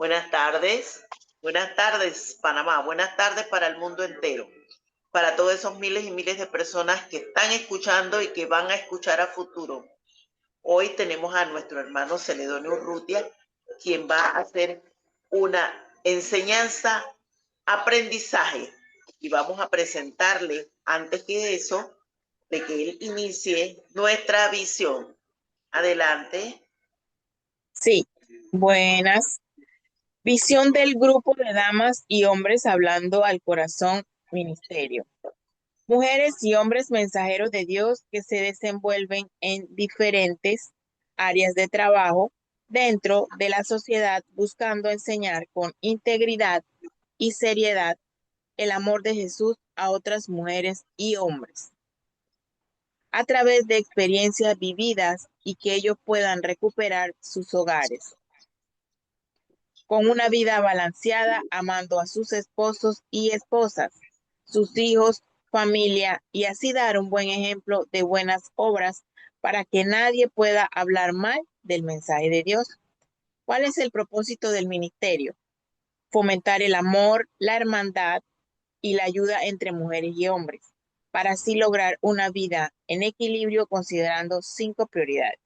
Buenas tardes Panamá, buenas tardes para el mundo entero, para todos esos miles y miles de personas que están escuchando y que van a escuchar a futuro. Hoy tenemos a nuestro hermano Celedonio Urrutia, quien va a hacer una enseñanza, aprendizaje, y vamos a presentarle, antes que eso, de que él inicie nuestra visión. Adelante. Sí, buenas. Visión del grupo de damas y hombres hablando al corazón ministerio. Mujeres y hombres mensajeros de Dios que se desenvuelven en diferentes áreas de trabajo dentro de la sociedad buscando enseñar con integridad y seriedad el amor de Jesús a otras mujeres y hombres a través de experiencias vividas y que ellos puedan recuperar sus hogares con una vida balanceada, amando a sus esposos y esposas, sus hijos, familia, y así dar un buen ejemplo de buenas obras para que nadie pueda hablar mal del mensaje de Dios. ¿Cuál es el propósito del ministerio? Fomentar el amor, la hermandad y la ayuda entre mujeres y hombres, para así lograr una vida en equilibrio considerando 5 prioridades,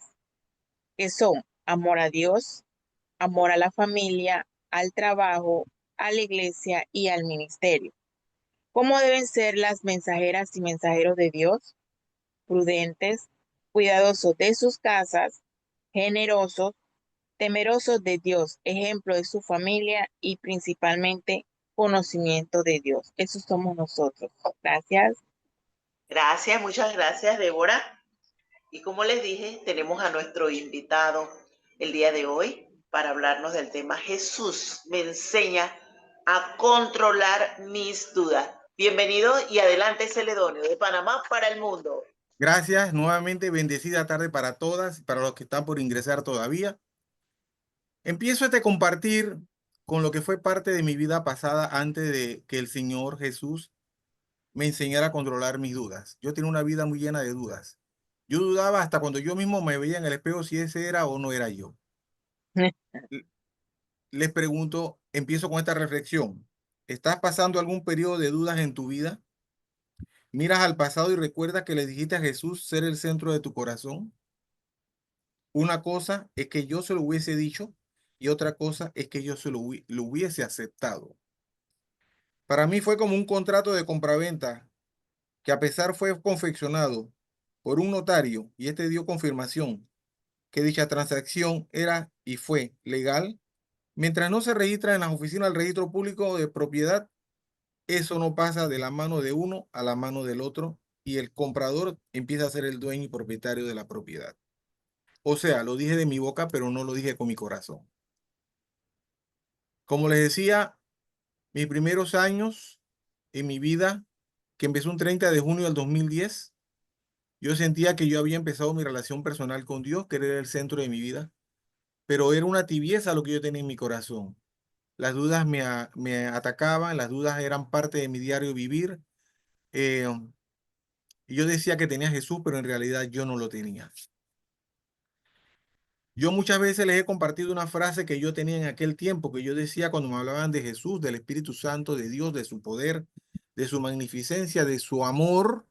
que son amor a Dios, amor a la familia, al trabajo, a la iglesia y al ministerio. ¿Cómo deben ser las mensajeras y mensajeros de Dios? Prudentes, cuidadosos de sus casas, generosos, temerosos de Dios, ejemplo de su familia y principalmente conocimiento de Dios. Eso somos nosotros. Gracias. Gracias, muchas gracias, Débora. Y como les dije, tenemos a nuestro invitado el día de hoy para hablarnos del tema Jesús me enseña a controlar mis dudas. Bienvenido y adelante, Celedonio, de Panamá para el mundo. Gracias, nuevamente bendecida tarde para todas, para los que están por ingresar todavía. Empiezo a compartir con lo que fue parte de mi vida pasada antes de que el Señor Jesús me enseñara a controlar mis dudas. Yo tenía una vida muy llena de dudas. Yo dudaba hasta cuando yo mismo me veía en el espejo si ese era o no era yo. L- Les pregunto, empiezo con esta reflexión. ¿Estás pasando algún periodo de dudas en tu vida? ¿Miras al pasado y recuerdas que le dijiste a Jesús ser el centro de tu corazón? Una cosa es que yo se lo hubiese dicho y otra cosa es que yo lo hubiese aceptado. Para mí fue como un contrato de compraventa que a pesar fue confeccionado por un notario y este dio confirmación que dicha transacción era y fue legal. Mientras no se registra en las oficinas del registro público de propiedad, eso no pasa de la mano de uno a la mano del otro y el comprador empieza a ser el dueño y propietario de la propiedad. O sea, lo dije de mi boca, pero no lo dije con mi corazón. Como les decía, mis primeros años en mi vida, que empezó un 30 de junio del 2010, yo sentía que yo había empezado mi relación personal con Dios, que era el centro de mi vida, pero era una tibieza lo que yo tenía en mi corazón. Las dudas me atacaban, las dudas eran parte de mi diario vivir. eh, y yo decía que tenía a Jesús, pero en realidad yo no lo tenía. Yo muchas veces les he compartido una frase que yo tenía en aquel tiempo, que yo decía cuando me hablaban de Jesús, del Espíritu Santo, de Dios, de su poder, de su magnificencia, de su amor,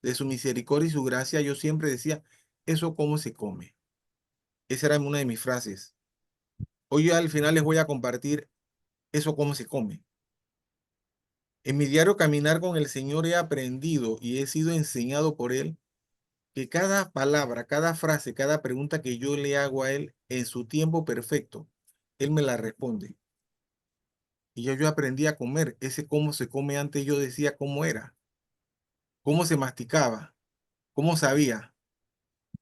de su misericordia y su gracia. Yo siempre decía, ¿eso cómo se come? Esa era una de mis frases. Hoy al final les voy a compartir eso cómo se come. En mi diario caminar con el Señor he aprendido y he sido enseñado por Él que cada palabra, cada frase, cada pregunta que yo le hago a Él en su tiempo perfecto, Él me la responde. Y yo aprendí a comer. Ese cómo se come antes yo decía cómo era, cómo se masticaba, cómo sabía.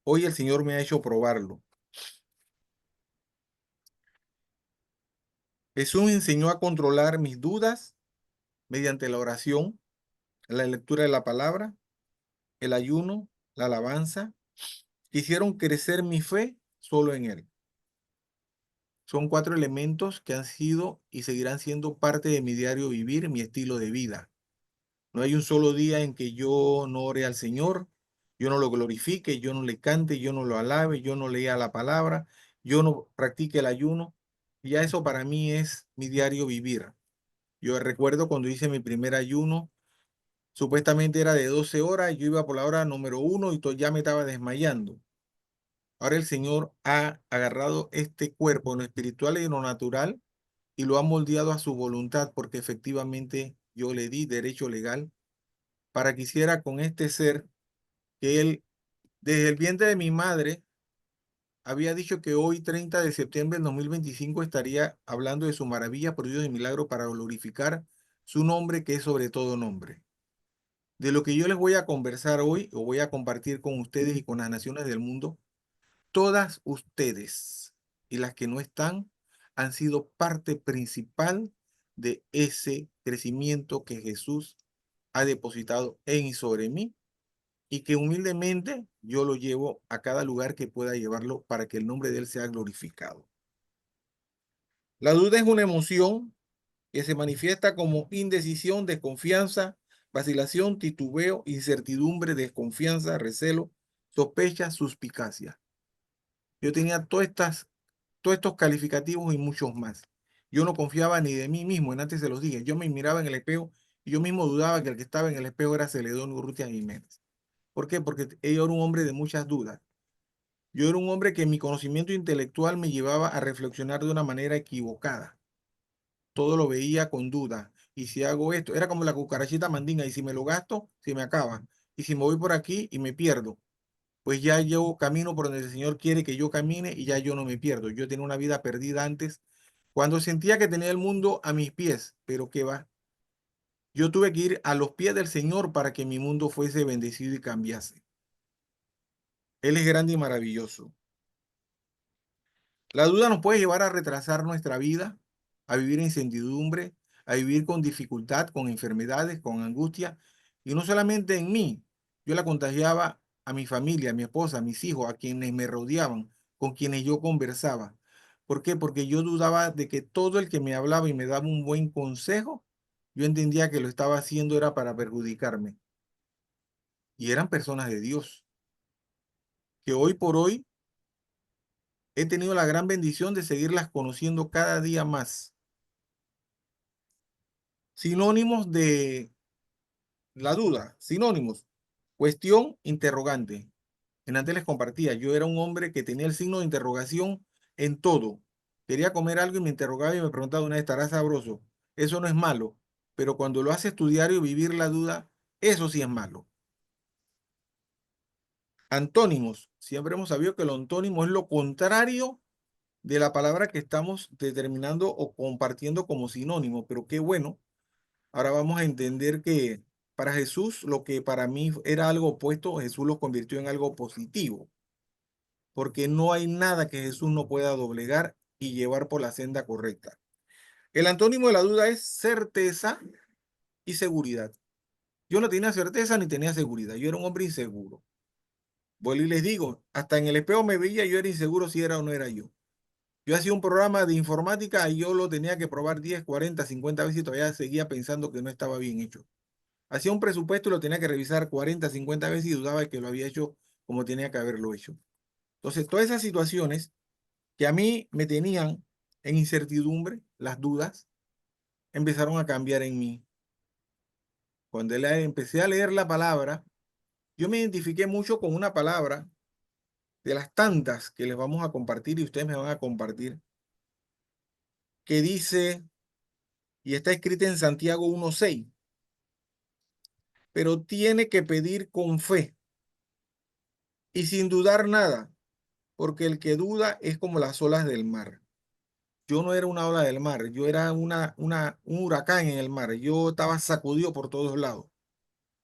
Hoy el Señor me ha hecho probarlo. Jesús me enseñó a controlar mis dudas mediante la oración, la lectura de la palabra, el ayuno, la alabanza. Hicieron crecer mi fe solo en Él. Son 4 elementos que han sido y seguirán siendo parte de mi diario vivir, mi estilo de vida. No hay un solo día en que yo no ore al Señor, yo no lo glorifique, yo no le cante, yo no lo alabe, yo no lea la palabra, yo no practique el ayuno. Y ya eso para mí es mi diario vivir. Yo recuerdo cuando hice mi primer ayuno, supuestamente era de 12 horas, y yo iba por la hora número 1 y ya me estaba desmayando. Ahora el Señor ha agarrado este cuerpo, en lo espiritual y en lo natural, y lo ha moldeado a su voluntad, porque efectivamente yo le di derecho legal para que hiciera con este ser que él, desde el vientre de mi madre, había dicho que hoy, 30 de septiembre del 2025, estaría hablando de su maravilla, prodigios y milagro para glorificar su nombre, que es sobre todo nombre. De lo que yo les voy a conversar hoy, o voy a compartir con ustedes y con las naciones del mundo, todas ustedes y las que no están han sido parte principal de ese crecimiento que Jesús ha depositado en y sobre mí, y que humildemente yo lo llevo a cada lugar que pueda llevarlo para que el nombre de Él sea glorificado. La duda es una emoción que se manifiesta como indecisión, desconfianza, vacilación, titubeo, incertidumbre, desconfianza, recelo, sospecha, suspicacia. Yo tenía todos estos calificativos y muchos más. Yo no confiaba ni de mí mismo, en antes se los dije. Yo me miraba en el espejo y yo mismo dudaba que el que estaba en el espejo era Celedón Urrutia Jiménez. ¿Por qué? Porque yo era un hombre de muchas dudas. Yo era un hombre que mi conocimiento intelectual me llevaba a reflexionar de una manera equivocada. Todo lo veía con duda. Y si hago esto, era como la cucarachita mandinga, y si me lo gasto, se me acaba. Y si me voy por aquí y me pierdo, pues ya yo camino por donde el Señor quiere que yo camine y ya yo no me pierdo. Yo tenía una vida perdida antes, cuando sentía que tenía el mundo a mis pies, pero qué va. Yo tuve que ir a los pies del Señor para que mi mundo fuese bendecido y cambiase. Él es grande y maravilloso. La duda nos puede llevar a retrasar nuestra vida, a vivir en incertidumbre, a vivir con dificultad, con enfermedades, con angustia. Y no solamente en mí, yo la contagiaba a mi familia, a mi esposa, a mis hijos, a quienes me rodeaban, con quienes yo conversaba. ¿Por qué? Porque yo dudaba de que todo el que me hablaba y me daba un buen consejo, yo entendía que lo estaba haciendo era para perjudicarme. Y eran personas de Dios, que hoy por hoy he tenido la gran bendición de seguirlas conociendo cada día más. Sinónimos de la duda, sinónimos. Cuestión, interrogante. En antes les compartía, yo era un hombre que tenía el signo de interrogación en todo. Quería comer algo y me interrogaba y me preguntaba una vez, ¿estará sabroso? Eso no es malo, pero cuando lo haces tu diario, vivir la duda, eso sí es malo. Antónimos. Siempre hemos sabido que lo antónimo es lo contrario de la palabra que estamos determinando o compartiendo como sinónimo, pero qué bueno. Ahora vamos a entender que para Jesús lo que para mí era algo opuesto, Jesús lo convirtió en algo positivo, porque no hay nada que Jesús no pueda doblegar y llevar por la senda correcta. El antónimo de la duda es certeza y seguridad. Yo no tenía certeza ni tenía seguridad, yo era un hombre inseguro. Vuelvo y les digo, hasta en el espejo me veía, yo era inseguro si era o no era yo. Yo hacía un programa de informática y yo lo tenía que probar 10, 40, 50 veces y todavía seguía pensando que no estaba bien hecho. Hacía un presupuesto y lo tenía que revisar 40, 50 veces y dudaba de que lo había hecho como tenía que haberlo hecho. Entonces, todas esas situaciones que a mí me tenían en incertidumbre, las dudas, empezaron a cambiar en mí. Cuando empecé a leer la palabra, yo me identifiqué mucho con una palabra de las tantas que les vamos a compartir y ustedes me van a compartir, que dice, y está escrita en Santiago 1:6, pero tiene que pedir con fe y sin dudar nada, porque el que duda es como las olas del mar. Yo no era una ola del mar, yo era un huracán en el mar, yo estaba sacudido por todos lados.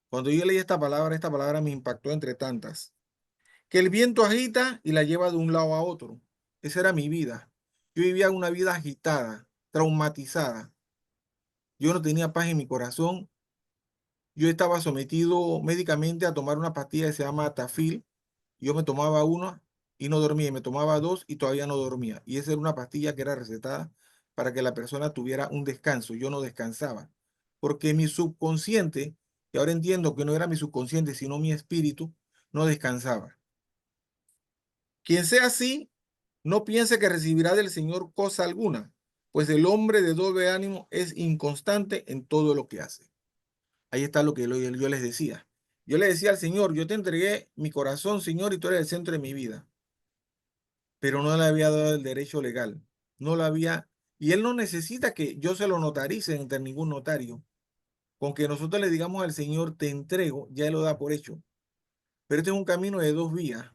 Cuando yo leí esta palabra me impactó entre tantas. Que el viento agita y la lleva de un lado a otro. Esa era mi vida. Yo vivía una vida agitada, traumatizada. Yo no tenía paz en mi corazón. Yo estaba sometido médicamente a tomar una pastilla que se llama Tafil. Yo me tomaba una y no dormía, y me tomaba dos y todavía no dormía. Y esa era una pastilla que era recetada para que la persona tuviera un descanso. Yo no descansaba, porque mi subconsciente, y ahora entiendo que no era mi subconsciente, sino mi espíritu, no descansaba. Quien sea así, no piense que recibirá del Señor cosa alguna, pues el hombre de doble ánimo es inconstante en todo lo que hace. Ahí está lo que yo les decía. Yo le decía al Señor, yo te entregué mi corazón, Señor, y tú eres el centro de mi vida. Pero no le había dado el derecho legal. No lo había, y él no necesita que yo se lo notarice ante ningún notario. Con que nosotros le digamos al Señor, te entrego, ya él lo da por hecho. Pero este es un camino de dos vías.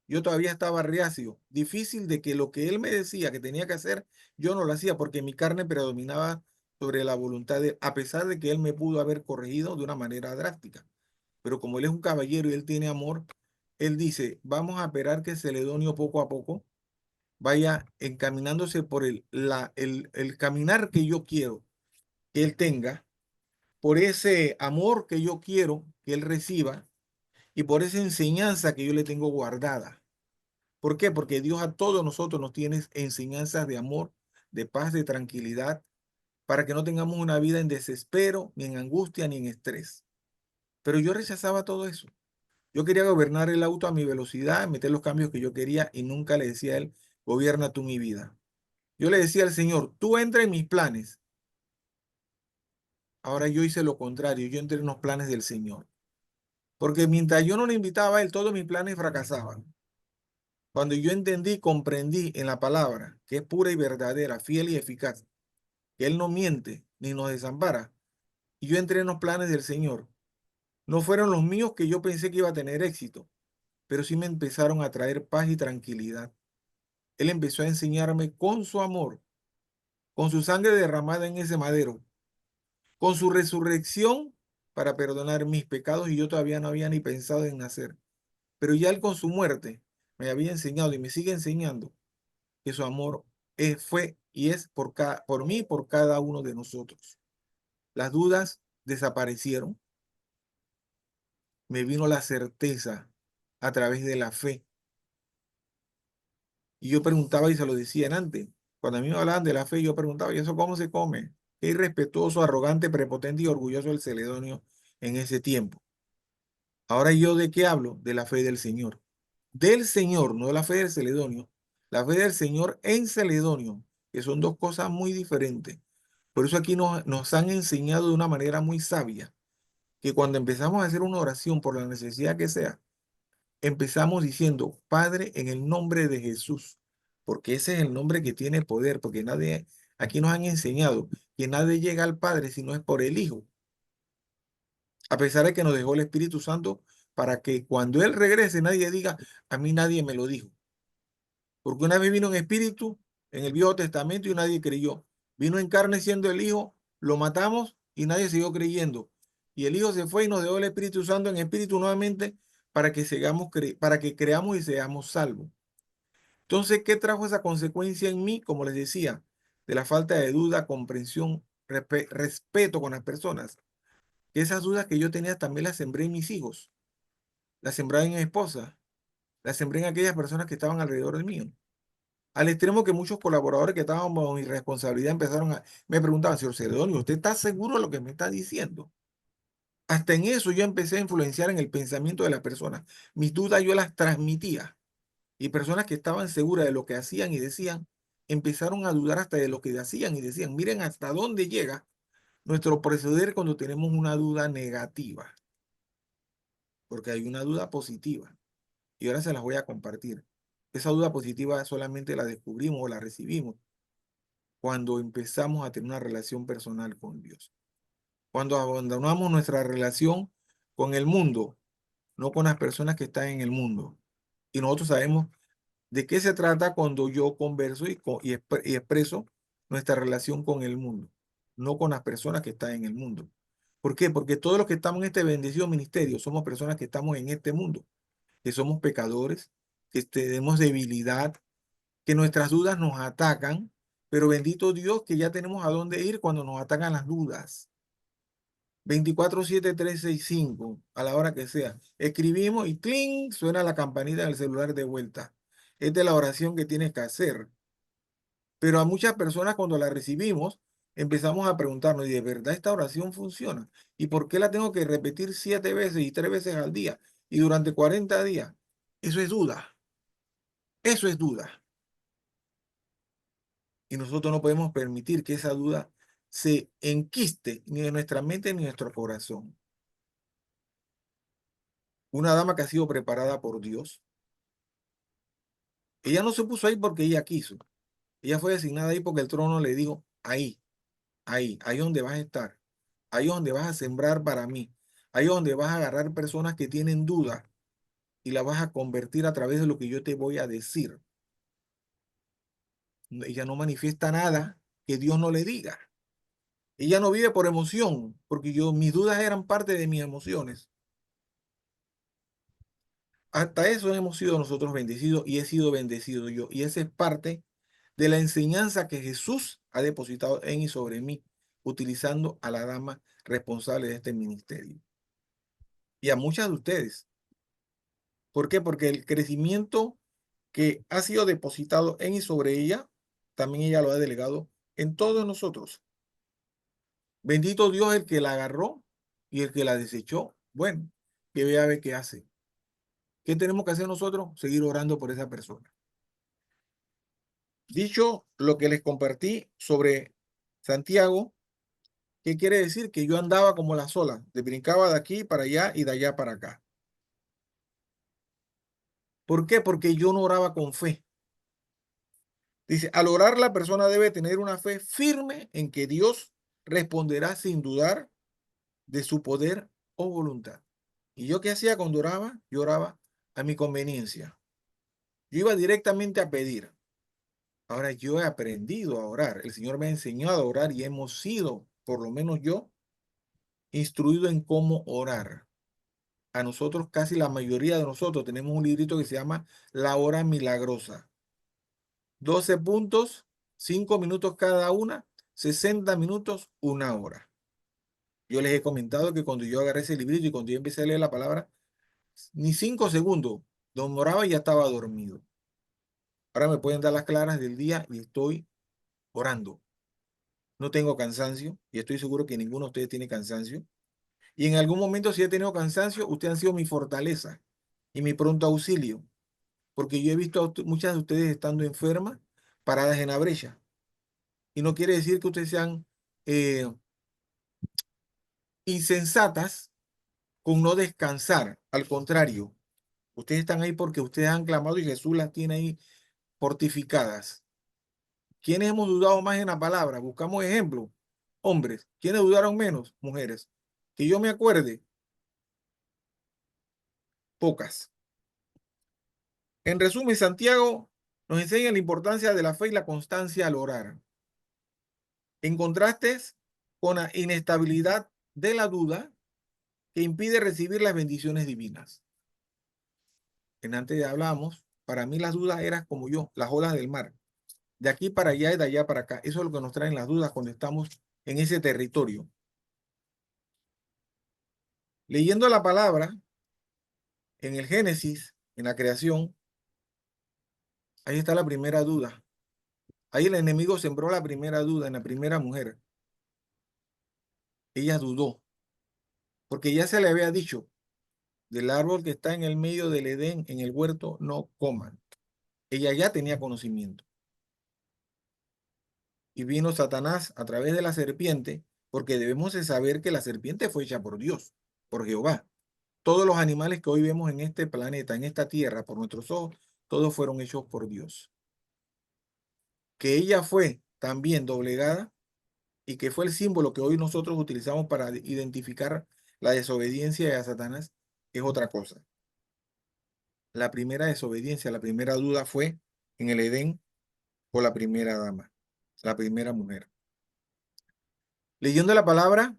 Yo todavía estaba reacio, difícil de que lo que él me decía que tenía que hacer, yo no lo hacía porque mi carne predominaba sobre la voluntad de él, a pesar de que él me pudo haber corregido de una manera drástica. Pero como él es un caballero y él tiene amor, él dice, vamos a esperar que Celedonio poco a poco vaya encaminándose por el caminar que yo quiero que él tenga, por ese amor que yo quiero que él reciba y por esa enseñanza que yo le tengo guardada. ¿Por qué? Porque Dios a todos nosotros nos tiene enseñanzas de amor, de paz, de tranquilidad, para que no tengamos una vida en desespero, ni en angustia, ni en estrés. Pero yo rechazaba todo eso. Yo quería gobernar el auto a mi velocidad, meter los cambios que yo quería y nunca le decía a él, gobierna tú mi vida. Yo le decía al Señor, tú entra en mis planes. Ahora yo hice lo contrario, yo entré en los planes del Señor. Porque mientras yo no le invitaba a él, todos mis planes fracasaban. Cuando yo entendí, comprendí en la palabra que es pura y verdadera, fiel y eficaz, que Él no miente ni nos desampara, y yo entré en los planes del Señor. No fueron los míos que yo pensé que iba a tener éxito, pero sí me empezaron a traer paz y tranquilidad. Él empezó a enseñarme con su amor, con su sangre derramada en ese madero, con su resurrección para perdonar mis pecados y yo todavía no había ni pensado en nacer. Pero ya Él con su muerte me había enseñado y me sigue enseñando que su amor fue y es por mí y por cada uno de nosotros. Las dudas desaparecieron, me vino la certeza a través de la fe. Y yo preguntaba y se lo decían antes. Cuando a mí me hablaban de la fe, yo preguntaba, ¿y eso cómo se come? Qué irrespetuoso, arrogante, prepotente y orgulloso el Celedonio en ese tiempo. Ahora yo ¿de qué hablo? De la fe del Señor. Del Señor, no de la fe del Celedonio. La fe del Señor en Celedonio, que son dos cosas muy diferentes. Por eso aquí nos han enseñado de una manera muy sabia que cuando empezamos a hacer una oración por la necesidad que sea, empezamos diciendo, Padre, en el nombre de Jesús, porque ese es el nombre que tiene poder, porque nadie, aquí nos han enseñado que nadie llega al Padre si no es por el Hijo, a pesar de que nos dejó el Espíritu Santo para que cuando Él regrese nadie diga, a mí nadie me lo dijo. Porque una vez vino en espíritu en el Viejo Testamento y nadie creyó. Vino en carne siendo el Hijo, lo matamos y nadie siguió creyendo. Y el Hijo se fue y nos dejó el Espíritu Santo en espíritu nuevamente para que para que creamos y seamos salvos. Entonces, ¿qué trajo esa consecuencia en mí? Como les decía, de la falta de duda, comprensión, respeto con las personas. Que esas dudas que yo tenía también las sembré en mis hijos, las sembré en mi esposa, las sembré en aquellas personas que estaban alrededor de mí. Al extremo que muchos colaboradores que estaban bajo mi responsabilidad me preguntaban, señor Celedonio, ¿usted está seguro de lo que me está diciendo? Hasta en eso yo empecé a influenciar en el pensamiento de las personas. Mis dudas yo las transmitía y personas que estaban seguras de lo que hacían y decían, empezaron a dudar hasta de lo que hacían y decían, miren hasta dónde llega nuestro proceder cuando tenemos una duda negativa, porque hay una duda positiva y ahora se las voy a compartir. Esa duda positiva solamente la descubrimos o la recibimos cuando empezamos a tener una relación personal con Dios. Cuando abandonamos nuestra relación con el mundo, no con las personas que están en el mundo. Y nosotros sabemos de qué se trata cuando yo converso y expreso nuestra relación con el mundo, no con las personas que están en el mundo. ¿Por qué? Porque todos los que estamos en este bendecido ministerio somos personas que estamos en este mundo, que somos pecadores, que tenemos debilidad, que nuestras dudas nos atacan, pero bendito Dios que ya tenemos a dónde ir cuando nos atacan las dudas. 24/7/365, a la hora que sea. Escribimos y ¡cling! Suena la campanita del celular de vuelta. Es de la oración que tienes que hacer. Pero a muchas personas cuando la recibimos, empezamos a preguntarnos, ¿y de verdad esta oración funciona? ¿Y por qué la tengo que repetir 7 veces y 3 veces al día? Y durante 40 días. Eso es duda. Eso es duda. Y nosotros no podemos permitir que esa duda se enquiste ni en nuestra mente ni en nuestro corazón. Una dama que ha sido preparada por Dios. Ella no se puso ahí porque ella quiso. Ella fue designada ahí porque el trono le dijo, ahí donde vas a estar. Ahí donde vas a sembrar para mí. Ahí donde vas a agarrar personas que tienen dudas y las vas a convertir a través de lo que yo te voy a decir. Ella no manifiesta nada que Dios no le diga. Ella no vive por emoción, porque mis dudas eran parte de mis emociones. Hasta eso hemos sido nosotros bendecidos y he sido bendecido yo. Y esa es parte de la enseñanza que Jesús ha depositado en y sobre mí, utilizando a la dama responsable de este ministerio. Y a muchas de ustedes. ¿Por qué? Porque el crecimiento que ha sido depositado en y sobre ella, también ella lo ha delegado en todos nosotros. Bendito Dios el que la agarró y el que la desechó. Bueno, que vea a ver qué hace. ¿Qué tenemos que hacer nosotros? Seguir orando por esa persona. Dicho lo que les compartí sobre Santiago, ¿qué quiere decir? Que yo andaba como la sola, de brincaba de aquí para allá y de allá para acá. ¿Por qué? Porque yo no oraba con fe. Dice, al orar la persona debe tener una fe firme en que Dios responderá sin dudar de su poder o voluntad. ¿Y yo qué hacía cuando oraba? Yo oraba a mi conveniencia. Yo iba directamente a pedir. Ahora yo he aprendido a orar. El Señor me ha enseñado a orar y hemos sido, por lo menos yo, instruido en cómo orar. A nosotros, casi la mayoría de nosotros, tenemos un librito que se llama La Hora Milagrosa. 12 puntos, 5 minutos cada una, 60 minutos, una hora. Yo les he comentado que cuando yo agarré ese librito y cuando yo empecé a leer la palabra, ni 5 segundos, don moraba y ya estaba dormido. Ahora me pueden dar las claras del día y estoy orando. No tengo cansancio y estoy seguro que ninguno de ustedes tiene cansancio. Y en algún momento, si he tenido cansancio, ustedes han sido mi fortaleza y mi pronto auxilio, porque yo he visto a muchas de ustedes estando enfermas, paradas en la brecha. Y no quiere decir que ustedes sean insensatas con no descansar. Al contrario, ustedes están ahí porque ustedes han clamado y Jesús las tiene ahí fortificadas. ¿Quiénes hemos dudado más en la palabra? Buscamos ejemplos. Hombres. ¿Quiénes dudaron menos? Mujeres. Que yo me acuerde, pocas. En resumen, Santiago nos enseña la importancia de la fe y la constancia al orar. En contraste con la inestabilidad de la duda que impide recibir las bendiciones divinas. En antes hablamos, para mí las dudas eran como yo, las olas del mar. De aquí para allá y de allá para acá. Eso es lo que nos traen las dudas cuando estamos en ese territorio. Leyendo la palabra en el Génesis, en la creación, ahí está la primera duda. Ahí el enemigo sembró la primera duda en la primera mujer. Ella dudó, porque ya se le había dicho, del árbol que está en el medio del Edén, en el huerto, no coman. Ella ya tenía conocimiento. Y vino Satanás a través de la serpiente, porque debemos de saber que la serpiente fue hecha por Dios, por Jehová. Todos los animales que hoy vemos en este planeta, en esta tierra, por nuestros ojos, todos fueron hechos por Dios. Que ella fue también doblegada y que fue el símbolo que hoy nosotros utilizamos para identificar la desobediencia de Satanás, es otra cosa. La primera desobediencia, la primera duda fue en el Edén por la primera dama, la primera mujer. Leyendo la palabra,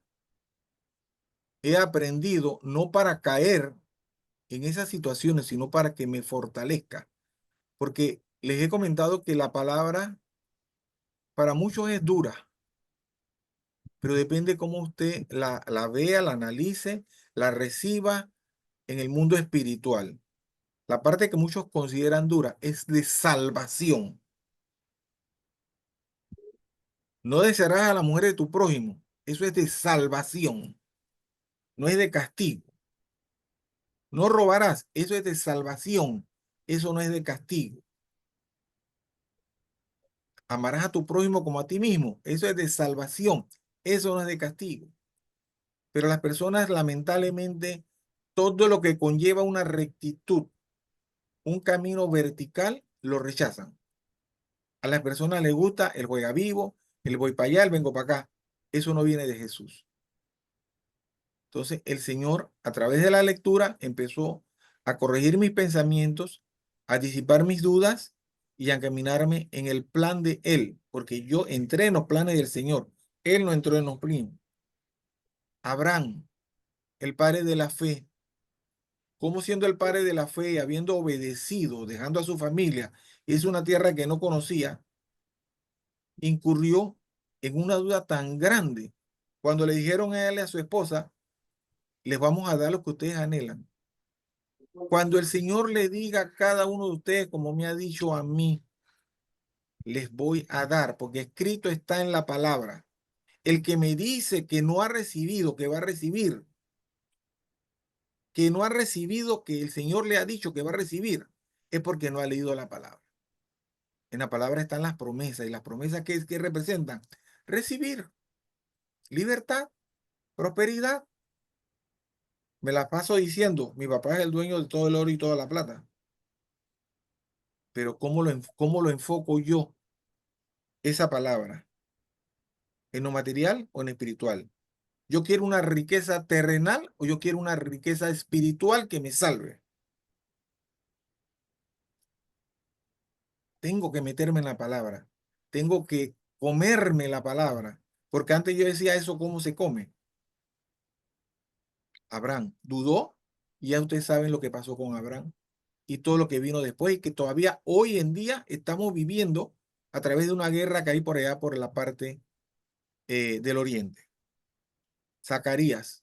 he aprendido no para caer en esas situaciones, sino para que me fortalezca. Porque les he comentado que la palabra para muchos es dura, pero depende cómo usted la vea, la analice, la reciba en el mundo espiritual. La parte que muchos consideran dura es de salvación. No desearás a la mujer de tu prójimo. Eso es de salvación. No es de castigo. No robarás. Eso es de salvación. Eso no es de castigo. Amarás a tu prójimo como a ti mismo. Eso es de salvación. Eso no es de castigo. Pero las personas, lamentablemente, todo lo que conlleva una rectitud, un camino vertical, lo rechazan. A las personas les gusta el juega vivo, el voy para allá, el vengo para acá. Eso no viene de Jesús. Entonces, el Señor, a través de la lectura, empezó a corregir mis pensamientos, a disipar mis dudas y a encaminarme en el plan de Él, porque yo entré en los planes del Señor. Él no entró en los míos. Abraham, el padre de la fe, como siendo el padre de la fe y habiendo obedecido, dejando a su familia, es una tierra que no conocía, incurrió en una duda tan grande cuando le dijeron a él y a su esposa, les vamos a dar lo que ustedes anhelan. Cuando el Señor le diga a cada uno de ustedes, como me ha dicho a mí, les voy a dar, porque escrito está en la palabra. El que me dice que no ha recibido, que va a recibir, que no ha recibido, que el Señor le ha dicho que va a recibir, es porque no ha leído la palabra. En la palabra están las promesas, y las promesas que representan recibir, libertad, prosperidad. Me la paso diciendo, mi papá es el dueño de todo el oro y toda la plata. Pero cómo lo enfoco yo, esa palabra? ¿En lo material o en espiritual? ¿Yo quiero una riqueza terrenal o yo quiero una riqueza espiritual que me salve? Tengo que meterme en la palabra. Tengo que comerme la palabra. Porque antes yo decía eso, ¿cómo se come? Abraham dudó y ya ustedes saben lo que pasó con Abraham y todo lo que vino después y que todavía hoy en día estamos viviendo a través de una guerra que hay por allá por la parte del oriente. Zacarías.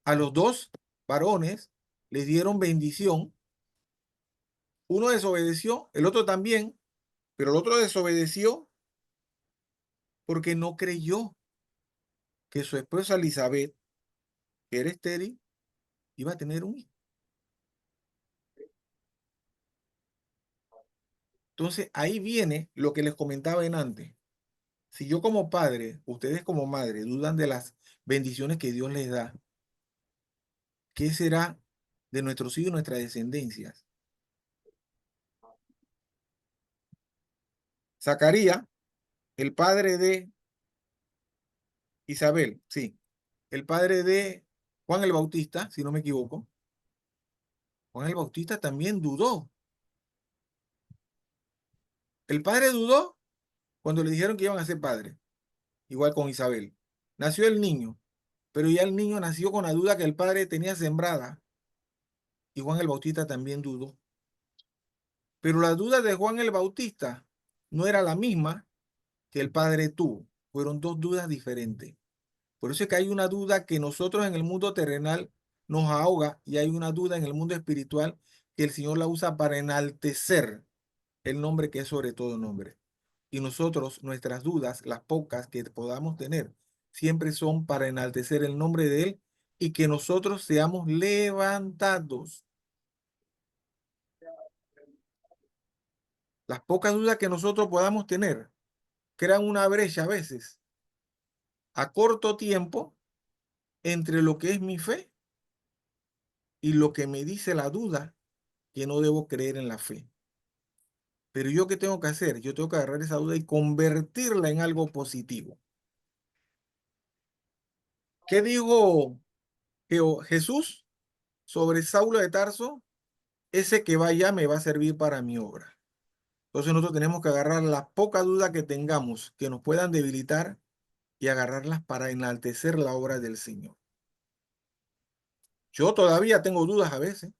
A los dos varones les dieron bendición. Uno desobedeció, el otro también, pero el otro desobedeció porque no creyó que su esposa Elizabeth, que era estéril, iba a tener un hijo. Entonces ahí viene lo que les comentaba en antes. Si yo como padre, ustedes como madre, dudan de las bendiciones que Dios les da, ¿qué será de nuestros hijos y nuestras descendencias? Zacarías, el padre de Isabel, sí, el padre de Juan el Bautista, si no me equivoco, Juan el Bautista también dudó. El padre dudó cuando le dijeron que iban a ser padre, igual con Isabel. Nació el niño, pero ya el niño nació con la duda que el padre tenía sembrada y Juan el Bautista también dudó. Pero la duda de Juan el Bautista no era la misma que el padre tuvo. Fueron dos dudas diferentes. Por eso es que hay una duda que nosotros en el mundo terrenal nos ahoga y hay una duda en el mundo espiritual que el Señor la usa para enaltecer el nombre que es sobre todo nombre. Y nosotros, nuestras dudas, las pocas que podamos tener, siempre son para enaltecer el nombre de Él y que nosotros seamos levantados. Las pocas dudas que nosotros podamos tener crean una brecha a veces a corto tiempo entre lo que es mi fe y lo que me dice la duda que no debo creer en la fe. Pero yo, ¿qué tengo que hacer? Yo tengo que agarrar esa duda y convertirla en algo positivo. ¿Qué dijo Jesús sobre Saulo de Tarso? Ese que va allá me va a servir para mi obra. Entonces nosotros tenemos que agarrar las pocas dudas que tengamos que nos puedan debilitar y agarrarlas para enaltecer la obra del Señor. Yo todavía tengo dudas a veces.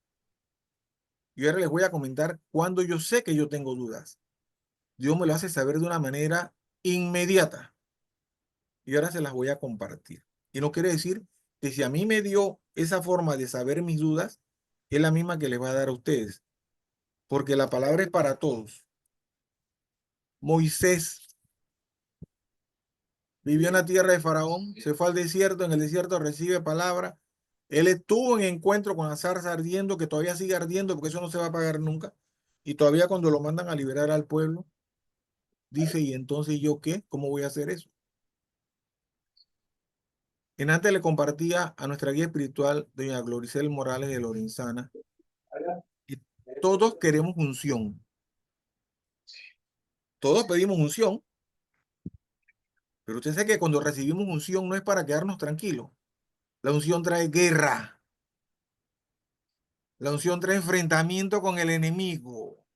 Y ahora les voy a comentar cuando yo sé que yo tengo dudas. Dios me lo hace saber de una manera inmediata. Y ahora se las voy a compartir. Y no quiere decir que si a mí me dio esa forma de saber mis dudas, es la misma que les va a dar a ustedes. Porque la palabra es para todos. Moisés vivió en la tierra de Faraón, se fue al desierto, en el desierto recibe palabra. Él estuvo en encuentro con la zarza ardiendo, que todavía sigue ardiendo porque eso no se va a apagar nunca. Y todavía cuando lo mandan a liberar al pueblo, Dice, ¿y entonces yo qué? ¿Cómo voy a hacer eso? En antes le compartía a nuestra guía espiritual, doña Gloricel Morales de Lorenzana, y todos queremos unción. Todos pedimos unción, pero usted sabe que cuando recibimos unción no es para quedarnos tranquilos. La unción trae guerra. La unción trae enfrentamiento con el enemigo.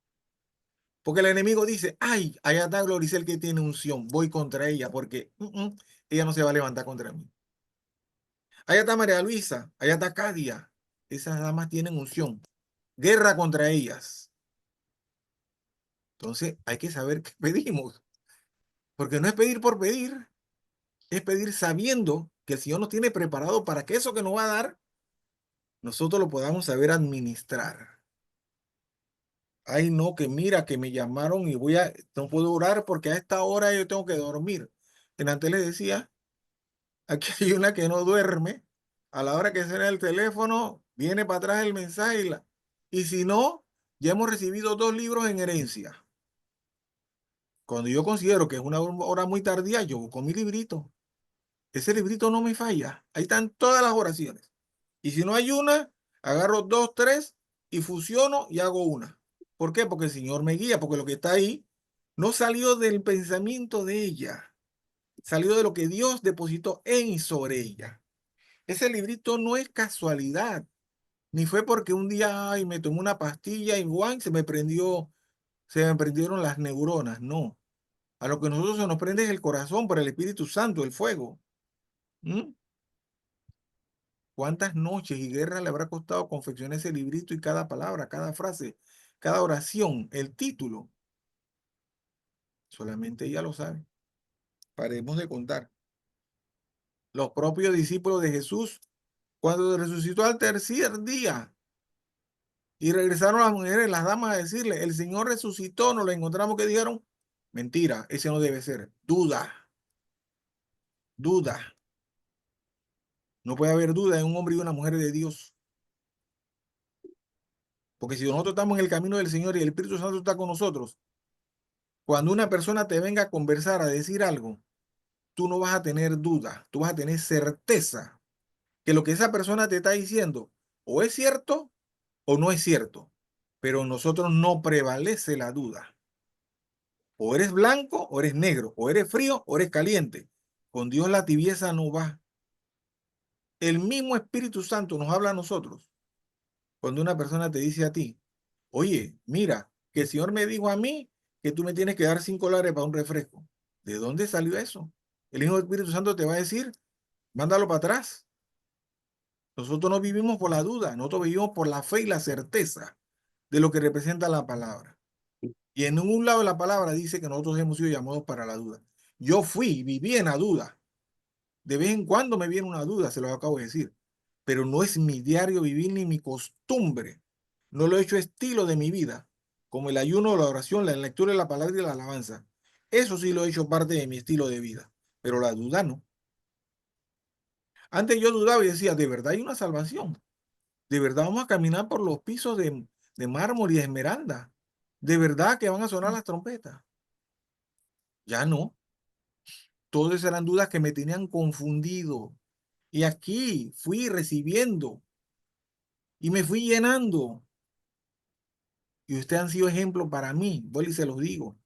Porque el enemigo dice, ay, allá está Gloricel que tiene unción, voy contra ella porque ella no se va a levantar contra mí. Allá está María Luisa, allá está Cadia. Esas damas tienen unción. Guerra contra ellas. Entonces hay que saber qué pedimos. Porque no es pedir por pedir, es pedir sabiendo que el Señor nos tiene preparado para que eso que nos va a dar, nosotros lo podamos saber administrar. Ay, no, que mira, que me llamaron y no puedo orar porque a esta hora yo tengo que dormir. En antes les decía, aquí hay una que no duerme, a la hora que suena el teléfono, viene para atrás el mensaje y si no, ya hemos recibido 2 libros en herencia. Cuando yo considero que es una hora muy tardía, yo busco mi librito. Ese librito no me falla. Ahí están todas las oraciones. Y si no hay una, agarro 2, 3 y fusiono y hago una. ¿Por qué? Porque el Señor me guía, porque lo que está ahí no salió del pensamiento de ella, salió de lo que Dios depositó en y sobre ella. Ese librito no es casualidad, ni fue porque un día ay, me tomé una pastilla y ¡guau! Se me prendieron las neuronas. No. A lo que nosotros se nos prende es el corazón por el Espíritu Santo, el fuego. ¿Mm? ¿Cuántas noches y guerras le habrá costado confeccionar ese librito y cada palabra, cada frase, cada oración, el título? Solamente ella lo sabe. Paremos de contar. Los propios discípulos de Jesús, cuando resucitó al tercer día y regresaron las mujeres, las damas a decirle, el Señor resucitó, nos lo encontramos que dijeron, mentira, ese no debe ser. Duda, duda. No puede haber duda en un hombre y una mujer de Dios. Porque si nosotros estamos en el camino del Señor y el Espíritu Santo está con nosotros, cuando una persona te venga a conversar, a decir algo, tú no vas a tener duda, tú vas a tener certeza que lo que esa persona te está diciendo o es cierto o no es cierto. Pero en nosotros no prevalece la duda. O eres blanco o eres negro, o eres frío o eres caliente. Con Dios la tibieza no va. El mismo Espíritu Santo nos habla a nosotros. Cuando una persona te dice a ti, oye, mira, que el Señor me dijo a mí que tú me tienes que dar $5 para un refresco. ¿De dónde salió eso? El mismo Espíritu Santo te va a decir, mándalo para atrás. Nosotros no vivimos por la duda, nosotros vivimos por la fe y la certeza de lo que representa la palabra. Y en un lado de la palabra dice que nosotros hemos sido llamados para la duda. Yo viví en la duda. De vez en cuando me viene una duda, se lo acabo de decir. Pero no es mi diario vivir ni mi costumbre. No lo he hecho estilo de mi vida, como el ayuno, la oración, la lectura de la palabra y la alabanza. Eso sí lo he hecho parte de mi estilo de vida, pero la duda no. Antes yo dudaba y decía, ¿de verdad hay una salvación? ¿De verdad vamos a caminar por los pisos de mármol y de esmeralda? ¿De verdad que van a sonar las trompetas? Ya no. Todas eran dudas que me tenían confundido. Y aquí fui recibiendo y me fui llenando. Y ustedes han sido ejemplo para mí, vuelvo y se los digo.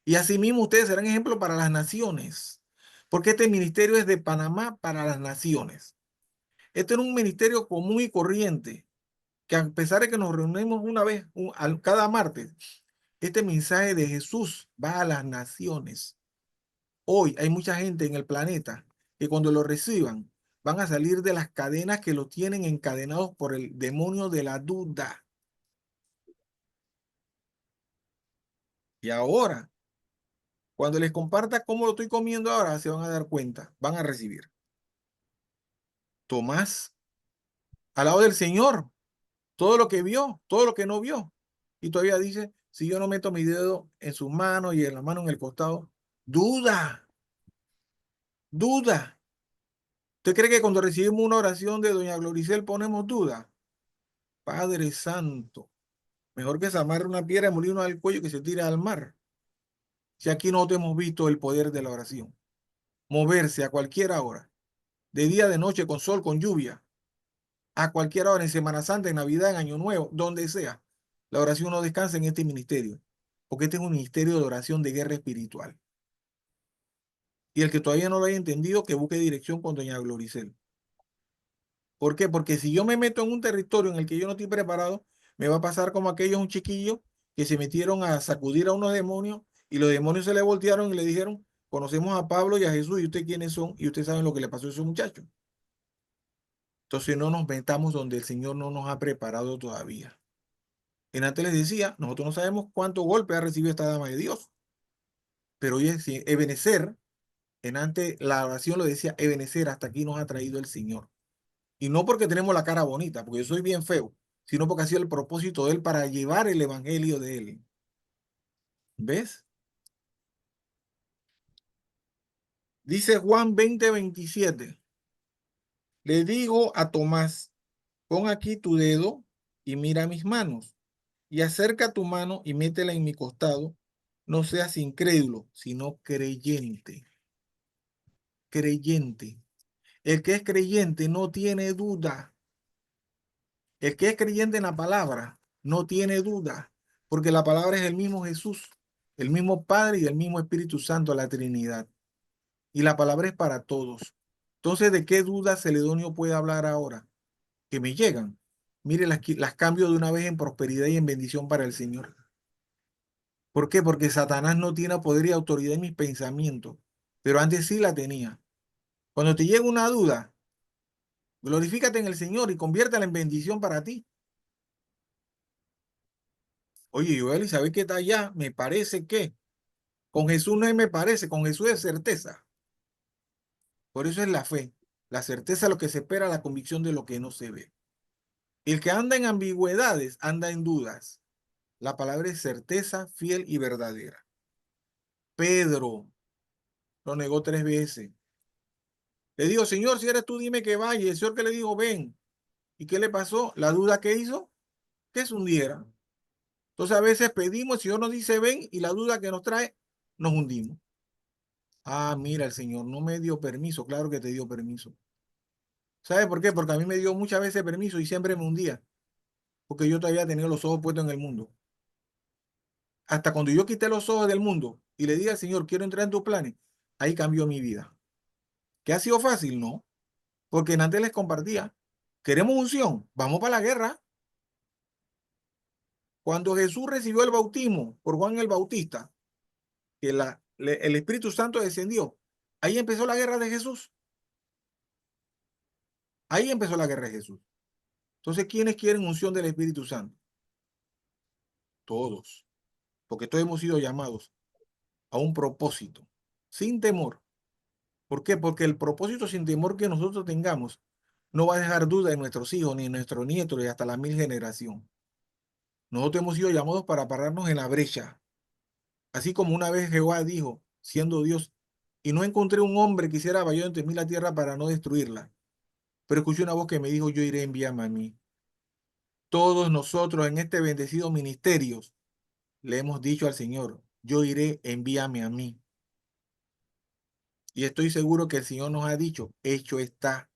Y asimismo ustedes serán ejemplo para las naciones. Porque este ministerio es de Panamá para las naciones. Este es un ministerio común y corriente, que a pesar de que nos reunimos una vez, cada martes, este mensaje de Jesús va a las naciones. Hoy hay mucha gente en el planeta que cuando lo reciban van a salir de las cadenas que los tienen encadenados por el demonio de la duda. Y ahora, cuando les comparta cómo lo estoy comiendo ahora, se van a dar cuenta, van a recibir. Tomás, al lado del Señor, todo lo que vio, todo lo que no vio. Y todavía dice, si yo no meto mi dedo en sus manos y en la mano en el costado, duda, duda. ¿Usted cree que cuando recibimos una oración de doña Gloricel ponemos duda? Padre Santo, mejor que se amarre una piedra de molino al cuello que se tire al mar. Si aquí nosotros hemos visto el poder de la oración, moverse a cualquier hora, de día, de noche, con sol, con lluvia, a cualquier hora, en Semana Santa, en Navidad, en Año Nuevo, donde sea. La oración no descansa en este ministerio, porque este es un ministerio de oración de guerra espiritual. Y el que todavía no lo haya entendido, que busque dirección con doña Gloricel. ¿Por qué? Porque si yo me meto en un territorio en el que yo no estoy preparado, me va a pasar como aquellos un chiquillo que se metieron a sacudir a unos demonios y los demonios se le voltearon y le dijeron, conocemos a Pablo y a Jesús y ustedes quiénes son y ustedes saben lo que le pasó a esos muchachos. Entonces no nos metamos donde el Señor no nos ha preparado todavía. En antes les decía, nosotros no sabemos cuántos golpes ha recibido esta dama de Dios, pero oye, si Ebenezer, en antes la oración lo decía, Ebenezer, hasta aquí nos ha traído el Señor. Y no porque tenemos la cara bonita, porque yo soy bien feo, sino porque ha sido el propósito de Él para llevar el evangelio de Él. ¿Ves? Dice Juan 20:27. Le digo a Tomás, pon aquí tu dedo y mira mis manos, y acerca tu mano y métela en mi costado. No seas incrédulo, sino creyente. Creyente. El que es creyente no tiene duda. El que es creyente en la palabra no tiene duda, porque la palabra es el mismo Jesús, el mismo Padre y el mismo Espíritu Santo, la Trinidad. Y la palabra es para todos. Entonces, ¿de qué duda Celedonio puede hablar ahora? Que me llegan. Mire, las cambio de una vez en prosperidad y en bendición para el Señor. ¿Por qué? Porque Satanás no tiene poder y autoridad en mis pensamientos, pero antes sí la tenía. Cuando te llega una duda, glorifícate en el Señor y conviértala en bendición para ti. Oye, Joel, ¿y sabes qué está allá? Me parece que con Jesús no es me parece, con Jesús es certeza. Por eso es la fe. La certeza de lo que se espera, la convicción de lo que no se ve. El que anda en ambigüedades anda en dudas. La palabra es certeza, fiel y verdadera. Pedro lo negó 3 veces. Le dijo, Señor, si eres tú, dime que vaya. Y el Señor que le dijo, ven. ¿Y qué le pasó? La duda que hizo, que se hundiera. Entonces a veces pedimos, el Señor nos dice, ven, y la duda que nos trae, nos hundimos. Ah, mira, el Señor no me dio permiso. Claro que te dio permiso. ¿Sabe por qué? Porque a mí me dio muchas veces permiso y siempre me hundía. Porque yo todavía tenía los ojos puestos en el mundo. Hasta cuando yo quité los ojos del mundo y le dije al Señor, quiero entrar en tus planes, ahí cambió mi vida. ¿Qué ha sido fácil? No. Porque antes les compartía, queremos unción, vamos para la guerra. Cuando Jesús recibió el bautismo por Juan el Bautista, que el Espíritu Santo descendió, ahí empezó la guerra de Jesús. Ahí empezó la guerra de Jesús. Entonces, ¿quiénes quieren unción del Espíritu Santo? Todos. Porque todos hemos sido llamados a un propósito, sin temor. ¿Por qué? Porque el propósito sin temor que nosotros tengamos no va a dejar duda en nuestros hijos, ni en nuestros nietos, y hasta la 1000 generación. Nosotros hemos sido llamados para pararnos en la brecha. Así como una vez Jehová dijo, siendo Dios, y no encontré un hombre que hiciera vallado entre mí la tierra para no destruirla. Pero escuché una voz que me dijo, yo iré, envíame a mí. Todos nosotros en este bendecido ministerio le hemos dicho al Señor, yo iré, envíame a mí. Y estoy seguro que el Señor nos ha dicho, hecho está.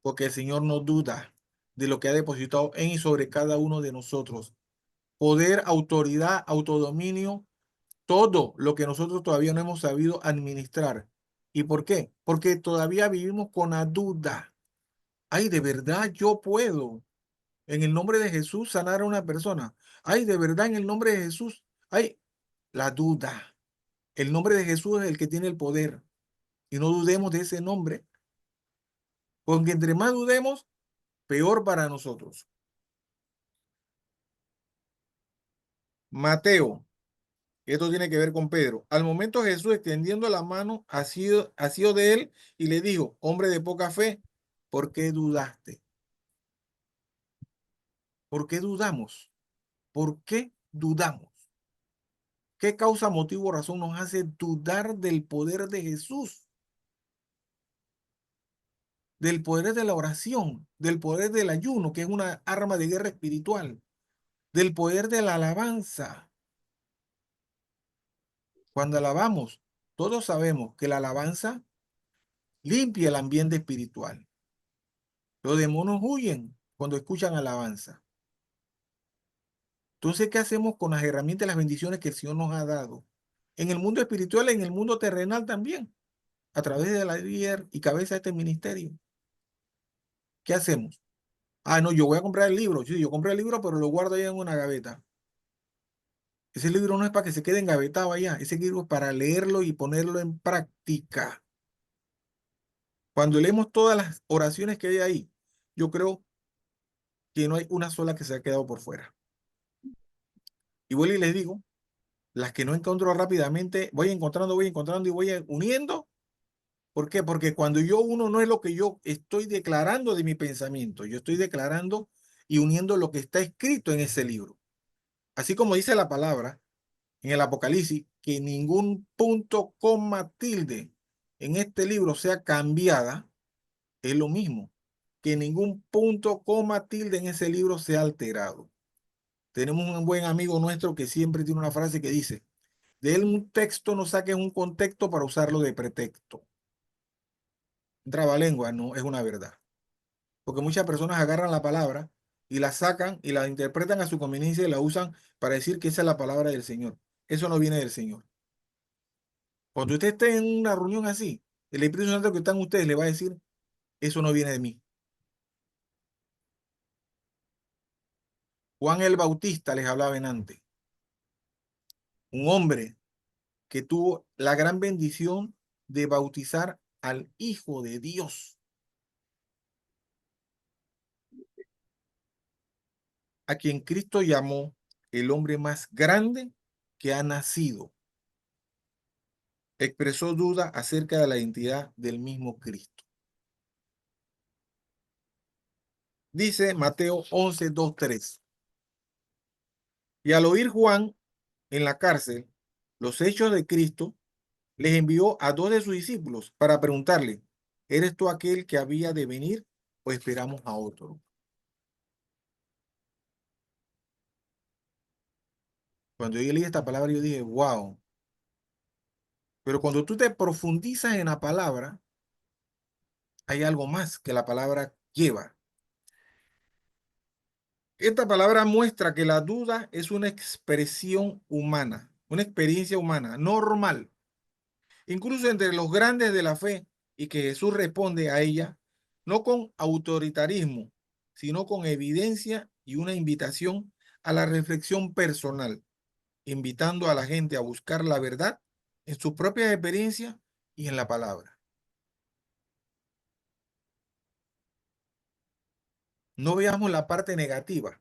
Porque el Señor no duda de lo que ha depositado en y sobre cada uno de nosotros. Poder, autoridad, autodominio, todo lo que nosotros todavía no hemos sabido administrar. ¿Y por qué? Porque todavía vivimos con la duda. Ay, de verdad yo puedo en el nombre de Jesús sanar a una persona. Ay, de verdad en el nombre de Jesús. Ay, la duda. El nombre de Jesús es el que tiene el poder. Y no dudemos de ese nombre. Porque entre más dudemos, peor para nosotros. Mateo, esto tiene que ver con Pedro. Al momento Jesús extendiendo la mano, asió de él y le dijo, hombre de poca fe, ¿por qué dudaste? ¿Por qué dudamos? ¿Por qué dudamos? ¿Qué causa, motivo o razón nos hace dudar del poder de Jesús? Del poder de la oración, del poder del ayuno, que es una arma de guerra espiritual, del poder de la alabanza. Cuando alabamos, todos sabemos que la alabanza limpia el ambiente espiritual. Los demonios huyen cuando escuchan alabanza. Entonces, ¿qué hacemos con las herramientas y las bendiciones que el Señor nos ha dado? En el mundo espiritual, en el mundo terrenal también, a través de la líder y cabeza de este ministerio. ¿Qué hacemos? Ah, no, yo voy a comprar el libro. Sí, yo compré el libro, pero lo guardo ahí en una gaveta. Ese libro no es para que se quede engavetado allá. Ese libro es para leerlo y ponerlo en práctica. Cuando leemos todas las oraciones que hay ahí, yo creo que no hay una sola que se ha quedado por fuera. Y vuelvo y les digo, las que no encuentro rápidamente, voy encontrando y voy uniendo. ¿Por qué? Porque cuando yo uno no es lo que yo estoy declarando de mi pensamiento, yo estoy declarando y uniendo lo que está escrito en ese libro. Así como dice la palabra en el Apocalipsis, que ningún punto, coma, tilde en este libro sea cambiada, es lo mismo. Que ningún punto, coma, tilde en ese libro sea alterado. Tenemos un buen amigo nuestro que siempre tiene una frase que dice, de él un texto no saques un contexto para usarlo de pretexto. Un trabalengua no es una verdad. Porque muchas personas agarran la palabra y la sacan y la interpretan a su conveniencia y la usan para decir que esa es la palabra del Señor. Eso no viene del Señor. Cuando usted esté en una reunión así, el Espíritu Santo que está en ustedes le va a decir, eso no viene de mí. Juan el Bautista les hablaba en antes. Un hombre que tuvo la gran bendición de bautizar al Hijo de Dios, a quien Cristo llamó el hombre más grande que ha nacido. Expresó duda acerca de la identidad del mismo Cristo. Dice Mateo 11, 2, 3. Y al oír Juan en la cárcel los hechos de Cristo, les envió a dos de sus discípulos para preguntarle, ¿eres tú aquel que había de venir o esperamos a otro? Cuando yo leí esta palabra, yo dije, wow. Pero cuando tú te profundizas en la palabra, hay algo más que la palabra lleva. Esta palabra muestra que la duda es una expresión humana, una experiencia humana normal, incluso entre los grandes de la fe, y que Jesús responde a ella, no con autoritarismo, sino con evidencia y una invitación a la reflexión personal, invitando a la gente a buscar la verdad en sus propias experiencias y en la palabra. No veamos la parte negativa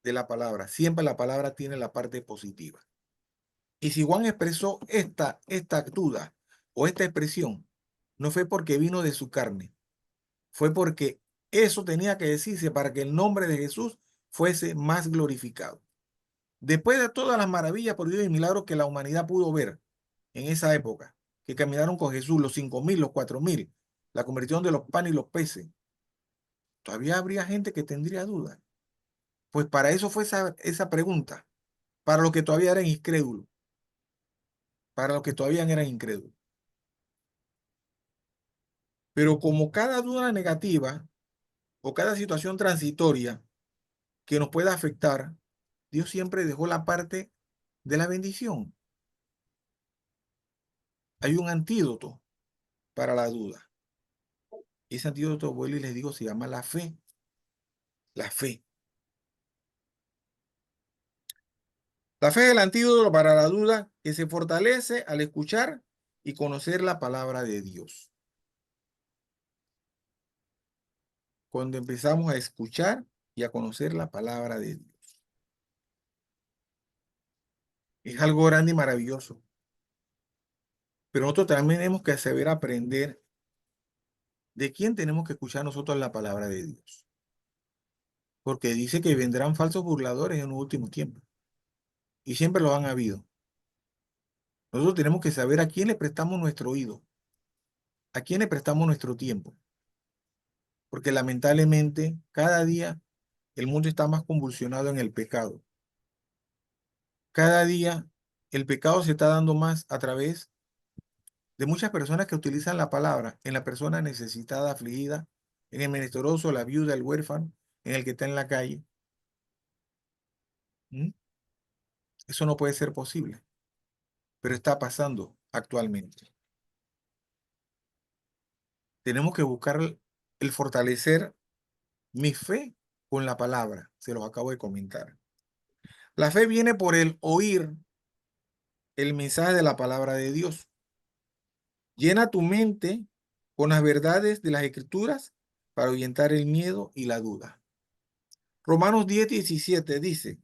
de la palabra, siempre la palabra tiene la parte positiva. Y si Juan expresó esta duda o esta expresión, no fue porque vino de su carne, fue porque eso tenía que decirse para que el nombre de Jesús fuese más glorificado. Después de todas las maravillas, prodigios y milagros que la humanidad pudo ver en esa época, que caminaron con Jesús, los 5.000, los 4.000, la conversión de los panes y los peces, todavía habría gente que tendría dudas. Pues para eso fue esa pregunta, para los que todavía eran incrédulos, para los que todavía eran incrédulos. Pero como cada duda negativa o cada situación transitoria que nos pueda afectar, Dios siempre dejó la parte de la bendición. Hay un antídoto para la duda. Y ese antídoto, vuelvo y les digo, se llama la fe. La fe. La fe es el antídoto para la duda que se fortalece al escuchar y conocer la palabra de Dios. Cuando empezamos a escuchar y a conocer la palabra de Dios. Es algo grande y maravilloso. Pero nosotros también tenemos que saber aprender de quién tenemos que escuchar nosotros la palabra de Dios. Porque dice que vendrán falsos burladores en los últimos tiempos. Y siempre lo han habido. Nosotros tenemos que saber a quién le prestamos nuestro oído, a quién le prestamos nuestro tiempo. Porque lamentablemente cada día el mundo está más convulsionado en el pecado. Cada día el pecado se está dando más a través de muchas personas que utilizan la palabra en la persona necesitada, afligida, en el menesteroso, la viuda, el huérfano, en el que está en la calle. ¿Mm? Eso no puede ser posible, pero está pasando actualmente. Tenemos que buscar el fortalecer mi fe con la palabra. Se los acabo de comentar. La fe viene por el oír el mensaje de la palabra de Dios. Llena tu mente con las verdades de las Escrituras para ahuyentar el miedo y la duda. Romanos 10:17 dice,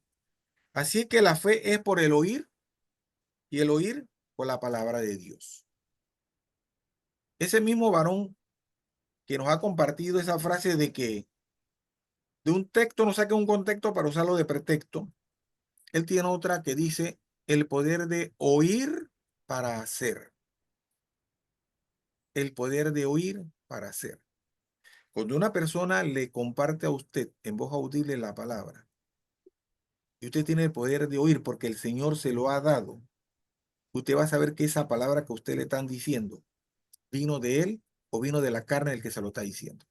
así que la fe es por el oír y el oír por la palabra de Dios. Ese mismo varón que nos ha compartido esa frase de que de un texto no saque un contexto para usarlo de pretexto, él tiene otra que dice el poder de oír para hacer. El poder de oír para hacer. Cuando una persona le comparte a usted en voz audible la palabra, y usted tiene el poder de oír porque el Señor se lo ha dado, usted va a saber que esa palabra que a usted le están diciendo vino de él o vino de la carne del que se lo está diciendo.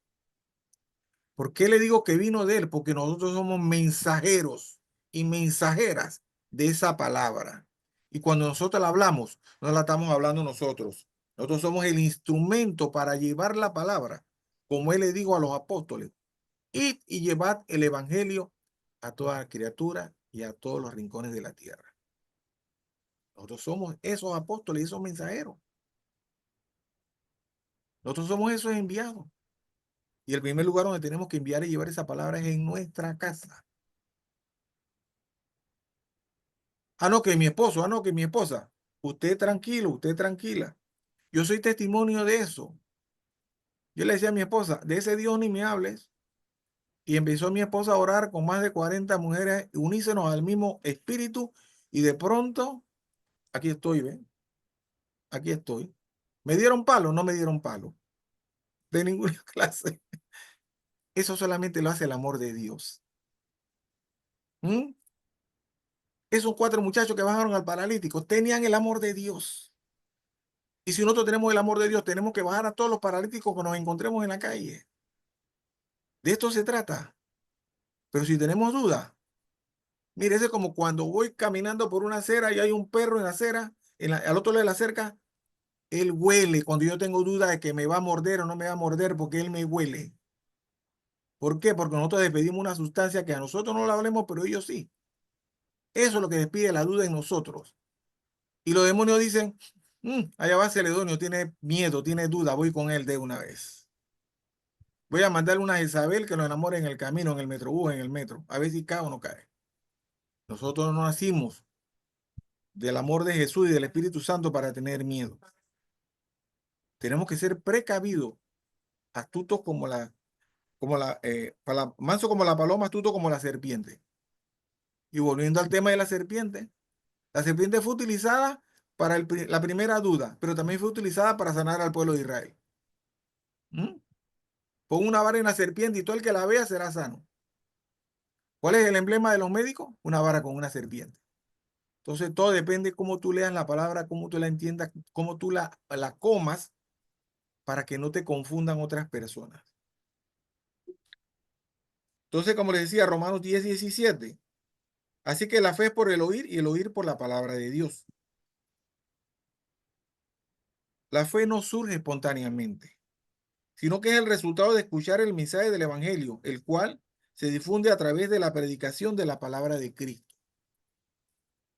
¿Por qué le digo que vino de él? Porque nosotros somos mensajeros y mensajeras de esa palabra. Y cuando nosotros la hablamos, no la estamos hablando nosotros. Nosotros somos el instrumento para llevar la palabra, como él le dijo a los apóstoles, id y llevad el evangelio a toda criatura y a todos los rincones de la tierra. Nosotros somos esos apóstoles y esos mensajeros. Nosotros somos esos enviados. Y el primer lugar donde tenemos que enviar y llevar esa palabra es en nuestra casa. Ah, no, que mi esposo, ah, no, que mi esposa. Usted tranquilo, usted tranquila. Yo soy testimonio de eso. Yo le decía a mi esposa, de ese Dios ni me hables. Y empezó mi esposa a orar con más de 40 mujeres, unísenos al mismo espíritu. Y de pronto, aquí estoy, ¿ven? Aquí estoy. ¿Me dieron palo? No me dieron palo. De ninguna clase. Eso solamente lo hace el amor de Dios. ¿Mm? Esos 4 muchachos que bajaron al paralítico tenían el amor de Dios. Y si nosotros tenemos el amor de Dios, tenemos que bajar a todos los paralíticos que nos encontremos en la calle. De esto se trata. Pero si tenemos duda, mire, es como cuando voy caminando por una acera y hay un perro en la acera, al otro lado de la cerca, él huele cuando yo tengo duda de que me va a morder o no me va a morder porque él me huele. ¿Por qué? Porque nosotros despedimos una sustancia que a nosotros no la hablemos, pero ellos sí. Eso es lo que despide la duda en nosotros. Y los demonios dicen, allá va Celedonio, tiene miedo, tiene duda, voy con él de una vez. Voy a mandarle una Isabel que nos enamore en el camino, en el metrobús, en el metro, a ver si cae o no cae. Nosotros no nacimos del amor de Jesús y del Espíritu Santo para tener miedo. Tenemos que ser precavidos, astutos manso como la paloma, astuto como la serpiente. Y volviendo al tema de la serpiente fue utilizada para la primera duda, pero también fue utilizada para sanar al pueblo de Israel. ¿Mm? Pon una vara en la serpiente y todo el que la vea será sano. ¿Cuál es el emblema de los médicos? Una vara con una serpiente. Entonces todo depende de cómo tú leas la palabra, cómo tú la entiendas, cómo tú la comas para que no te confundan otras personas. Entonces, como les decía, Romanos 10:17. Así que la fe es por el oír y el oír por la palabra de Dios. La fe no surge espontáneamente, sino que es el resultado de escuchar el mensaje del Evangelio, el cual se difunde a través de la predicación de la palabra de Cristo.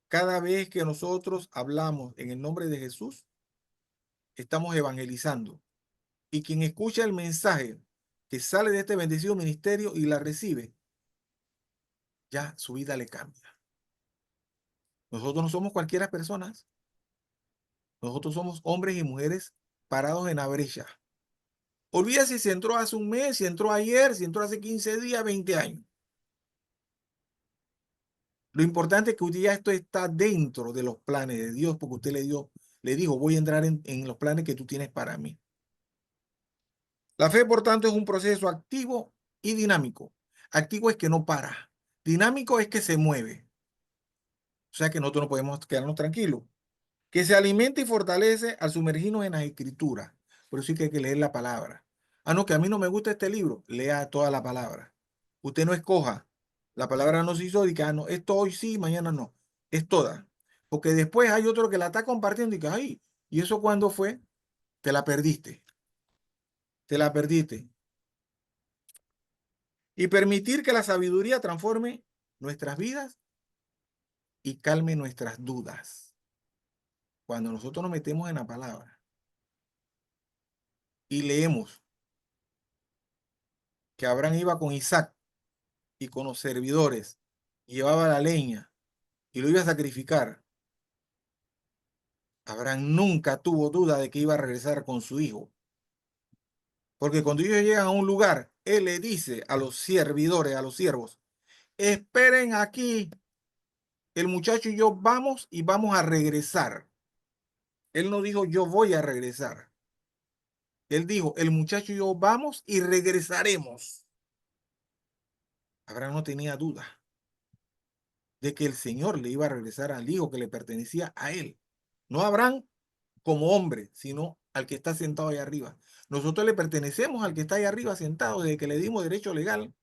Cada vez que nosotros hablamos en el nombre de Jesús, estamos evangelizando. Y quien escucha el mensaje que sale de este bendecido ministerio y la recibe, ya su vida le cambia. Nosotros no somos cualquiera personas. Nosotros somos hombres y mujeres parados en la brecha. Olvídate si entró hace un mes, si entró ayer, si entró hace 15 días, 20 años. Lo importante es que usted ya esto está dentro de los planes de Dios, porque usted le dijo, voy a entrar en los planes que tú tienes para mí. La fe, por tanto, es un proceso activo y dinámico. Activo es que no para. Dinámico es que se mueve. sea que nosotros no podemos quedarnos tranquilos. Que se alimenta y fortalece al sumergirnos en las escrituras. Por eso sí que hay que leer la palabra. Ah, no, que a mí no me gusta este libro. Lea toda la palabra. Usted no escoja. La palabra no se hizo y que, ah, no, esto hoy sí, mañana no. Es toda. Porque después hay otro que la está compartiendo y que, ay, ¿y eso cuándo fue? Te la perdiste. Te la perdiste. Y permitir que la sabiduría transforme nuestras vidas y calme nuestras dudas. Cuando nosotros nos metemos en la palabra y leemos que Abraham iba con Isaac y con los servidores, llevaba la leña y lo iba a sacrificar, Abraham nunca tuvo duda de que iba a regresar con su hijo. Porque cuando ellos llegan a un lugar, él le dice a los servidores, a los siervos, esperen aquí, el muchacho y yo vamos y vamos a regresar. Él no dijo yo voy a regresar. Él dijo, el muchacho y yo vamos y regresaremos. Abraham no tenía duda de que el Señor le iba a regresar al hijo que le pertenecía a él. No a Abraham como hombre, sino al que está sentado ahí arriba. Nosotros le pertenecemos al que está ahí arriba sentado desde que le dimos derecho legal.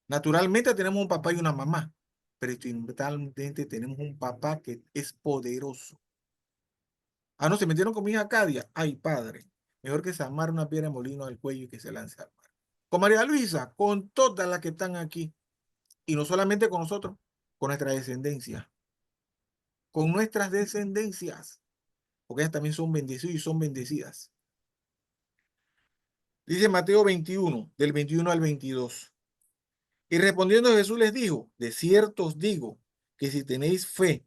Naturalmente tenemos un papá y una mamá, pero espiritualmente tenemos un papá que es poderoso. Ah, no, se metieron con mi hija Cadia. Ay, padre, mejor que se amarre una piedra de molino al cuello y que se lance al mar. Con María Luisa, con todas las que están aquí, y no solamente con nosotros, con nuestra descendencia, con nuestras descendencias, porque ellas también son bendecidas y son bendecidas. Dice Mateo 21, del 21 al 22. Y respondiendo Jesús les dijo, de cierto os digo que si tenéis fe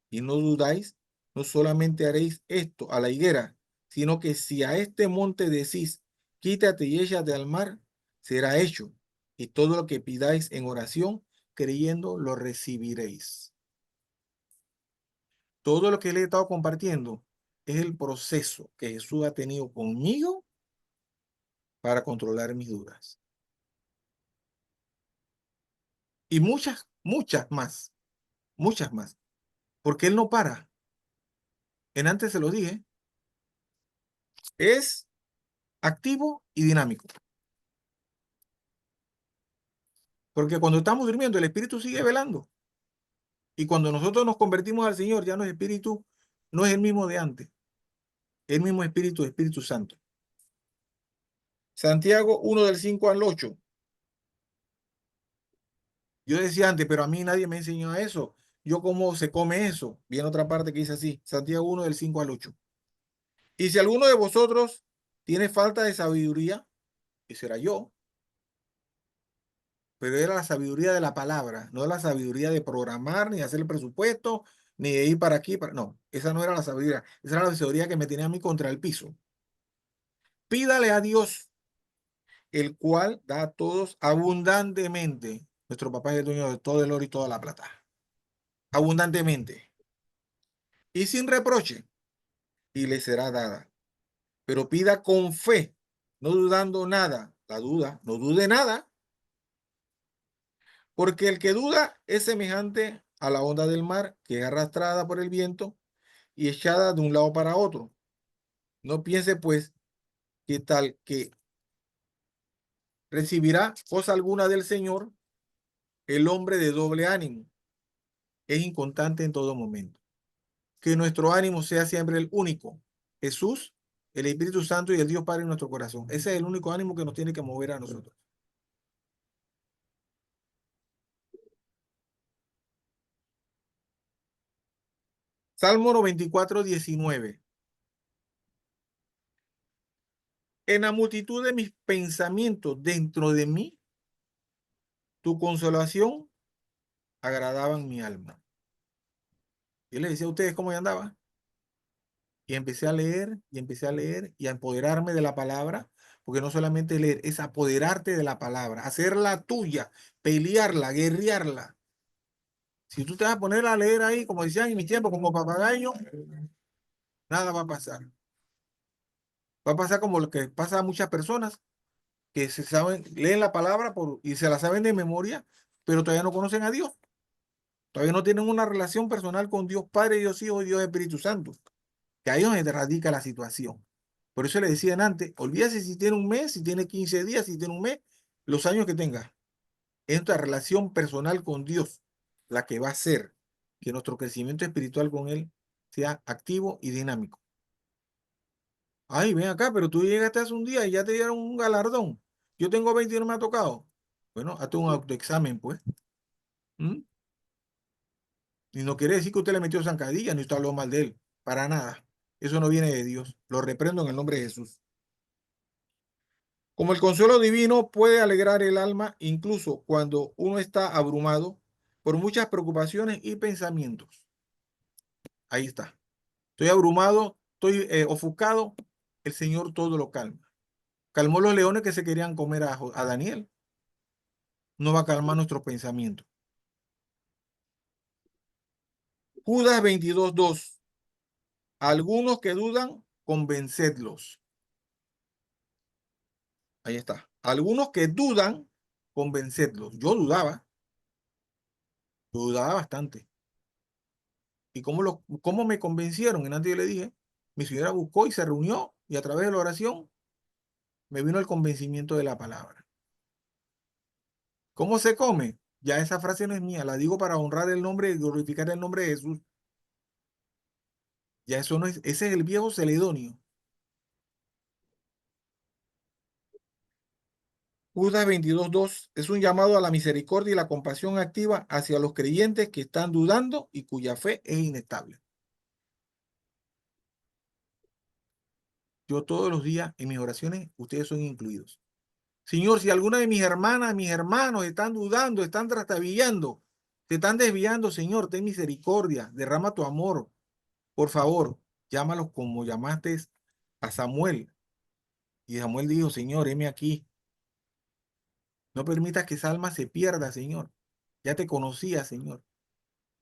y no dudáis, no solamente haréis esto a la higuera, sino que si a este monte decís, quítate y échate al mar, será hecho. Y todo lo que pidáis en oración, creyendo, lo recibiréis. Todo lo que le he estado compartiendo es el proceso que Jesús ha tenido conmigo para controlar mis dudas. Y muchas, muchas más, porque Él no para. En antes se lo dije, es activo y dinámico. Porque cuando estamos durmiendo, el Espíritu sigue velando. Y cuando nosotros nos convertimos al Señor, ya no es Espíritu, no es el mismo de antes. El mismo Espíritu, Espíritu Santo. Santiago 1 del 5 al 8. Yo decía antes, pero a mí nadie me enseñó a eso. Yo cómo se come eso. Viene otra parte que dice así, Santiago 1 del 5 al 8. Y si alguno de vosotros tiene falta de sabiduría, que será yo, pero era la sabiduría de la palabra, no la sabiduría de programar, ni hacer el presupuesto, ni de ir para aquí, no, esa no era la sabiduría, esa era la sabiduría que me tenía a mí contra el piso. Pídale a Dios, el cual da a todos abundantemente. Nuestro papá es el dueño de todo el oro y toda la plata. Abundantemente. Y sin reproche, y le será dada. Pero pida con fe, no dudando nada. La duda, no dude nada. Porque el que duda es semejante a la onda del mar que es arrastrada por el viento y echada de un lado para otro. No piense pues que tal que recibirá cosa alguna del Señor, el hombre de doble ánimo es inconstante en todo momento. Que nuestro ánimo sea siempre el único, Jesús, el Espíritu Santo y el Dios Padre en nuestro corazón. Ese es el único ánimo que nos tiene que mover a nosotros. Salmo 94, 19. En la multitud de mis pensamientos dentro de mí, tu consolación agradaban mi alma. Yo les decía a ustedes cómo yo andaba. Y empecé a leer, y empecé a leer, y a empoderarme de la palabra, porque no solamente leer, es apoderarte de la palabra, hacerla tuya, pelearla, guerrearla. Si tú te vas a poner a leer ahí, como decían en mi tiempo, como papagayo, nada va a pasar. Va a pasar como lo que pasa a muchas personas que se saben, leen la palabra y se la saben de memoria, pero todavía no conocen a Dios. Todavía no tienen una relación personal con Dios Padre, Dios Hijo y Dios Espíritu Santo. Que ahí es donde radica la situación. Por eso le decían antes, olvídese si tiene un mes, si tiene 15 días, si tiene un mes, los años que tenga. Es nuestra relación personal con Dios la que va a hacer que nuestro crecimiento espiritual con Él sea activo y dinámico. Ay, ven acá, pero tú llegaste hace un día y ya te dieron un galardón. Yo tengo 20 y no me ha tocado. Bueno, hazte un autoexamen, pues. ¿Mm? Y no quiere decir que usted le metió zancadilla ni usted habló mal de él. Para nada. Eso no viene de Dios. Lo reprendo en el nombre de Jesús. Como el consuelo divino puede alegrar el alma incluso cuando uno está abrumado por muchas preocupaciones y pensamientos. Ahí está. Estoy abrumado, estoy ofuscado. El Señor todo lo calma. Calmó los leones que se querían comer a Daniel. No va a calmar nuestros pensamientos. Judas 22:2. Algunos que dudan, convencedlos. Ahí está. Algunos que dudan, convencedlos. Yo dudaba bastante. ¿Y cómo me convencieron? Y antes yo le dije, mi señora buscó y se reunió y a través de la oración me vino el convencimiento de la palabra. ¿Cómo se come? Ya esa frase no es mía, la digo para honrar el nombre y glorificar el nombre de Jesús. Ya eso no es, ese es el viejo celedonio. Judas 22:2 es un llamado a la misericordia y la compasión activa hacia los creyentes que están dudando y cuya fe es inestable. Yo todos los días en mis oraciones, ustedes son incluidos. Señor, si alguna de mis hermanas, mis hermanos están dudando, están trastabillando, te están desviando, Señor, ten misericordia, derrama tu amor. Por favor, llámalos como llamaste a Samuel. Y Samuel dijo, Señor, heme aquí. No permitas que esa alma se pierda, Señor. Ya te conocía, Señor.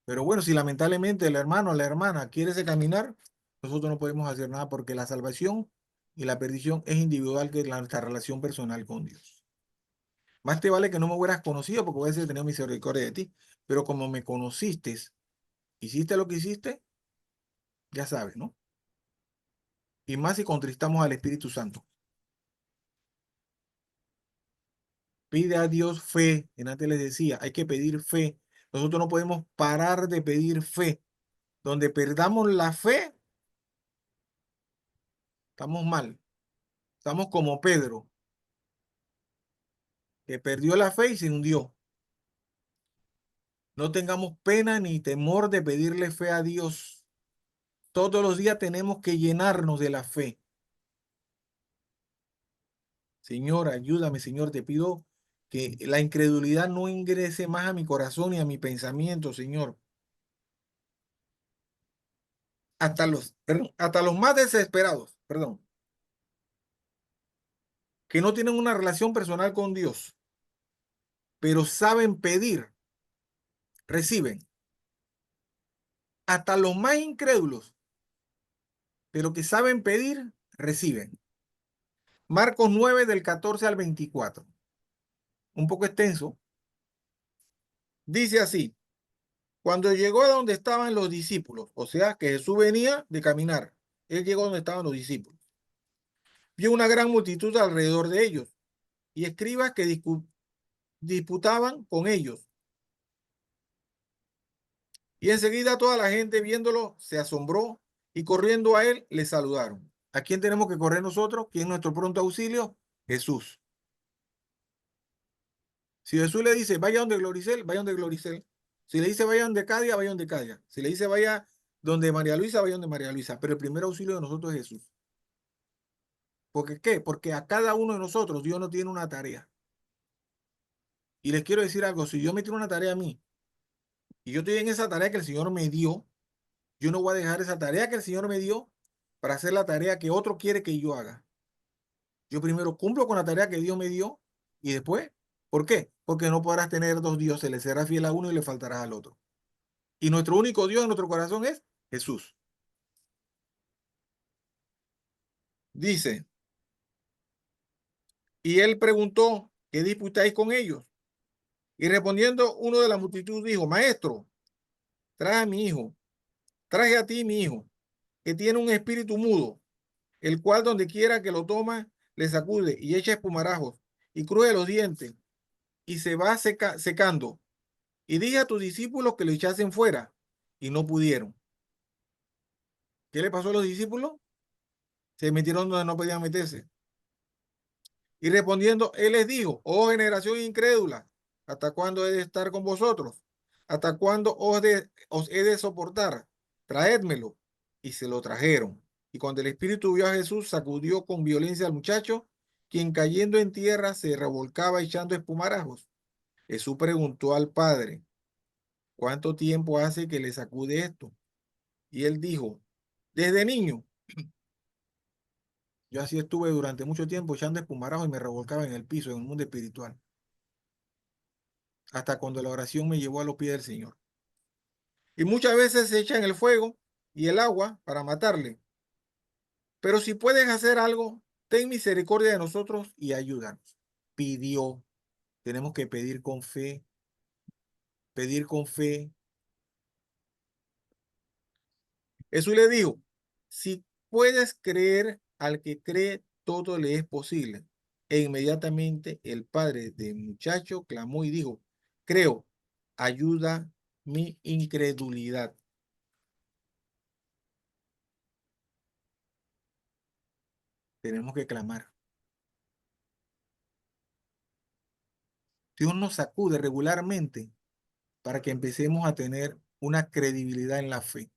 Pero bueno, si lamentablemente el hermano o la hermana quiere ese caminar, nosotros no podemos hacer nada porque la salvación y la perdición es individual que nuestra relación personal con Dios. Más te vale que no me hubieras conocido porque voy a decir tener misericordia de ti. Pero como me conociste, hiciste lo que hiciste, ya sabes, ¿no? Y más si contristamos al Espíritu Santo. Pide a Dios fe. En antes les decía, hay que pedir fe. Nosotros no podemos parar de pedir fe. Donde perdamos la fe, estamos mal. Estamos como Pedro, que perdió la fe y se hundió. No tengamos pena ni temor de pedirle fe a Dios. Todos los días tenemos que llenarnos de la fe. Señor, ayúdame, Señor, te pido que la incredulidad no ingrese más a mi corazón y a mi pensamiento, Señor. Hasta los más desesperados, que no tienen una relación personal con Dios, pero saben pedir, reciben. Hasta los más incrédulos, pero que saben pedir, reciben. Marcos 9 del 14 al 24. Un poco extenso. Dice así, cuando llegó a donde estaban los discípulos, o sea que Jesús venía de caminar, él llegó donde estaban los discípulos, vio una gran multitud alrededor de ellos y escribas que disputaban con ellos. Y enseguida toda la gente viéndolo se asombró y corriendo a él le saludaron. ¿A quién tenemos que correr nosotros? ¿Quién es nuestro pronto auxilio? Jesús. Si Jesús le dice, vaya donde Gloricel, vaya donde Gloricel. Si le dice, vaya donde Cadia, vaya donde Cadia. Si le dice, vaya donde María Luisa, vaya donde María Luisa. Pero el primer auxilio de nosotros es Jesús. ¿Por qué? Porque a cada uno de nosotros Dios nos tiene una tarea. Y les quiero decir algo, si Dios me tiene una tarea a mí, y yo estoy en esa tarea que el Señor me dio, yo no voy a dejar esa tarea que el Señor me dio para hacer la tarea que otro quiere que yo haga. Yo primero cumplo con la tarea que Dios me dio y después, ¿por qué? Porque no podrás tener dos dioses, le serás fiel a uno y le faltarás al otro. Y nuestro único Dios en nuestro corazón es Jesús. Dice, y él preguntó, ¿qué disputáis con ellos? Y respondiendo uno de la multitud dijo, maestro, traje a mi hijo, traje a ti mi hijo, que tiene un espíritu mudo, el cual donde quiera que lo toma, le sacude y echa espumarajos y cruje los dientes y se va secando. Y dije a tus discípulos que lo echasen fuera y no pudieron. ¿Qué le pasó a los discípulos? Se metieron donde no podían meterse. Y respondiendo, él les dijo, oh generación incrédula, ¿hasta cuándo he de estar con vosotros? ¿Hasta cuándo os he de soportar? Traédmelo. Y se lo trajeron. Y cuando el espíritu vio a Jesús, sacudió con violencia al muchacho, quien cayendo en tierra se revolcaba echando espumarajos. Jesús preguntó al padre, ¿cuánto tiempo hace que le sacude esto? Y él dijo, desde niño. Yo así estuve durante mucho tiempo echando espumarajos y me revolcaba en el piso, en el mundo espiritual, hasta cuando la oración me llevó a los pies del Señor. Y muchas veces se echan el fuego y el agua para matarle. Pero si puedes hacer algo, ten misericordia de nosotros y ayúdanos. Pidió. Tenemos que pedir con fe, pedir con fe. Jesús le dijo, si puedes creer al que cree, todo le es posible. E inmediatamente el padre del muchacho clamó y dijo, creo, ayuda mi incredulidad. Tenemos que clamar. Dios nos sacude regularmente para que empecemos a tener una credibilidad en la fe.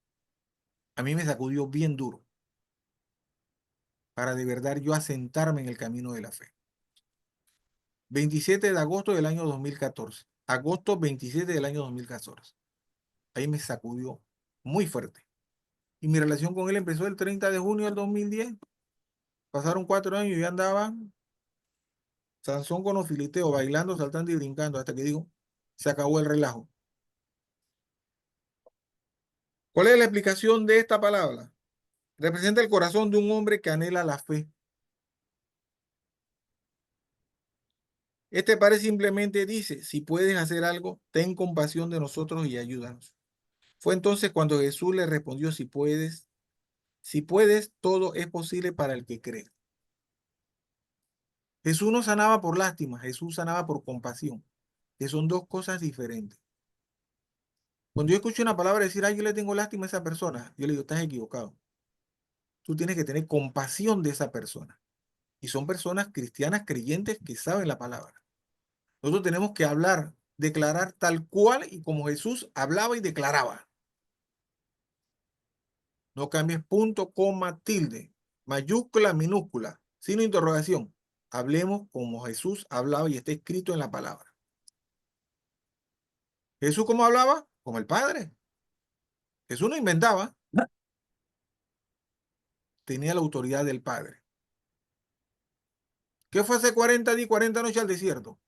A mí me sacudió bien duro para de verdad yo asentarme en el camino de la fe. 27 de agosto del año 2014. Agosto 27 del año 2014. Ahí me sacudió muy fuerte. Y mi relación con él empezó el 30 de junio del 2010. Pasaron 4 años y ya andaba Sansón con los filisteos, bailando, saltando y brincando, hasta que digo, se acabó el relajo. ¿Cuál es la explicación de esta palabra? Representa el corazón de un hombre que anhela la fe. Este padre simplemente dice, si puedes hacer algo, ten compasión de nosotros y ayúdanos. Fue entonces cuando Jesús le respondió, si puedes, todo es posible para el que cree. Jesús no sanaba por lástima, Jesús sanaba por compasión, que son dos cosas diferentes. Cuando yo escucho una palabra decir, ay, yo le tengo lástima a esa persona, yo le digo, estás equivocado. Tú tienes que tener compasión de esa persona. Y son personas cristianas creyentes que saben la palabra. Nosotros tenemos que hablar, declarar tal cual y como Jesús hablaba y declaraba. No cambies punto, coma, tilde, mayúscula, minúscula, sino interrogación. Hablemos como Jesús hablaba y está escrito en la palabra. ¿Jesús cómo hablaba? Como el Padre. Jesús no inventaba, tenía la autoridad del Padre. ¿Qué fue hace 40 días, 40 noches al desierto?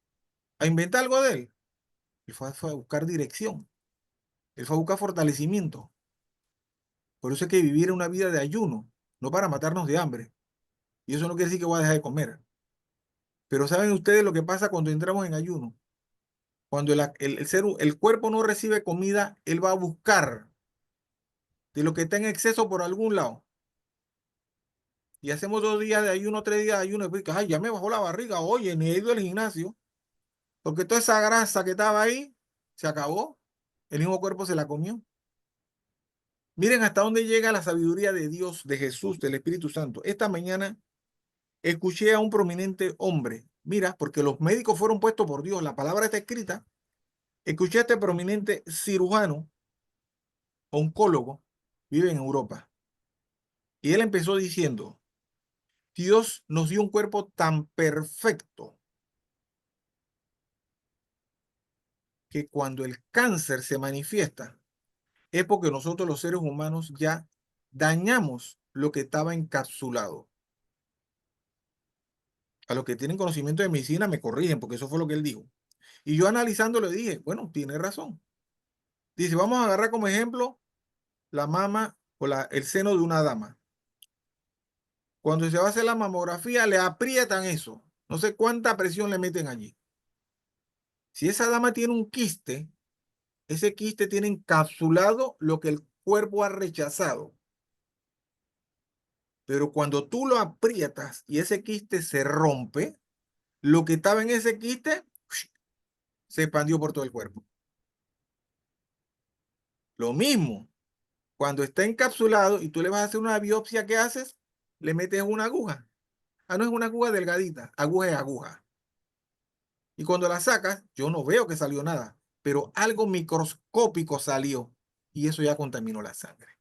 ¿A inventar algo de él? Él fue a buscar dirección. Él fue a buscar fortalecimiento. Por eso hay que vivir una vida de ayuno, no para matarnos de hambre. Y eso no quiere decir que voy a dejar de comer. Pero ¿saben ustedes lo que pasa cuando entramos en ayuno? Cuando el cuerpo no recibe comida, él va a buscar de lo que está en exceso por algún lado. Y hacemos 2 días de ayuno, 3 días de ayuno, y después, ay, ya me bajó la barriga, oye, ni he ido al gimnasio, porque toda esa grasa que estaba ahí se acabó, el mismo cuerpo se la comió. Miren hasta dónde llega la sabiduría de Dios, de Jesús, del Espíritu Santo. Esta mañana escuché a un prominente hombre, mira, porque los médicos fueron puestos por Dios, la palabra está escrita. Escuché a este prominente cirujano, oncólogo, vive en Europa, y él empezó diciendo, Dios nos dio un cuerpo tan perfecto que cuando el cáncer se manifiesta, es porque nosotros los seres humanos ya dañamos lo que estaba encapsulado. A los que tienen conocimiento de medicina me corrigen, porque eso fue lo que él dijo. Y yo analizando le dije, bueno, tiene razón. Dice, vamos a agarrar como ejemplo la mama o el seno de una dama. Cuando se va a hacer la mamografía, le aprietan eso. No sé cuánta presión le meten allí. Si esa dama tiene un quiste, ese quiste tiene encapsulado lo que el cuerpo ha rechazado. Pero cuando tú lo aprietas y ese quiste se rompe, lo que estaba en ese quiste se expandió por todo el cuerpo. Lo mismo, cuando está encapsulado y tú le vas a hacer una biopsia, ¿qué haces? Le metes una aguja. Ah, no es una aguja delgadita, aguja es aguja. Y cuando la sacas, yo no veo que salió nada, pero algo microscópico salió y eso ya contaminó la sangre.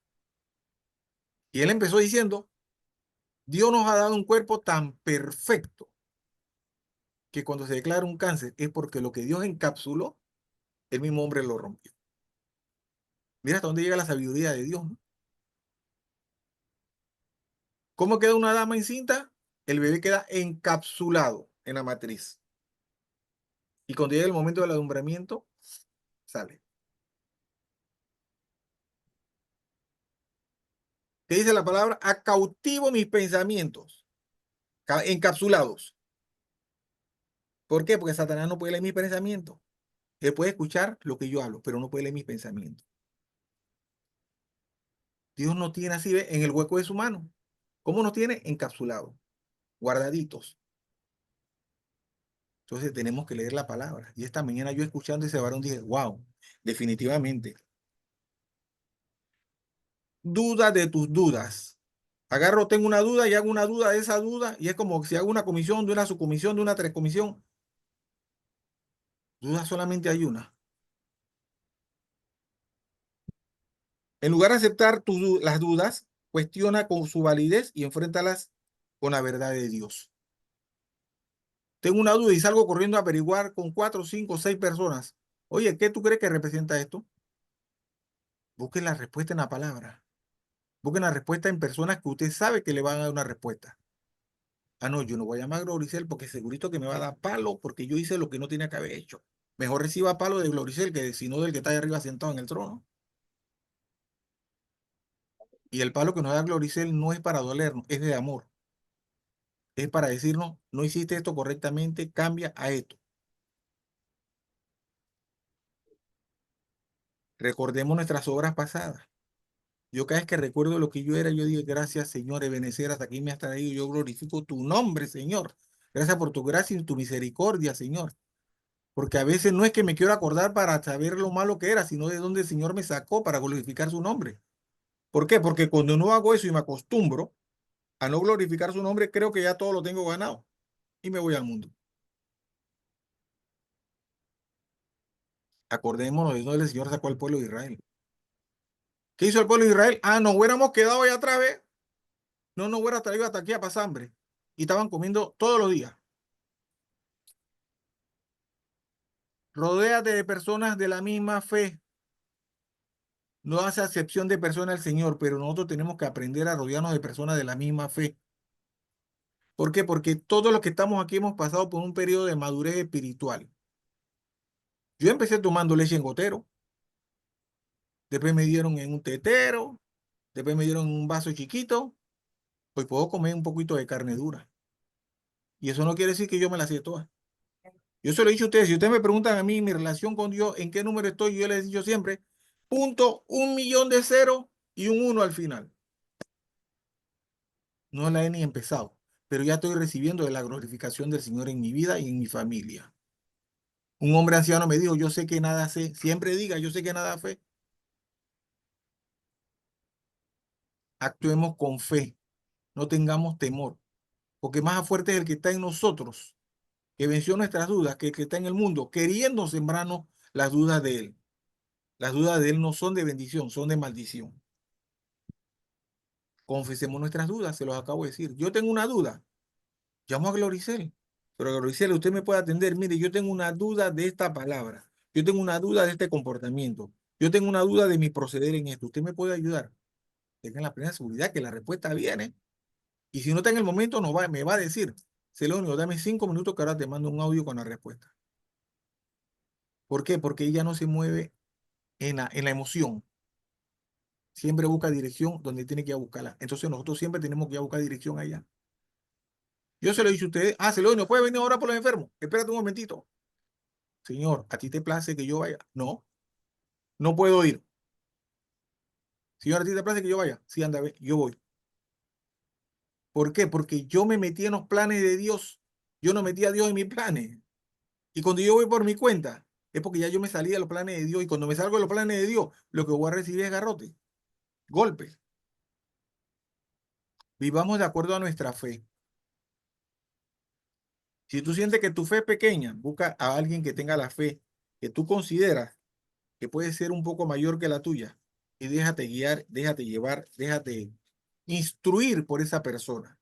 Y él empezó diciendo, Dios nos ha dado un cuerpo tan perfecto que cuando se declara un cáncer es porque lo que Dios encapsuló, el mismo hombre lo rompió. Mira hasta dónde llega la sabiduría de Dios, ¿no? ¿Cómo queda una dama encinta? El bebé queda encapsulado en la matriz. Y cuando llega el momento del alumbramiento, sale. ¿Qué dice la palabra? A cautivo mis pensamientos, encapsulados. ¿Por qué? Porque Satanás no puede leer mis pensamientos. Él puede escuchar lo que yo hablo, pero no puede leer mis pensamientos. Dios nos tiene así, ¿ve? En el hueco de su mano. ¿Cómo nos tiene? Encapsulados, guardaditos. Entonces tenemos que leer la palabra. Y esta mañana yo escuchando ese varón dije, wow, definitivamente. Duda de tus dudas. Agarro, tengo una duda y hago una duda de esa duda y es como si hago una comisión, de una subcomisión, de una trescomisión. Duda solamente hay una. En lugar de aceptar las dudas, cuestiona con su validez y enfréntalas con la verdad de Dios. Tengo una duda y salgo corriendo a averiguar con 4, 5, 6 personas. Oye, ¿qué tú crees que representa esto? Busquen la respuesta en la palabra. Busquen la respuesta en personas que usted sabe que le van a dar una respuesta. Ah, no, yo no voy a llamar a Gloricel porque segurito que me va a dar palo porque yo hice lo que no tenía que haber hecho. Mejor reciba palo de Gloricel que sino del que está ahí arriba sentado en el trono. Y el palo que nos da Gloricel no es para dolernos, es de amor. Es para decirnos, no hiciste esto correctamente, cambia a esto. Recordemos nuestras obras pasadas. Yo cada vez que recuerdo lo que yo era, yo digo, gracias Señor, Ebenezer, hasta aquí me has traído, yo glorifico tu nombre, Señor. Gracias por tu gracia y tu misericordia, Señor. Porque a veces no es que me quiero acordar para saber lo malo que era, sino de dónde el Señor me sacó para glorificar su nombre. ¿Por qué? Porque cuando no hago eso y me acostumbro a no glorificar su nombre, creo que ya todo lo tengo ganado y me voy al mundo. Acordémonos de dónde el Señor sacó al pueblo de Israel. ¿Qué hizo el pueblo de Israel? Ah, nos hubiéramos quedado allá atrás, ¿ves? No nos hubiera traído hasta aquí a pasar hambre. Y estaban comiendo todos los días. Rodéate de personas de la misma fe. No hace acepción de personas al Señor, pero nosotros tenemos que aprender a rodearnos de personas de la misma fe. ¿Por qué? Porque todos los que estamos aquí hemos pasado por un periodo de madurez espiritual. Yo empecé tomando leche en gotero, después me dieron en un tetero, después me dieron en un vaso chiquito, pues puedo comer un poquito de carne dura. Y eso no quiere decir que yo me la sé toda. Yo se lo he dicho a ustedes, si ustedes me preguntan a mí mi relación con Dios, en qué número estoy, yo les he dicho siempre, punto, 1.000.000 de cero y un 1 al final. No la he ni empezado, pero ya estoy recibiendo de la glorificación del Señor en mi vida y en mi familia. Un hombre anciano me dijo, yo sé que nada sé, siempre diga, yo sé que nada fe. Actuemos con fe, no tengamos temor, porque más fuerte es el que está en nosotros, que venció nuestras dudas, que el que está en el mundo, queriendo sembrarnos las dudas de él. Las dudas de él no son de bendición, son de maldición. Confesemos nuestras dudas, se los acabo de decir. Yo tengo una duda, llamo a Gloricel, pero Gloricel, usted me puede atender, mire, yo tengo una duda de esta palabra, yo tengo una duda de este comportamiento, yo tengo una duda de mi proceder en esto, usted me puede ayudar. Tengan la plena seguridad que la respuesta viene. Y si no está en el momento, me va a decir, Celonio, dame 5 minutos que ahora te mando un audio con la respuesta. ¿Por qué? Porque ella no se mueve en la emoción. Siempre busca dirección donde tiene que ir a buscarla. Entonces nosotros siempre tenemos que ir a buscar dirección allá. Yo se lo he dicho a ustedes, Celonio, ¿puede venir ahora por los enfermos? Espérate un momentito. Señor, ¿a ti te place que yo vaya? No. No puedo ir. Señora, ¿a ti te parece que yo vaya? Sí, anda, ve, yo voy. ¿Por qué? Porque yo me metí en los planes de Dios. Yo no metí a Dios en mis planes. Y cuando yo voy por mi cuenta, es porque ya yo me salí de los planes de Dios. Y cuando me salgo de los planes de Dios, lo que voy a recibir es garrote, golpes. Vivamos de acuerdo a nuestra fe. Si tú sientes que tu fe es pequeña, busca a alguien que tenga la fe que tú consideras que puede ser un poco mayor que la tuya. Y déjate guiar, déjate llevar, déjate instruir por esa persona.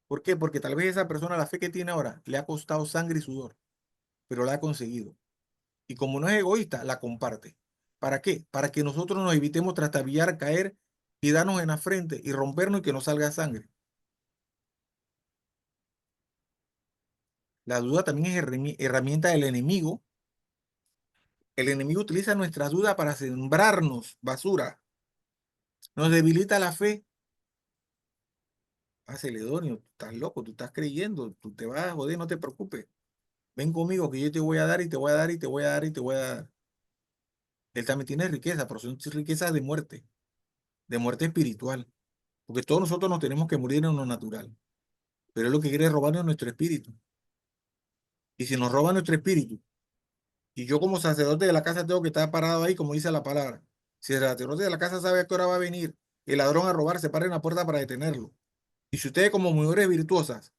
¿Por qué? Porque tal vez esa persona, la fe que tiene ahora, le ha costado sangre y sudor, pero la ha conseguido. Y como no es egoísta, la comparte. ¿Para qué? Para que nosotros nos evitemos trastabillar, caer y darnos en la frente y rompernos y que nos salga sangre. La duda también es herramienta del enemigo. El enemigo utiliza nuestra duda para sembrarnos basura. Nos debilita la fe. Ah, Celedonio, tú estás loco, tú estás creyendo, tú te vas a joder, no te preocupes. Ven conmigo que yo te voy a dar y te voy a dar y te voy a dar y te voy a dar. Él también tiene riqueza, pero son riquezas de muerte espiritual. Porque todos nosotros nos tenemos que morir en lo natural. Pero él lo que quiere es robarnos nuestro espíritu. Y si nos roba nuestro espíritu, y yo como sacerdote de la casa tengo que estar parado ahí, como dice la palabra. Si el sacerdote de la casa sabe a qué hora va a venir el ladrón a robar, se para en la puerta para detenerlo. Y si ustedes como mujeres virtuosas,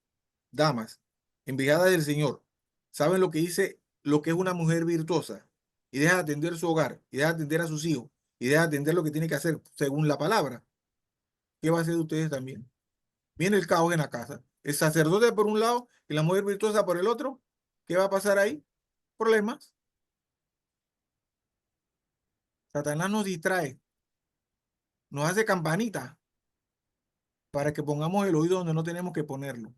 damas, enviadas del Señor, saben lo que dice, lo que es una mujer virtuosa, y deja de atender su hogar, y deja de atender a sus hijos, y deja de atender lo que tiene que hacer según la palabra, ¿qué va a hacer de ustedes también? Viene el caos en la casa. El sacerdote por un lado y la mujer virtuosa por el otro. ¿Qué va a pasar ahí? Problemas. Satanás nos distrae, nos hace campanita para que pongamos el oído donde no tenemos que ponerlo.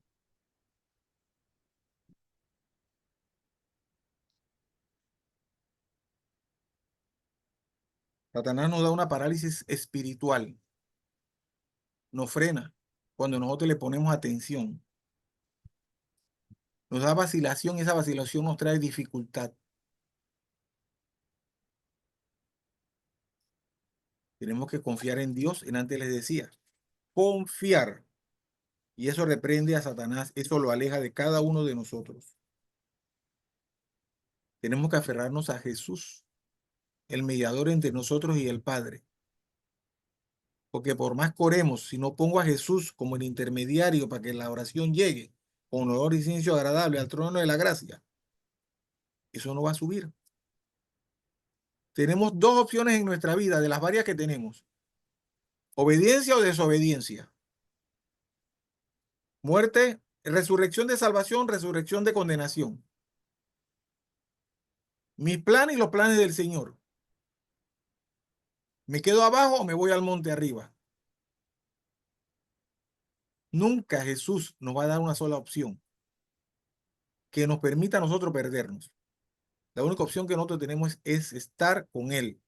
Satanás nos da una parálisis espiritual, nos frena cuando nosotros le ponemos atención. Nos da vacilación y esa vacilación nos trae dificultad. Tenemos que confiar en Dios, en antes les decía, confiar. Y eso reprende a Satanás, eso lo aleja de cada uno de nosotros. Tenemos que aferrarnos a Jesús, el mediador entre nosotros y el Padre. Porque por más que oremos, si no pongo a Jesús como el intermediario para que la oración llegue con olor y incienso agradable al trono de la gracia, eso no va a subir. Tenemos dos opciones en nuestra vida, de las varias que tenemos: obediencia o desobediencia, muerte, resurrección de salvación, resurrección de condenación. Mis planes y los planes del Señor. ¿Me quedo abajo o me voy al monte arriba? Nunca Jesús nos va a dar una sola opción que nos permita a nosotros perdernos. La única opción que nosotros tenemos es estar con Él,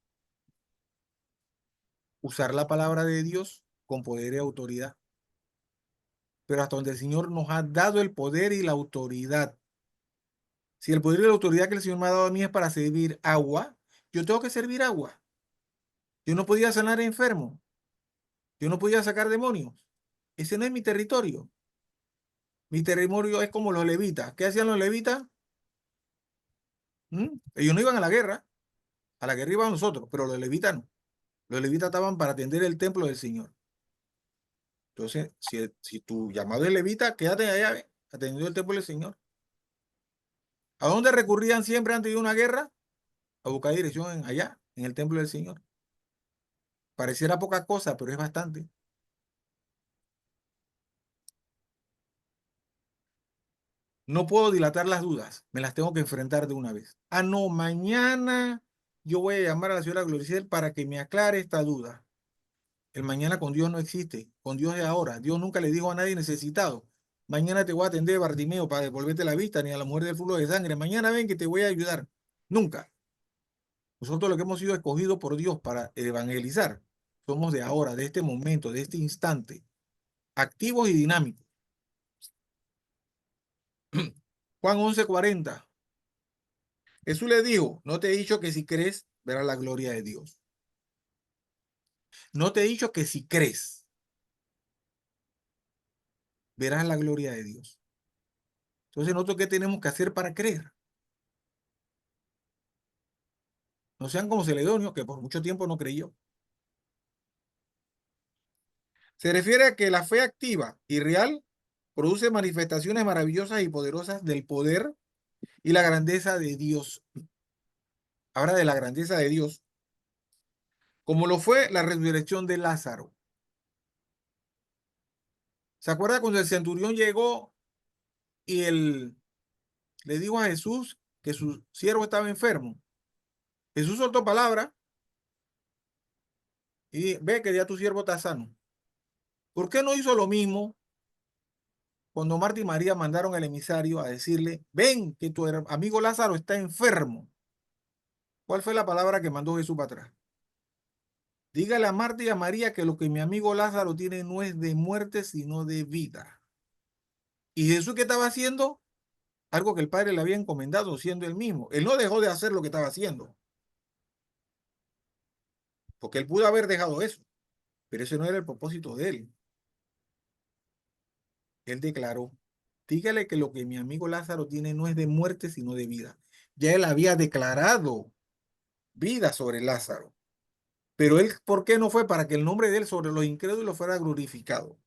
usar la palabra de Dios con poder y autoridad. Pero hasta donde el Señor nos ha dado el poder y la autoridad. Si el poder y la autoridad que el Señor me ha dado a mí es para servir agua, yo tengo que servir agua. Yo no podía sanar enfermos. Yo no podía sacar demonios. Ese no es mi territorio. Mi territorio es como los levitas. ¿Qué hacían los levitas? Ellos no iban a la guerra. A la guerra iban nosotros, pero los levitas no. Los levitas estaban para atender el templo del Señor. Entonces, si tu llamado es levita, quédate allá, atendiendo el templo del Señor. ¿A dónde recurrían siempre antes de una guerra? A buscar dirección allá, en el templo del Señor. Pareciera poca cosa, pero es bastante. No puedo dilatar las dudas, me las tengo que enfrentar de una vez. Ah, no, mañana yo voy a llamar a la señora Gloricel para que me aclare esta duda. El mañana con Dios no existe, con Dios es ahora. Dios nunca le dijo a nadie necesitado: mañana te voy a atender, Bartimeo, para devolverte la vista, ni a la mujer del flujo de sangre. Mañana ven que te voy a ayudar. Nunca. Nosotros los que hemos sido escogidos por Dios para evangelizar, somos de ahora, de este momento, de este instante, activos y dinámicos. Juan 11:40. Jesús le dijo, no te he dicho que si crees, verás la gloria de Dios. No te he dicho que si crees, verás la gloria de Dios. Entonces, ¿nosotros qué tenemos que hacer para creer? No sean como Celedonio, que por mucho tiempo no creyó. Se refiere a que la fe activa y real produce manifestaciones maravillosas y poderosas del poder y la grandeza de Dios. Habla de la grandeza de Dios, como lo fue la resurrección de Lázaro. ¿Se acuerda cuando el centurión llegó y le dijo a Jesús que su siervo estaba enfermo? Jesús soltó palabra y ve que ya tu siervo está sano. ¿Por qué no hizo lo mismo cuando Marta y María mandaron al emisario a decirle, ven que tu amigo Lázaro está enfermo? ¿Cuál fue la palabra que mandó Jesús para atrás? Dígale a Marta y a María que lo que mi amigo Lázaro tiene no es de muerte, sino de vida. ¿Y Jesús qué estaba haciendo? Algo que el Padre le había encomendado siendo él mismo. Él no dejó de hacer lo que estaba haciendo, porque él pudo haber dejado eso, pero ese no era el propósito de él. Él declaró, dígale que lo que mi amigo Lázaro tiene no es de muerte, sino de vida. Ya él había declarado vida sobre Lázaro, pero él, ¿por qué no fue? Para que el nombre de él sobre los incrédulos fuera glorificado.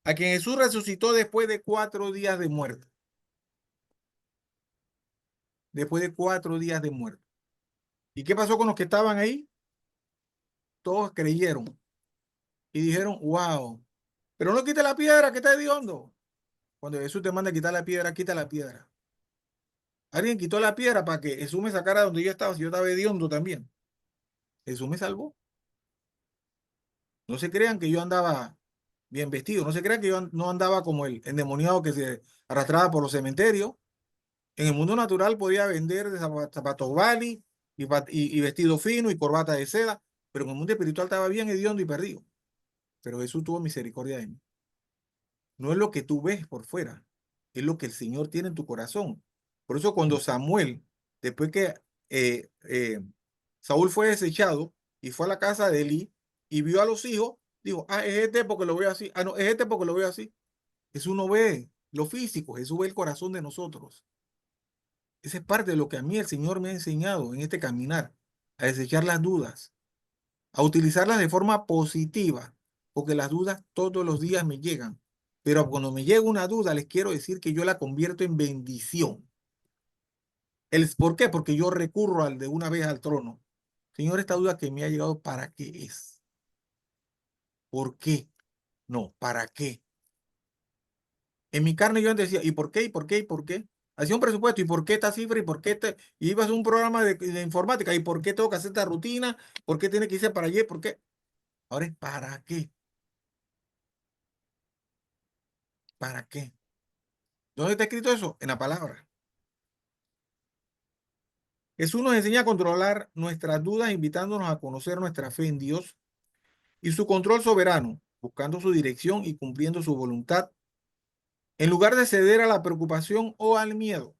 A quien Jesús resucitó después de 4 días de muerte. Después de 4 días de muerte. ¿Y qué pasó con los que estaban ahí? Todos creyeron y dijeron, wow, pero no quite la piedra que está hediondo. Cuando Jesús te manda a quitar la piedra, quita la piedra. Alguien quitó la piedra para que Jesús me sacara donde yo estaba, si yo estaba hediondo también. Jesús me salvó. No se crean que yo andaba bien vestido, no se crean que yo no andaba como el endemoniado que se arrastraba por los cementerios. En el mundo natural podía vender de zapatos Bali y vestido fino y corbata de seda, pero en el mundo espiritual estaba bien hediondo y perdido. Pero Jesús tuvo misericordia de mí. No es lo que tú ves por fuera, es lo que el Señor tiene en tu corazón. Por eso cuando Samuel, después que eh, eh, Saúl fue desechado y fue a la casa de Elí y vio a los hijos, dijo, ah, es este porque lo veo así, ah, no, es este porque lo veo así. Jesús no ve lo físico, Jesús ve el corazón de nosotros. Esa es parte de lo que a mí el Señor me ha enseñado en este caminar, a desechar las dudas, a utilizarlas de forma positiva, porque las dudas todos los días me llegan. Pero cuando me llega una duda, les quiero decir que yo la convierto en bendición. ¿Por qué? Porque yo recurro de una vez al trono. Señor, esta duda que me ha llegado, ¿para qué es? ¿Por qué? No, ¿para qué? En mi carne yo antes decía, ¿y por qué? ¿Y por qué? ¿Y por qué? Hacía un presupuesto, ¿y por qué esta cifra? ¿Y por qué y ibas a un programa de informática? ¿Y por qué tengo que hacer esta rutina? ¿Por qué tiene que irse para allí? ¿Por qué? Ahora es ¿para qué? ¿Para qué? ¿Dónde está escrito eso? En la palabra. Jesús nos enseña a controlar nuestras dudas, invitándonos a conocer nuestra fe en Dios y su control soberano, buscando su dirección y cumpliendo su voluntad, en lugar de ceder a la preocupación o al miedo.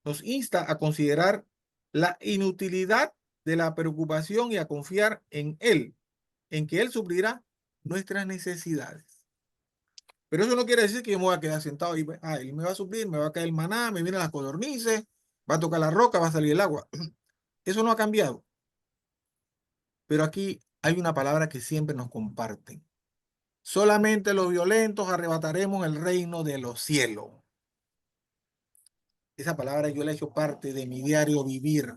Nos insta a considerar la inutilidad de la preocupación y a confiar en Él, en que Él suplirá nuestras necesidades. Pero eso no quiere decir que yo me voy a quedar sentado y Él me va a suplir, me va a caer el maná, me vienen las codornices, va a tocar la roca, va a salir el agua. Eso no ha cambiado. Pero aquí hay una palabra que siempre nos comparten. Solamente los violentos arrebataremos el reino de los cielos. Esa palabra yo la he hecho parte de mi diario vivir.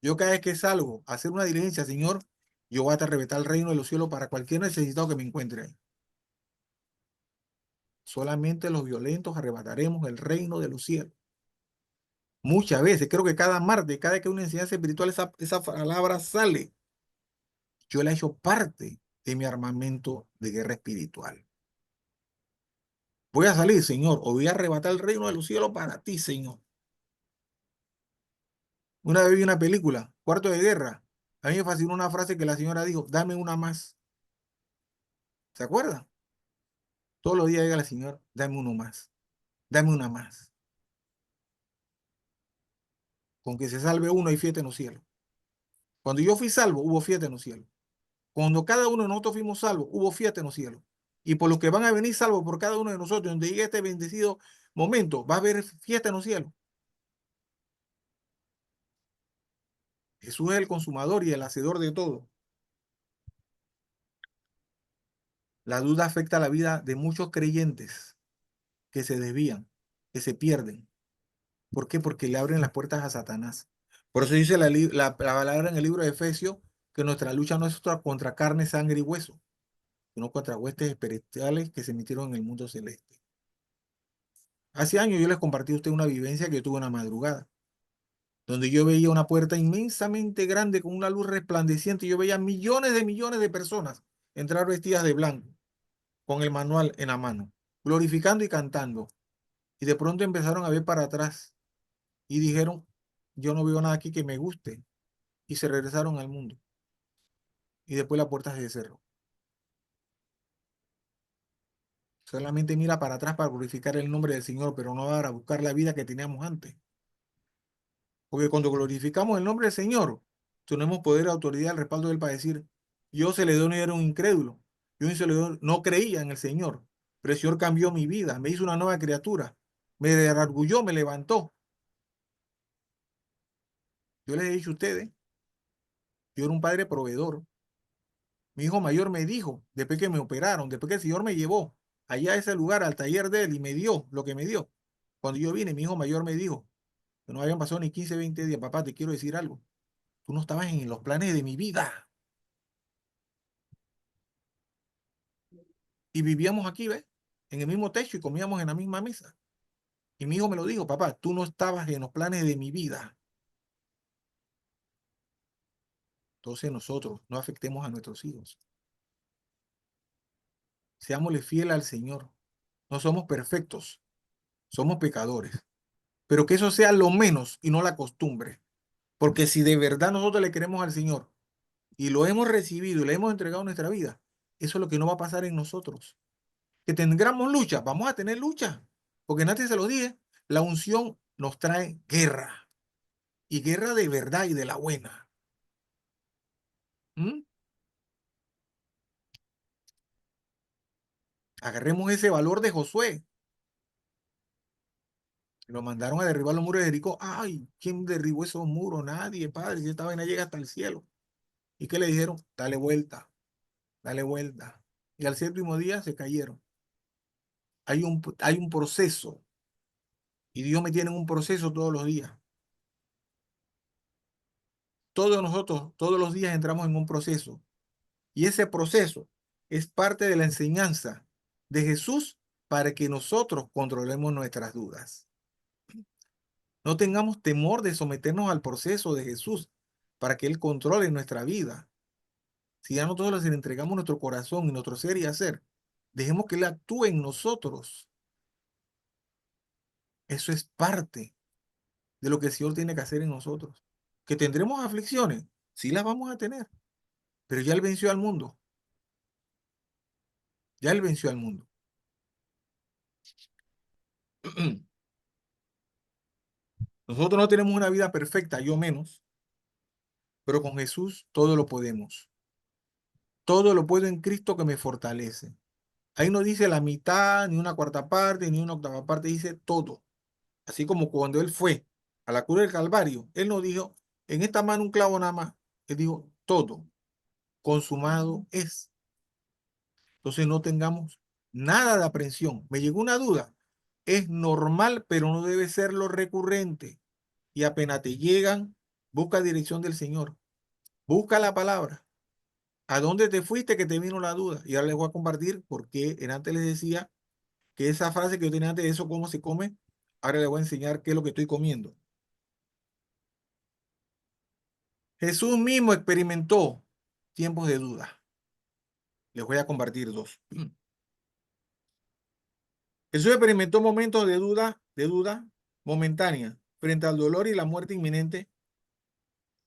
Yo cada vez que salgo a hacer una diligencia, Señor, yo voy a arrebatar el reino de los cielos para cualquier necesitado que me encuentre ahí. Solamente los violentos arrebataremos el reino de los cielos. Muchas veces, creo que cada martes, cada vez que hay una enseñanza espiritual, esa palabra sale. Yo la he hecho parte de mi armamento de guerra espiritual. Voy a salir, Señor, o voy a arrebatar el reino de los cielos para ti, Señor. Una vez vi una película, Cuarto de Guerra. A mí me fascinó una frase que la señora dijo, dame una más. ¿Se acuerda? Todos los días llega la señora, dame uno más, dame una más. Con que se salve uno hay fiesta en los cielos. Cuando yo fui salvo, hubo fiesta en los cielos. Cuando cada uno de nosotros fuimos salvos, hubo fiesta en los cielos. Y por los que van a venir salvos por cada uno de nosotros, donde llegue este bendecido momento, va a haber fiesta en los cielos. Jesús es el consumador y el hacedor de todo. La duda afecta la vida de muchos creyentes que se desvían, que se pierden. ¿Por qué? Porque le abren las puertas a Satanás. Por eso dice la palabra en el libro de Efesios que nuestra lucha no es contra carne, sangre y hueso, sino contra huestes espirituales que se emitieron en el mundo celeste. Hace años yo les compartí a usted una vivencia que yo tuve una madrugada, donde yo veía una puerta inmensamente grande con una luz resplandeciente y yo veía millones de personas entrar vestidas de blanco, con el manual en la mano, glorificando y cantando. Y de pronto empezaron a ver para atrás y dijeron, yo no veo nada aquí que me guste. Y se regresaron al mundo. Y después la puerta se cerró. Solamente mira para atrás para glorificar el nombre del Señor, pero no para buscar la vida que teníamos antes. Porque cuando glorificamos el nombre del Señor, tenemos poder, autoridad, el respaldo del para decir, yo se le doy era un incrédulo. Yo no creía en el Señor, pero el Señor cambió mi vida, me hizo una nueva criatura, me redargulló, me levantó. Yo les he dicho a ustedes, yo era un padre proveedor. Mi hijo mayor me dijo, después que me operaron, después que el Señor me llevó allá a ese lugar, al taller de él, y me dio lo que me dio. Cuando yo vine, mi hijo mayor me dijo, que no habían pasado ni 15, 20 días, papá, te quiero decir algo. Tú no estabas en los planes de mi vida. Y vivíamos aquí, ¿ves? En el mismo techo y comíamos en la misma mesa. Y mi hijo me lo dijo, papá, tú no estabas en los planes de mi vida. Entonces nosotros no afectemos a nuestros hijos. Seámosle fieles al Señor. No somos perfectos, somos pecadores. Pero que eso sea lo menos y no la costumbre. Porque si de verdad nosotros le queremos al Señor y lo hemos recibido y le hemos entregado nuestra vida, eso es lo que no va a pasar en nosotros. Que tengamos lucha, vamos a tener lucha. Porque antes se lo dije, la unción nos trae guerra. Y guerra de verdad y de la buena. ¿Mm? Agarremos ese valor de Josué. Lo mandaron a derribar los muros de Jericó. Ay, ¿quién derribó esos muros? Nadie, padre. Si esta vaina llega hasta el cielo. ¿Y qué le dijeron? Dale vuelta, dale vuelta. Y al séptimo día se cayeron. Hay un proceso. Y Dios me tiene en un proceso todos los días. Todos nosotros, todos los días entramos en un proceso. Y ese proceso es parte de la enseñanza de Jesús para que nosotros controlemos nuestras dudas. No tengamos temor de someternos al proceso de Jesús para que Él controle nuestra vida. Si ya nosotros le entregamos nuestro corazón y nuestro ser y hacer, dejemos que Él actúe en nosotros. Eso es parte de lo que el Señor tiene que hacer en nosotros. Que tendremos aflicciones, sí las vamos a tener, pero ya Él venció al mundo. Ya Él venció al mundo. Nosotros no tenemos una vida perfecta, yo menos, pero con Jesús todo lo podemos. Todo lo puedo en Cristo que me fortalece. Ahí no dice la mitad, ni una cuarta parte, ni una octava parte, dice todo. Así como cuando Él fue a la cruz del Calvario, Él no dijo, en esta mano un clavo nada más. Él dijo, todo consumado es. Entonces no tengamos nada de aprensión. Me llegó una duda. Es normal, pero no debe ser lo recurrente. Y apenas te llegan, busca dirección del Señor. Busca la palabra. ¿A dónde te fuiste que te vino la duda? Y ahora les voy a compartir porque antes les decía que esa frase que yo tenía antes de eso, cómo se come, ahora les voy a enseñar qué es lo que estoy comiendo. Jesús mismo experimentó tiempos de duda. Les voy a compartir dos. Jesús experimentó momentos de duda momentánea frente al dolor y la muerte inminente,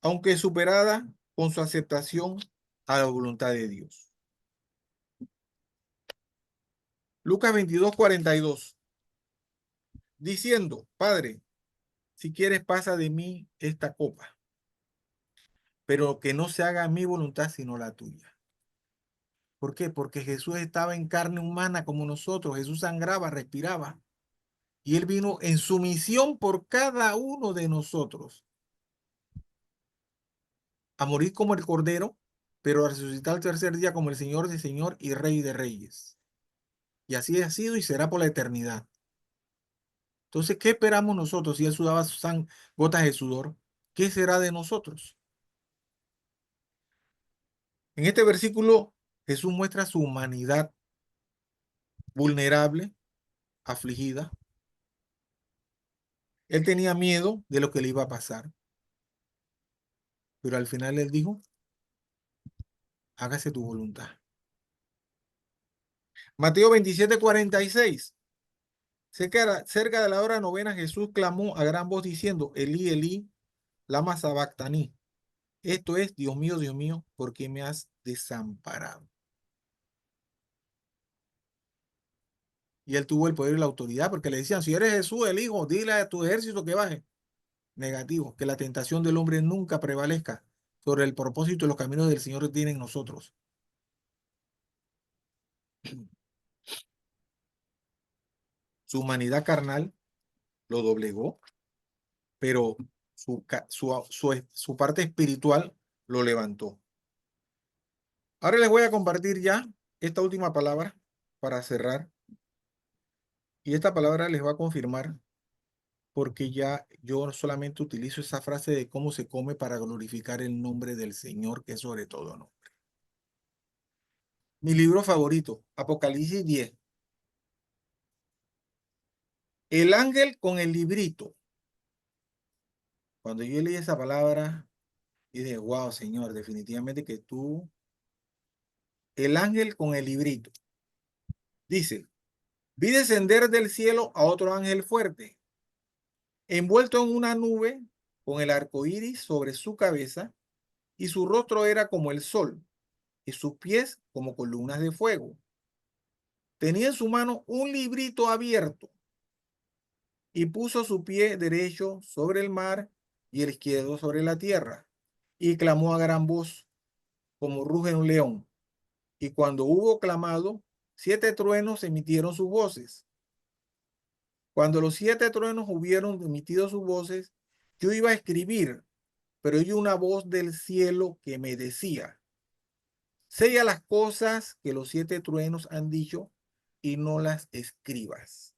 aunque superada con su aceptación a la voluntad de Dios. Lucas 22:42, diciendo, Padre, si quieres pasa de mí esta copa, pero que no se haga mi voluntad sino la tuya. ¿Por qué? Porque Jesús estaba en carne humana como nosotros. Jesús sangraba, respiraba. Y Él vino en su misión por cada uno de nosotros a morir como el Cordero, pero a resucitar el tercer día como el Señor de Señor y Rey de Reyes. Y así ha sido y será por la eternidad. Entonces, ¿qué esperamos nosotros si Él sudaba gotas de sudor? ¿Qué será de nosotros? En este versículo, Jesús muestra su humanidad vulnerable, afligida. Él tenía miedo de lo que le iba a pasar, pero al final Él dijo, hágase tu voluntad. Mateo 27:46. Cerca de la hora novena, Jesús clamó a gran voz diciendo, Elí, Elí, lama sabactaní. Esto es, Dios mío, ¿por qué me has desamparado? Y él tuvo el poder y la autoridad, porque le decían, si eres Jesús, el Hijo, dile a tu ejército que baje. Negativo, que la tentación del hombre nunca prevalezca sobre el propósito y los caminos del Señor que tienen nosotros. Su humanidad carnal lo doblegó, pero su parte espiritual lo levantó. Ahora les voy a compartir ya esta última palabra para cerrar. Y esta palabra les va a confirmar porque ya yo solamente utilizo esa frase de cómo se come para glorificar el nombre del Señor, que es sobre todo, ¿no? Mi libro favorito, Apocalipsis 10. El ángel con el librito. Cuando yo leí esa palabra, dije, wow, Señor, definitivamente que tú, el ángel con el librito. Dice, vi descender del cielo a otro ángel fuerte, envuelto en una nube con el arco iris sobre su cabeza, y su rostro era como el sol, y sus pies como columnas de fuego. Tenía en su mano un librito abierto, y puso su pie derecho sobre el mar y el izquierdo sobre la tierra, y clamó a gran voz, como ruge un león. Y cuando hubo clamado, 7 truenos emitieron sus voces. Cuando los 7 truenos hubieron emitido sus voces, yo iba a escribir, pero oí una voz del cielo que me decía, sella las cosas que los 7 truenos han dicho y no las escribas.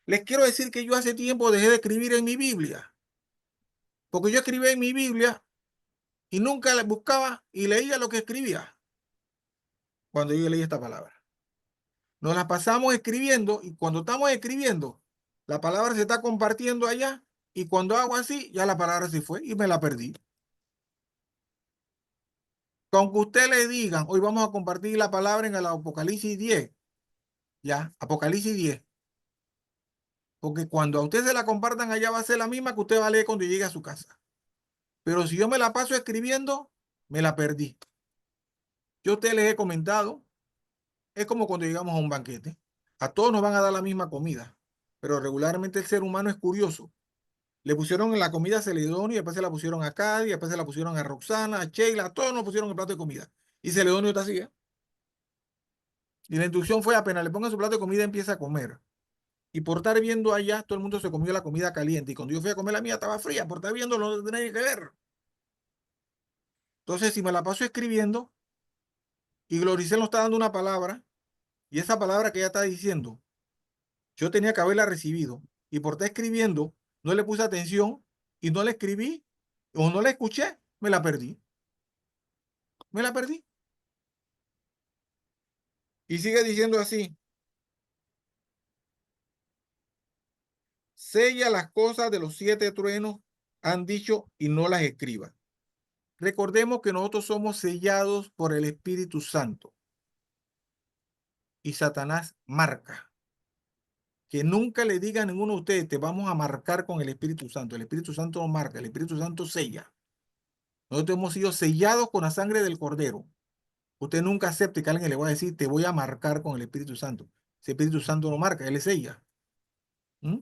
Les quiero decir que yo hace tiempo dejé de escribir en mi Biblia, porque yo escribía en mi Biblia y nunca buscaba y leía lo que escribía cuando yo leí esta palabra. Nos la pasamos escribiendo y cuando estamos escribiendo, la palabra se está compartiendo allá y cuando hago así, ya la palabra se fue y me la perdí. Con que usted le digan, hoy vamos a compartir la palabra en el Apocalipsis 10, ya, Apocalipsis 10, porque cuando a usted se la compartan allá va a ser la misma que usted va a leer cuando llegue a su casa. Pero si yo me la paso escribiendo, me la perdí. Yo a ustedes les he comentado, es como cuando llegamos a un banquete. A todos nos van a dar la misma comida, pero regularmente el ser humano es curioso. Le pusieron en la comida a Celedonio y después se la pusieron a Cádiz, después se la pusieron a Roxana, a Sheila, a todos nos pusieron el plato de comida. Y Celedonio está así, ¿eh? Y la instrucción fue apenas le pongan su plato de comida, empieza a comer. Y por estar viendo allá, todo el mundo se comió la comida caliente. Y cuando yo fui a comer la mía, estaba fría. Por estar viendo, no tenía que ver. Entonces, si me la paso escribiendo y Gloricel nos está dando una palabra, y esa palabra que ella está diciendo, yo tenía que haberla recibido. Y por estar escribiendo, no le puse atención y no la escribí o no la escuché, me la perdí. Me la perdí. Y sigue diciendo así, sella las cosas de los 7 truenos han dicho y no las escriba. Recordemos que nosotros somos sellados por el Espíritu Santo y Satanás marca. Que nunca le diga a ninguno de ustedes, te vamos a marcar con el Espíritu Santo. El Espíritu Santo no marca, el Espíritu Santo sella. Nosotros hemos sido sellados con la sangre del Cordero. Usted nunca acepte que alguien le va a decir, te voy a marcar con el Espíritu Santo. Ese Espíritu Santo no marca, él es sella. ¿Mm?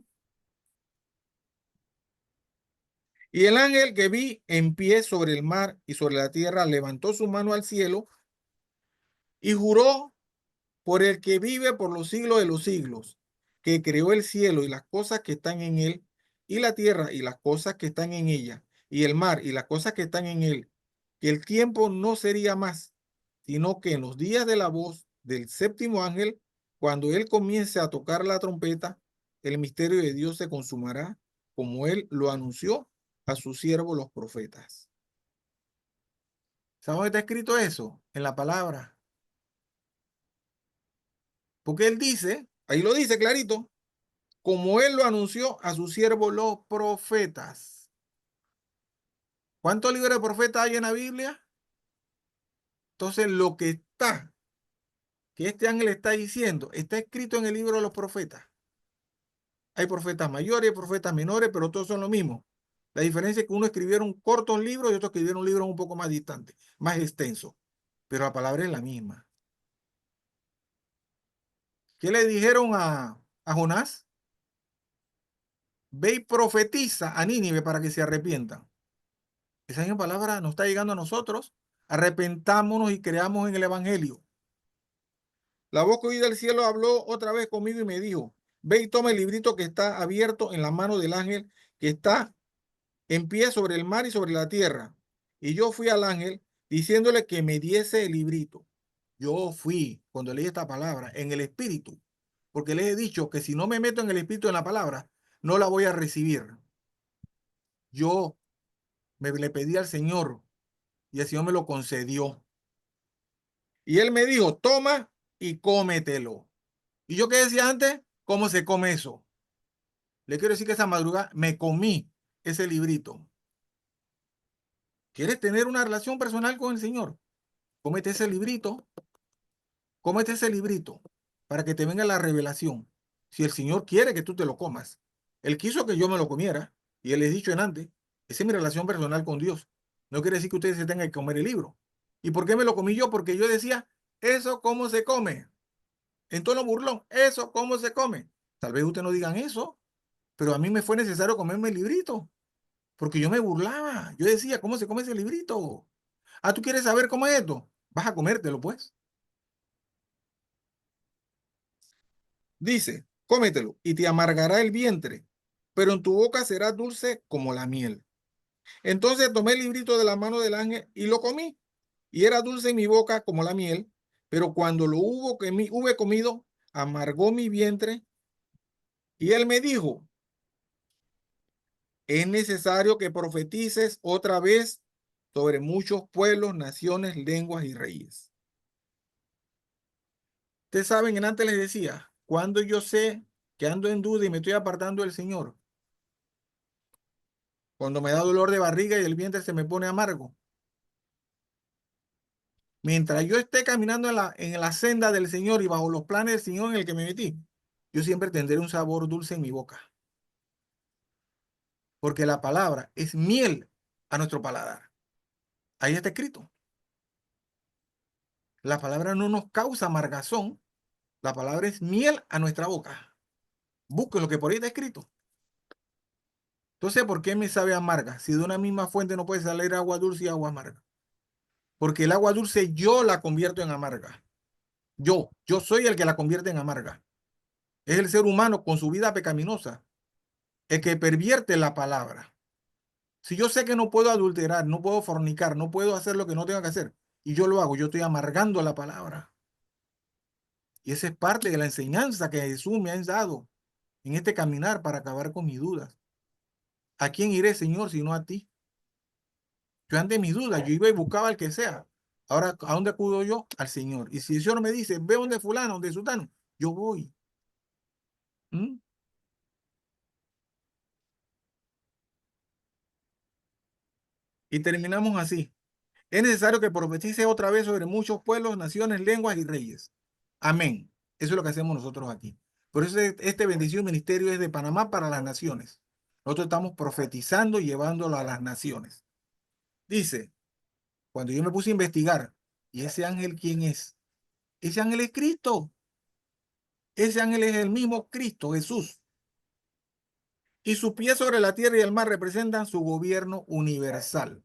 Y el ángel que vi en pie sobre el mar y sobre la tierra levantó su mano al cielo y juró por el que vive por los siglos de los siglos, que creó el cielo y las cosas que están en él, y la tierra y las cosas que están en ella, y el mar y las cosas que están en él, que el tiempo no sería más, sino que en los días de la voz del séptimo ángel, cuando él comience a tocar la trompeta, el misterio de Dios se consumará, como él lo anunció a sus siervos los profetas. ¿Sabes dónde está escrito eso? En la palabra. Porque él dice, ahí lo dice clarito, como él lo anunció a sus siervos los profetas. ¿Cuántos libros de profetas hay en la Biblia? Entonces, lo que está, que este ángel está diciendo, está escrito en el libro de los profetas. Hay profetas mayores, hay profetas menores, pero todos son lo mismo. La diferencia es que uno escribieron cortos libros y otros escribieron libros un poco más distantes, más extensos. Pero la palabra es la misma. ¿Qué le dijeron a Jonás? Ve y profetiza a Nínive para que se arrepientan. Esa misma palabra nos está llegando a nosotros. Arrepentámonos y creamos en el Evangelio. La voz que oí del cielo habló otra vez conmigo y me dijo, ve y toma el librito que está abierto en la mano del ángel que está en pie sobre el mar y sobre la tierra. Y yo fui al ángel diciéndole que me diese el librito. Yo fui, cuando leí esta palabra, en el espíritu, porque les he dicho que si no me meto en el espíritu en la palabra, no la voy a recibir. Yo le pedí al Señor y el Señor me lo concedió. Y él me dijo, toma y cómetelo. ¿Y yo qué decía antes? ¿Cómo se come eso? Le quiero decir que esa madrugada me comí ese librito. ¿Quieres tener una relación personal con el Señor? Cómete ese librito para que te venga la revelación. Si el Señor quiere que tú te lo comas. Él quiso que yo me lo comiera y él les he dicho en antes, esa es mi relación personal con Dios. No quiere decir que ustedes se tengan que comer el libro. ¿Y por qué me lo comí yo? Porque yo decía, ¿eso cómo se come? En tono burlón, ¿eso cómo se come? Tal vez ustedes no digan eso, pero a mí me fue necesario comerme el librito, porque yo me burlaba. Yo decía, ¿cómo se come ese librito? Ah, ¿tú quieres saber cómo es esto? Vas a comértelo, pues. Dice, cómetelo y te amargará el vientre, pero en tu boca será dulce como la miel. Entonces tomé el librito de la mano del ángel y lo comí, y era dulce en mi boca como la miel, pero cuando lo hube comido, amargó mi vientre, y él me dijo, es necesario que profetices otra vez sobre muchos pueblos, naciones, lenguas y reyes. Ustedes saben, en antes les decía, cuando yo sé que ando en duda y me estoy apartando del Señor, cuando me da dolor de barriga y el vientre se me pone amargo. Mientras yo esté caminando en la senda del Señor y bajo los planes del Señor en el que me metí, yo siempre tendré un sabor dulce en mi boca. Porque la palabra es miel a nuestro paladar. Ahí está escrito. La palabra no nos causa amargazón. La palabra es miel a nuestra boca. Busquen lo que por ahí está escrito. Entonces, ¿por qué me sabe amarga? Si de una misma fuente no puede salir agua dulce y agua amarga. Porque el agua dulce yo la convierto en amarga. Yo soy el que la convierte en amarga. Es el ser humano con su vida pecaminosa el que pervierte la palabra. Si yo sé que no puedo adulterar, no puedo fornicar, no puedo hacer lo que no tengo que hacer, y yo lo hago, yo estoy amargando la palabra. Y esa es parte de la enseñanza que Jesús me ha dado en este caminar para acabar con mis dudas. ¿A quién iré, Señor, si no a ti? Yo ante mis dudas, yo iba y buscaba al que sea. Ahora, ¿a dónde acudo yo? Al Señor. Y si el Señor me dice, ve donde fulano, donde sultano, yo voy. ¿Mm? Y terminamos así. Es necesario que profetice otra vez sobre muchos pueblos, naciones, lenguas y reyes. Amén. Eso es lo que hacemos nosotros aquí. Por eso este bendecido ministerio es de Panamá para las naciones. Nosotros estamos profetizando y llevándolo a las naciones. Dice, cuando yo me puse a investigar, ¿y ese ángel quién es? Ese ángel es Cristo. Ese ángel es el mismo Cristo, Jesús. Y sus pies sobre la tierra y el mar representan su gobierno universal.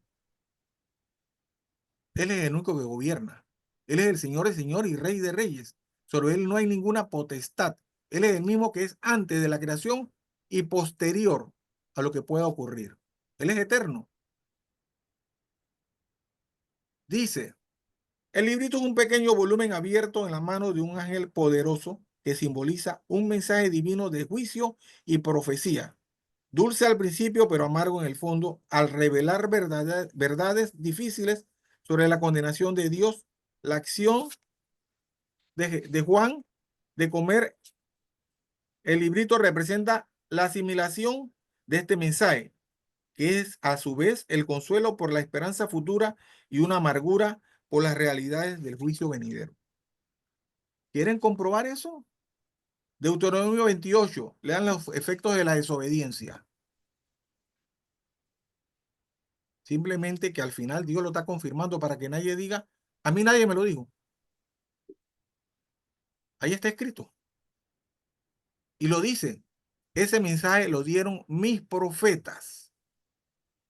Él es el único que gobierna. Él es el Señor de señores y Rey de reyes. Sobre él no hay ninguna potestad. Él es el mismo que es antes de la creación y posterior a lo que pueda ocurrir. Él es eterno. Dice, el librito es un pequeño volumen abierto en la mano de un ángel poderoso que simboliza un mensaje divino de juicio y profecía. Dulce al principio, pero amargo en el fondo, al revelar verdades difíciles sobre la condenación de Dios, la acción de Juan de comer el librito representa la asimilación de este mensaje, que es a su vez el consuelo por la esperanza futura y una amargura por las realidades del juicio venidero. ¿Quieren comprobar eso? Deuteronomio 28, lean los efectos de la desobediencia. Simplemente que al final Dios lo está confirmando para que nadie diga, a mí nadie me lo dijo. Ahí está escrito. Y lo dice, ese mensaje lo dieron mis profetas.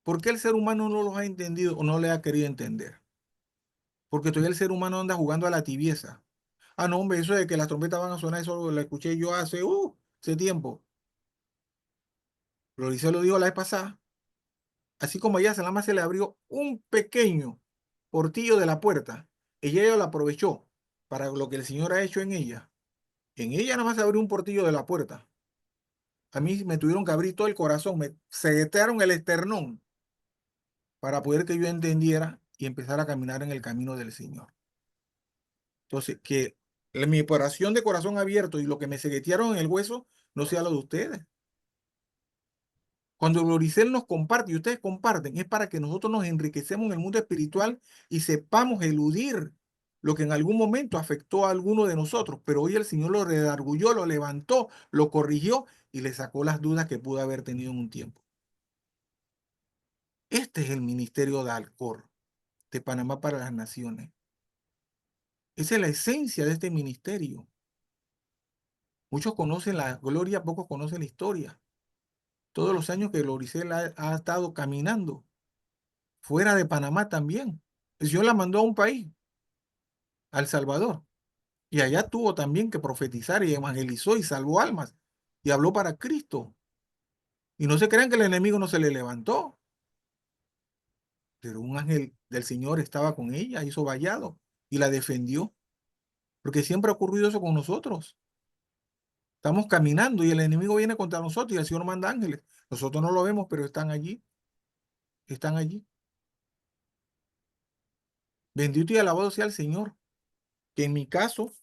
¿Por qué el ser humano no los ha entendido o no le ha querido entender? Porque todavía el ser humano anda jugando a la tibieza. Ah, no, hombre, eso de que las trompetas van a sonar, eso lo escuché yo hace tiempo. Floricel lo dijo la vez pasada. Así como a ella nada más se le abrió un pequeño portillo de la puerta, ella lo aprovechó para lo que el Señor ha hecho en ella. En ella nada más se abrió un portillo de la puerta. A mí me tuvieron que abrir todo el corazón, me setearon el esternón para poder que yo entendiera y empezar a caminar en el camino del Señor. Entonces, que mi operación de corazón abierto y lo que me setearon en el hueso no sea lo de ustedes. Cuando Gloricel nos comparte y ustedes comparten, es para que nosotros nos enriquecemos en el mundo espiritual y sepamos eludir lo que en algún momento afectó a alguno de nosotros. Pero hoy el Señor lo redargulló, lo levantó, lo corrigió y le sacó las dudas que pudo haber tenido en un tiempo. Este es el ministerio de Alcor, de Panamá para las Naciones. Esa es la esencia de este ministerio. Muchos conocen la gloria, pocos conocen la historia. Todos los años que Gloricel ha estado caminando, fuera de Panamá también. El Señor la mandó a un país, a El Salvador, y allá tuvo también que profetizar y evangelizó y salvó almas y habló para Cristo. Y no se crean que el enemigo no se le levantó, pero un ángel del Señor estaba con ella, hizo vallado y la defendió, porque siempre ha ocurrido eso con nosotros. Estamos caminando y el enemigo viene contra nosotros y el Señor manda ángeles. Nosotros no lo vemos, pero están allí, están allí. Bendito y alabado sea el Señor, que en mi caso,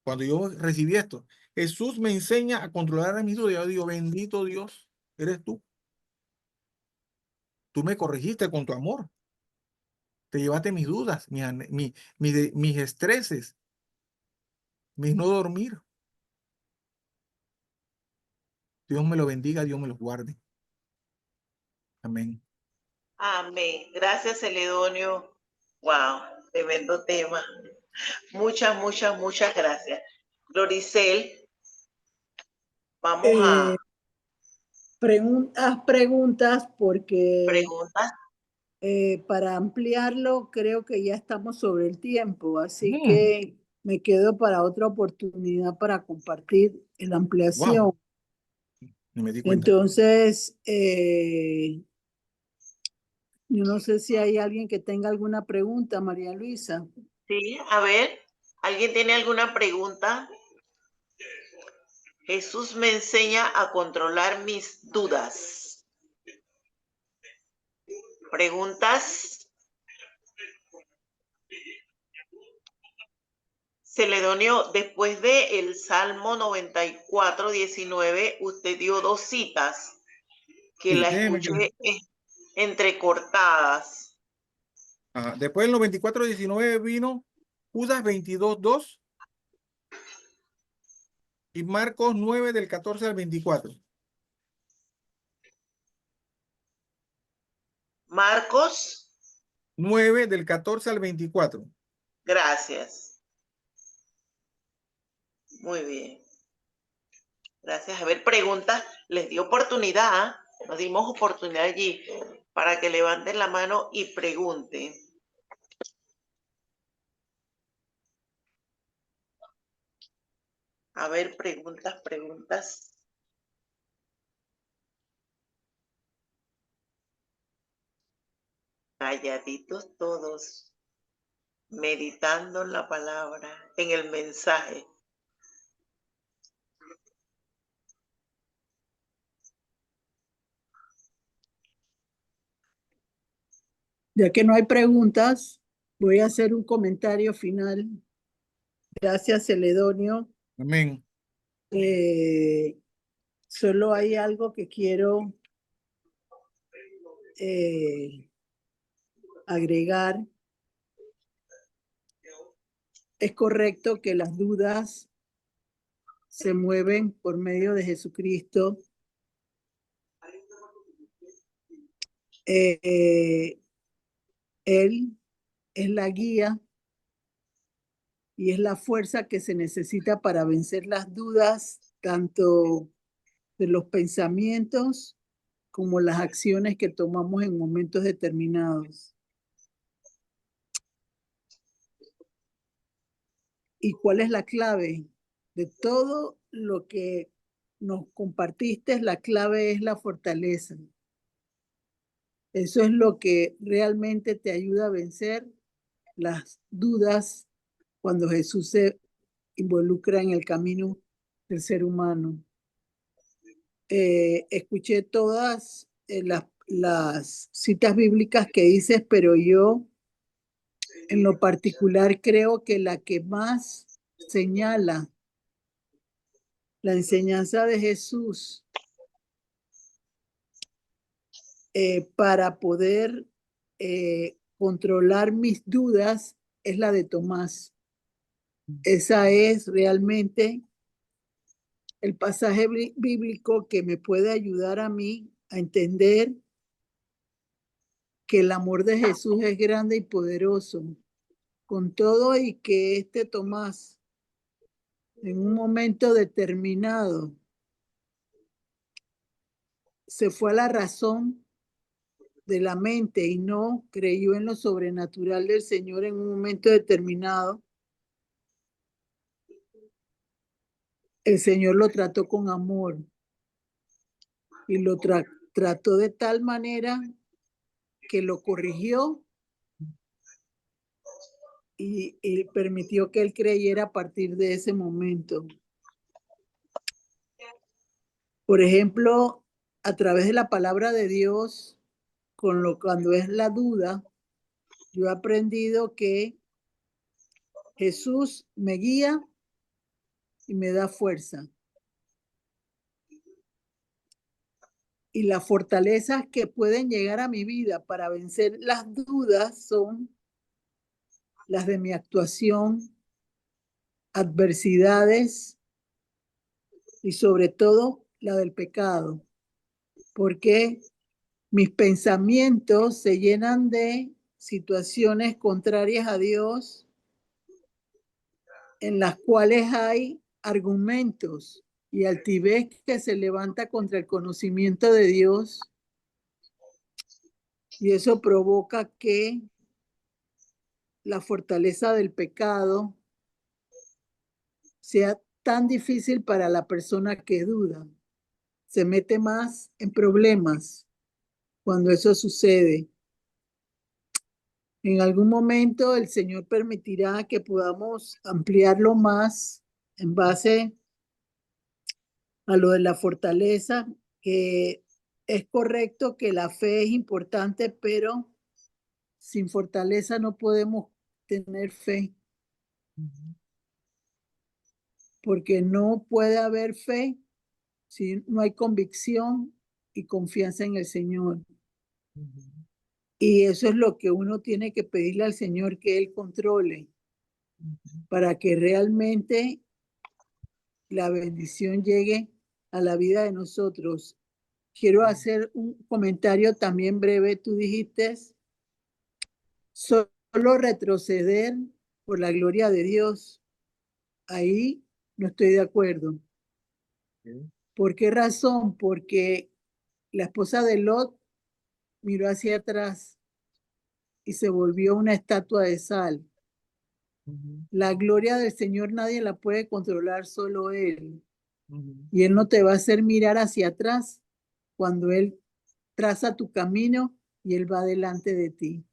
cuando yo recibí esto, Jesús me enseña a controlar a mis dudas. Yo digo, bendito Dios, eres tú. Tú me corregiste con tu amor. Te llevaste mis dudas, mis estreses, mis no dormir. Dios me lo bendiga, Dios me los guarde. Amén. Amén. Gracias, Celedonio. Wow, tremendo tema. Muchas gracias. Gloricel, vamos a Haz preguntas porque preguntas. para ampliarlo creo que ya estamos sobre el tiempo, así que me quedo para otra oportunidad para compartir la ampliación. Wow. No me di cuenta. Entonces, yo no sé si hay alguien que tenga alguna pregunta, María Luisa. Sí, a ver, ¿alguien tiene alguna pregunta? Jesús me enseña a controlar mis dudas. ¿Preguntas? Celedonio, después de el Salmo 94, 19, usted dio dos citas que Sí, la déjeme que escuché entrecortadas. Ajá. Después en los 24:19 vino Judas 22:2 y Marcos 9 del 14 al 24. Marcos, 9 del 14 al 24. gracias. Muy bien. Gracias. A ver, preguntas. Les di oportunidad, ¿ah? Nos dimos oportunidad allí para que levanten la mano y pregunten. A ver, preguntas. Calladitos todos, meditando en la palabra, en el mensaje. Ya que no hay preguntas, voy a hacer un comentario final. Gracias, Celedonio. Amén. Solo hay algo que quiero agregar. Es correcto que las dudas se mueven por medio de Jesucristo. Él es la guía y es la fuerza que se necesita para vencer las dudas, tanto de los pensamientos como las acciones que tomamos en momentos determinados. ¿Y cuál es la clave? De todo lo que nos compartiste, la clave es la fortaleza. Eso es lo que realmente te ayuda a vencer las dudas cuando Jesús se involucra en el camino del ser humano. Escuché todas las citas bíblicas que dices, pero yo en lo particular creo que la que más señala la enseñanza de Jesús para poder controlar mis dudas es la de Tomás. Esa es realmente el pasaje bíblico que me puede ayudar a mí a entender que el amor de Jesús es grande y poderoso. Con todo y que Tomás, en un momento determinado, se fue a la razón de la mente y no creyó en lo sobrenatural del Señor en un momento determinado, el Señor lo trató con amor y lo trató de tal manera que lo corrigió y permitió que él creyera a partir de ese momento. Por ejemplo, a través de la palabra de Dios, cuando es la duda, yo he aprendido que Jesús me guía y me da fuerza. Y las fortalezas que pueden llegar a mi vida para vencer las dudas son las de mi actuación, adversidades y sobre todo la del pecado. Porque mis pensamientos se llenan de situaciones contrarias a Dios en las cuales hay argumentos y altivez que se levanta contra el conocimiento de Dios, y eso provoca que la fortaleza del pecado sea tan difícil para la persona que duda. Se mete más en problemas cuando eso sucede. En algún momento el Señor permitirá que podamos ampliarlo más en base a lo de la fortaleza, que es correcto que la fe es importante, pero sin fortaleza no podemos tener fe, porque no puede haber fe si no hay convicción y confianza en el Señor. Y eso es lo que uno tiene que pedirle al Señor, que Él controle, para que realmente la bendición llegue a la vida de nosotros. Quiero hacer un comentario también breve. Tú dijiste, solo retroceder por la gloria de Dios. Ahí no estoy de acuerdo. ¿Por qué razón? Porque la esposa de Lot miró hacia atrás y se volvió una estatua de sal. La gloria del Señor nadie la puede controlar, solo Él. Y Él no te va a hacer mirar hacia atrás cuando Él traza tu camino y Él va delante de ti.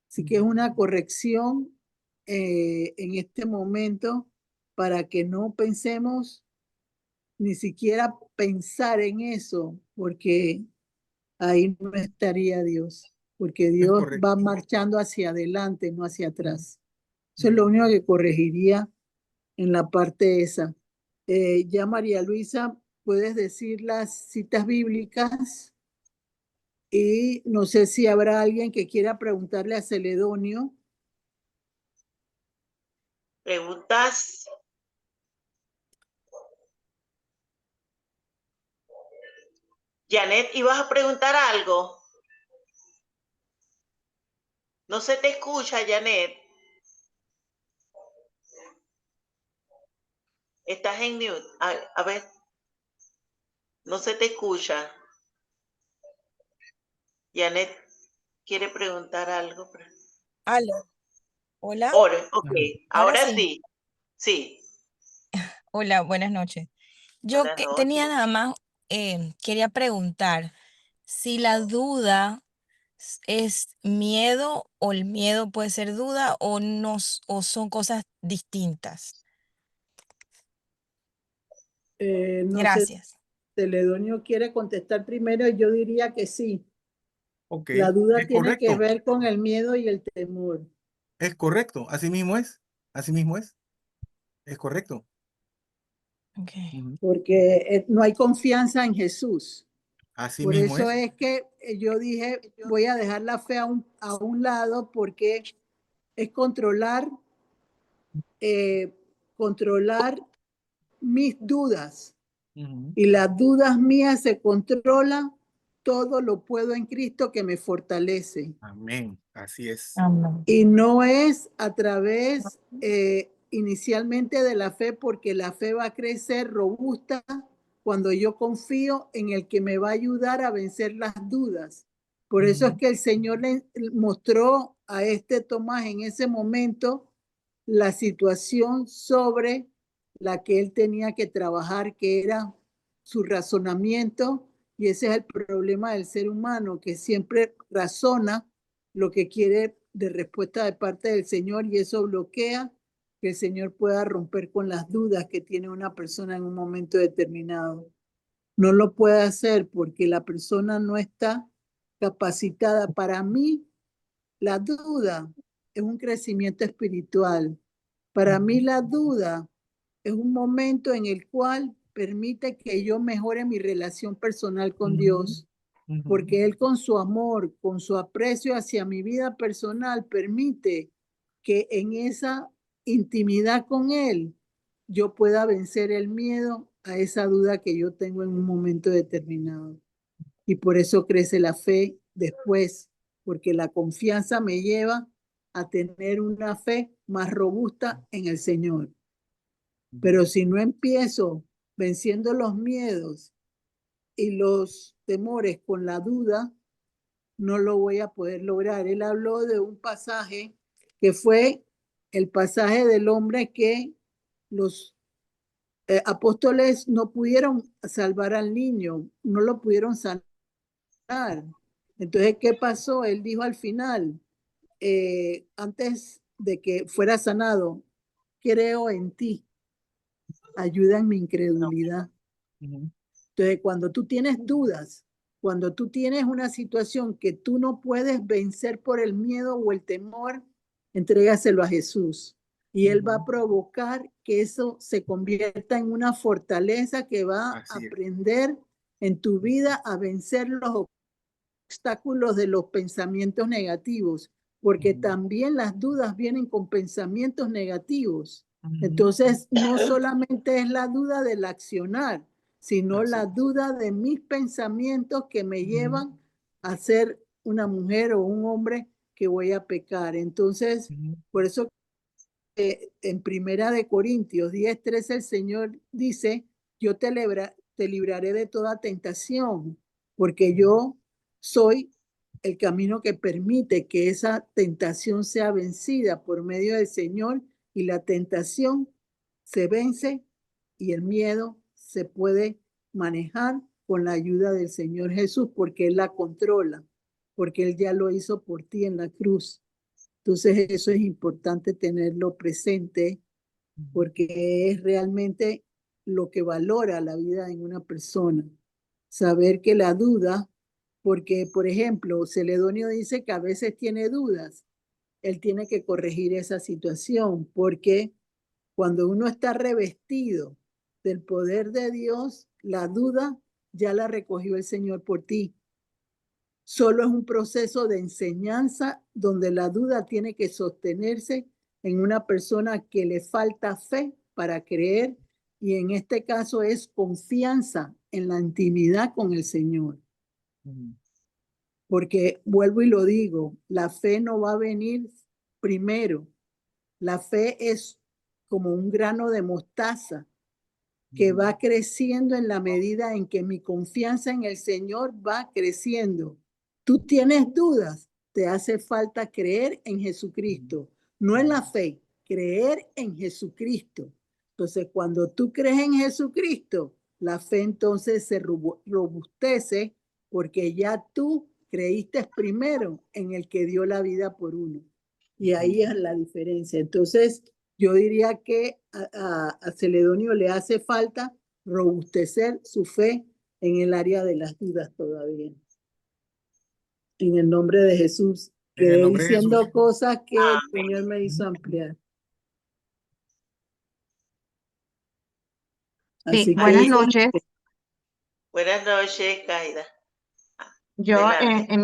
Así que es una corrección en este momento para que no pensemos, ni siquiera pensar en eso, porque ahí no estaría Dios, porque Es Dios correcto. va marchando hacia adelante, no hacia atrás. Eso es lo único que corregiría en la parte esa. Ya María Luisa, puedes decir las citas bíblicas y no sé si habrá alguien que quiera preguntarle a Celedonio. ¿Preguntas? Janet, ¿ibas a preguntar algo? No se te escucha, Janet. Estás en mute. A ver, no se te escucha. Janet quiere preguntar algo. Aló, hola, Ok, ahora ahora sí. sí. Sí, Hola, buenas noches. Yo buenas tenía noches. nada más, quería preguntar si la duda es miedo o el miedo puede ser duda o no, o son cosas distintas. No sé, Gracias. Celedonio quiere contestar primero y yo diría que sí. Ok, La duda es tiene que correcto. ver con el miedo y el temor. Es correcto. Así mismo es. Así mismo es. Es correcto. Okay. Porque no hay confianza en Jesús. Así Por mismo eso es. es que yo dije, voy a dejar la fe a un lado porque es controlar mis dudas. Y las dudas mías se controlan, todo lo puedo en Cristo que me fortalece. Amén. Así es. Amén. Y no es a través inicialmente de la fe, porque la fe va a crecer robusta cuando yo confío en el que me va a ayudar a vencer las dudas. Por eso es que el Señor le mostró a este Tomás en ese momento la situación sobre la que él tenía que trabajar, que era su razonamiento, y ese es el problema del ser humano, que siempre razona lo que quiere de respuesta de parte del Señor, y eso bloquea que el Señor pueda romper con las dudas que tiene una persona en un momento determinado. No lo puede hacer porque la persona no está capacitada. Para mí, la duda es un crecimiento espiritual. Para mí, la duda es un momento en el cual permite que yo mejore mi relación personal con Dios, porque Él con su amor, con su aprecio hacia mi vida personal, permite que en esa intimidad con Él yo pueda vencer el miedo a esa duda que yo tengo en un momento determinado. Y por eso crece la fe después, porque la confianza me lleva a tener una fe más robusta en el Señor. Pero si no empiezo venciendo los miedos y los temores con la duda, no lo voy a poder lograr. Él habló de un pasaje que fue el pasaje del hombre que los apóstoles no pudieron salvar al niño, no lo pudieron sanar. Entonces, ¿qué pasó? Él dijo al final, antes de que fuera sanado, creo en ti, ayuda en mi incredulidad. Entonces, cuando tú tienes dudas, cuando tú tienes una situación que tú no puedes vencer por el miedo o el temor, entrégaselo a Jesús. Y Él va a provocar que eso se convierta en una fortaleza que va a aprender en tu vida a vencer los obstáculos de los pensamientos negativos, porque también las dudas vienen con pensamientos negativos. Entonces, no solamente es la duda del accionar, sino la duda de mis pensamientos que me llevan a ser una mujer o un hombre que voy a pecar. Entonces, por eso en Primera de Corintios 10:13 el Señor dice, yo te te libraré de toda tentación, porque yo soy el camino que permite que esa tentación sea vencida por medio del Señor, y la tentación se vence y el miedo se puede manejar con la ayuda del Señor Jesús, porque Él la controla, porque Él ya lo hizo por ti en la cruz. Entonces eso es importante tenerlo presente, porque es realmente lo que valora la vida en una persona. Saber que la duda, porque por ejemplo, Celedonio dice que a veces tiene dudas, él tiene que corregir esa situación, porque cuando uno está revestido del poder de Dios, la duda ya la recogió el Señor por ti. Solo es un proceso de enseñanza donde la duda tiene que sostenerse en una persona que le falta fe para creer, y en este caso es confianza en la intimidad con el Señor. Porque vuelvo y lo digo, la fe no va a venir primero. La fe es como un grano de mostaza que va creciendo en la medida en que mi confianza en el Señor va creciendo. Tú tienes dudas, te hace falta creer en Jesucristo, no en la fe, creer en Jesucristo. Entonces, cuando tú crees en Jesucristo, la fe entonces se robustece, porque ya tú creíste primero en el que dio la vida por uno. Y ahí es la diferencia. Entonces, yo diría que a Celedonio le hace falta robustecer su fe en el área de las dudas todavía. En el nombre de Jesús. En el Quedé nombre de diciendo Jesús. cosas que el Señor me hizo ampliar. Sí, Así que buenas eso es- noches. Buenas noches, Caida. Yo Adelante. en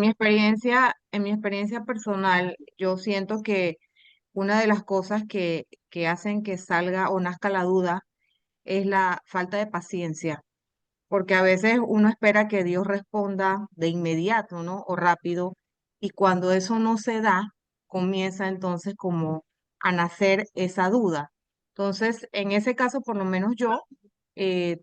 mi experiencia personal, yo siento que una de las cosas que hacen que salga o nazca la duda es la falta de paciencia, porque a veces uno espera que Dios responda de inmediato, ¿no? O rápido, y cuando eso no se da, comienza entonces como a nacer esa duda. Entonces, en ese caso, por lo menos yo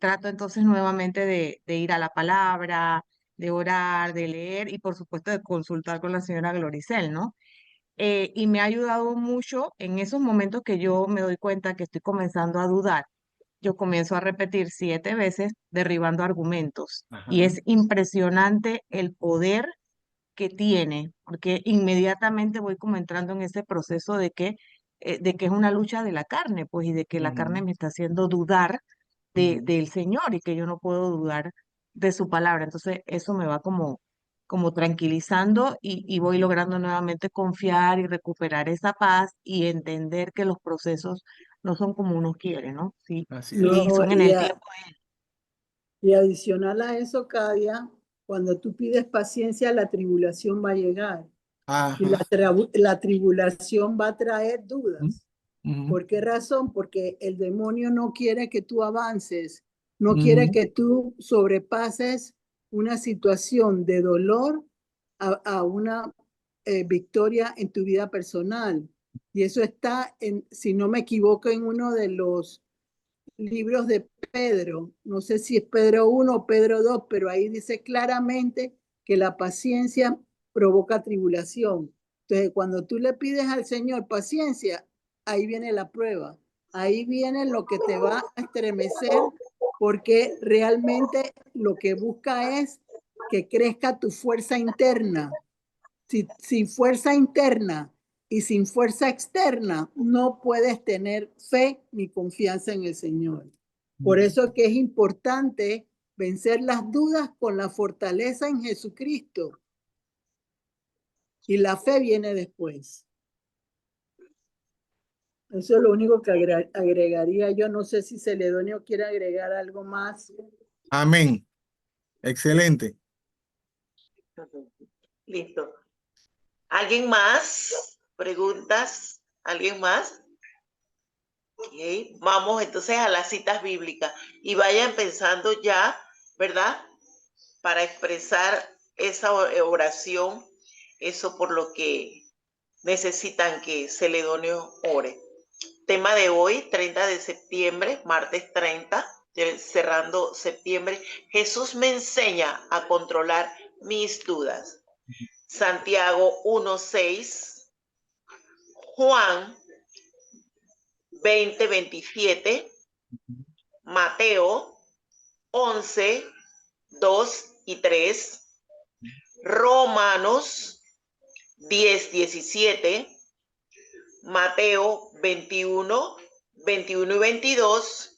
trato entonces nuevamente de ir a la palabra, de orar, de leer y por supuesto de consultar con la señora Gloricel, ¿no? Y me ha ayudado mucho en esos momentos que yo me doy cuenta que estoy comenzando a dudar. Yo comienzo a repetir 7 veces derribando argumentos, y Ajá. es impresionante el poder que tiene, porque inmediatamente voy como entrando en ese proceso de que es una lucha de la carne, pues, y de que la carne me está haciendo dudar del Señor y que yo no puedo dudar de su palabra. Entonces, eso me va como tranquilizando, y voy logrando nuevamente confiar y recuperar esa paz y entender que los procesos no son como uno quiere, ¿no? Sí, Así es. y no, son en el tiempo de Él. y adicional a eso, Cadia, cuando tú pides paciencia, la tribulación va a llegar. Y Ajá. la tribulación va a traer dudas. Ujú. ¿Por qué razón? Porque el demonio no quiere que tú avances, no quiere Ujú. que tú sobrepases una situación de dolor a una victoria en tu vida personal. Y eso está, si no me equivoco, en uno de los libros de Pedro. No sé si es Pedro 1 o Pedro 2, pero ahí dice claramente que la paciencia provoca tribulación. Entonces, cuando tú le pides al Señor paciencia, ahí viene la prueba. Ahí viene lo que te va a estremecer, porque realmente lo que busca es que crezca tu fuerza interna. Sin fuerza interna y sin fuerza externa, no puedes tener fe ni confianza en el Señor. Por eso que es importante vencer las dudas con la fortaleza en Jesucristo. Y la fe viene después. Eso es lo único que agregaría yo. No sé si Celedonio quiere agregar algo más. Amén. Excelente. Listo. ¿Alguien más? ¿Preguntas? ¿Alguien más? Okay. Vamos entonces a las citas bíblicas y vayan pensando ya, ¿verdad? Para expresar esa oración, eso por lo que necesitan que Celedonio ore. Tema de hoy, 30 de septiembre, martes 30. cerrando septiembre, Jesús me enseña a controlar mis dudas. Santiago 1:6, Juan 20:27, Mateo 11:2 y 3, Romanos 10:17, Mateo 21:21 y 22,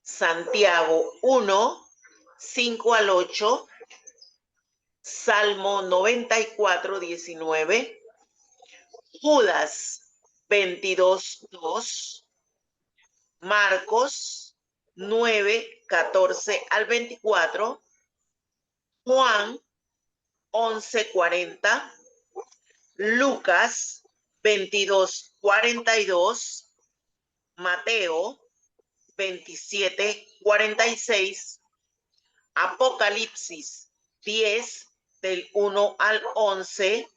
Santiago 1:5 al 8, Salmo 94:19, Judas 22:2, Marcos 9:14 al 24, Juan 11:40, Lucas 22:42, Mateo 27:46, Apocalipsis 10:1 al 11,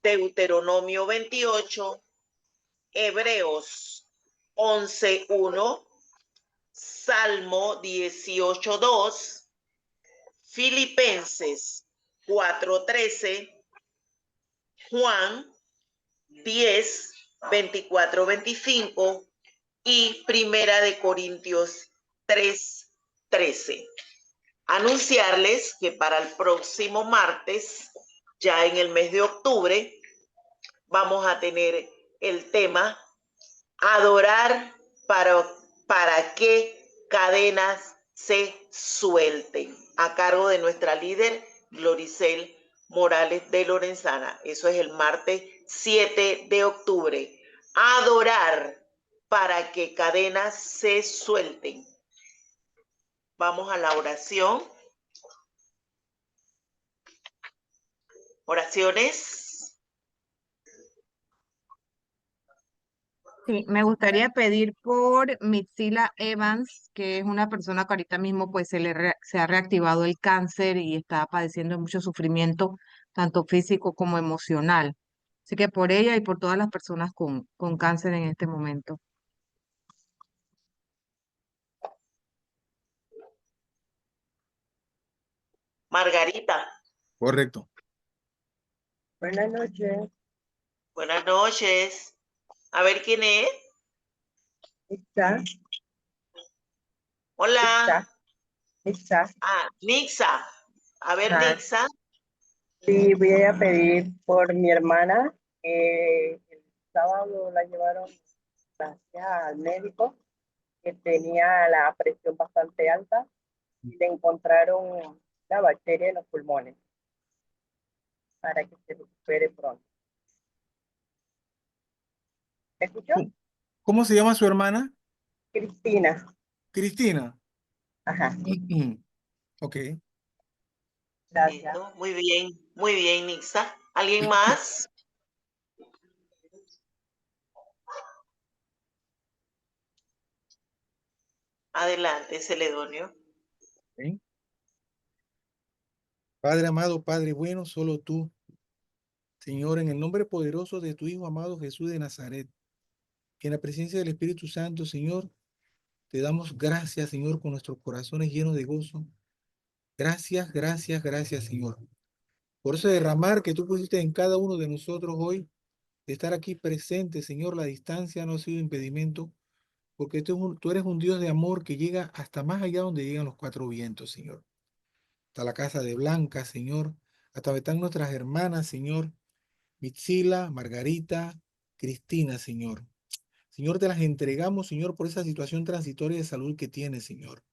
Deuteronomio 28, Hebreos 11:1, Salmo 18:2, Filipenses 4:13, Juan 10:24-25 y Primera de Corintios 3:13. Anunciarles que para el próximo martes, ya en el mes de octubre, vamos a tener el tema adorar para que cadenas se suelten, a cargo de nuestra líder Gloricel Morales de Lorenzana. Eso es el martes 7 de octubre. Adorar para que cadenas se suelten. Vamos a la oración. Oraciones. Sí, me gustaría pedir por Mitsila Evans, que es una persona que ahorita mismo pues se ha reactivado el cáncer y está padeciendo mucho sufrimiento, tanto físico como emocional. Así que por ella y por todas las personas con cáncer en este momento. Margarita. Correcto. Buenas noches. Buenas noches. A ver quién es. Está, Hola. está. Nixa. A ver, Ah, Nixa. sí, voy a pedir por mi hermana. El sábado la llevaron al médico, que tenía la presión bastante alta y le encontraron la bacteria en los pulmones para que se recupere pronto. ¿Me escuchó? ¿Cómo se llama su hermana? Cristina. Cristina. Ajá, Ok. gracias. Listo. Muy bien, Nixa. ¿Alguien más? Adelante, Celedonio. Ok. Padre amado, Padre bueno, solo tú, Señor, en el nombre poderoso de tu Hijo amado Jesús de Nazaret, en la presencia del Espíritu Santo, Señor, te damos gracias, Señor, con nuestros corazones llenos de gozo. Gracias, gracias, gracias, Señor, por ese derramar que tú pusiste en cada uno de nosotros hoy, de estar aquí presente, Señor. La distancia no ha sido impedimento, porque tú eres un Dios de amor que llega hasta más allá donde llegan los cuatro vientos, Señor. Hasta la casa de Blanca, Señor, hasta donde están nuestras hermanas, Señor, Mitsila, Margarita, Cristina, Señor. Señor, te las entregamos, Señor, por esa situación transitoria de salud que tiene, Señor.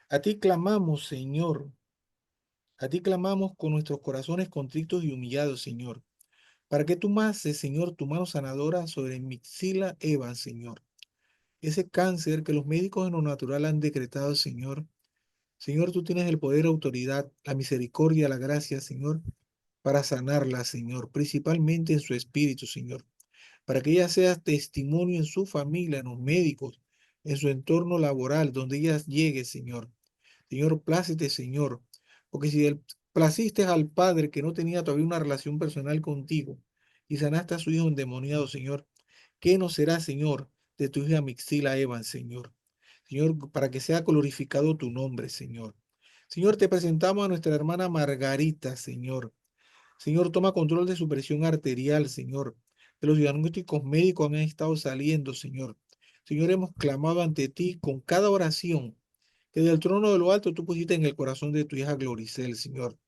A ti clamamos, Señor. A ti clamamos con nuestros corazones contritos y humillados, Señor, para que tú mases, Señor, tu mano sanadora sobre Mitsila Eva, Señor. Ese cáncer que los médicos en lo natural han decretado, Señor. Señor, tú tienes el poder, autoridad, la misericordia, la gracia, Señor, para sanarla, Señor, principalmente en su espíritu, Señor, para que ella sea testimonio en su familia, en los médicos, en su entorno laboral, donde ella llegue, Señor. Señor, plácete, Señor, porque si placiste al Padre que no tenía todavía una relación personal contigo y sanaste a su hijo endemoniado, Señor, ¿qué no será, Señor, de tu hija Mixila Evans, Señor? Señor, para que sea glorificado tu nombre, Señor. Señor, te presentamos a nuestra hermana Margarita, Señor. Señor, toma control de su presión arterial, Señor. De los diagnósticos médicos han estado saliendo, Señor. Señor, hemos clamado ante ti con cada oración que del trono de lo alto tú pusiste en el corazón de tu hija Gloricel, Señor.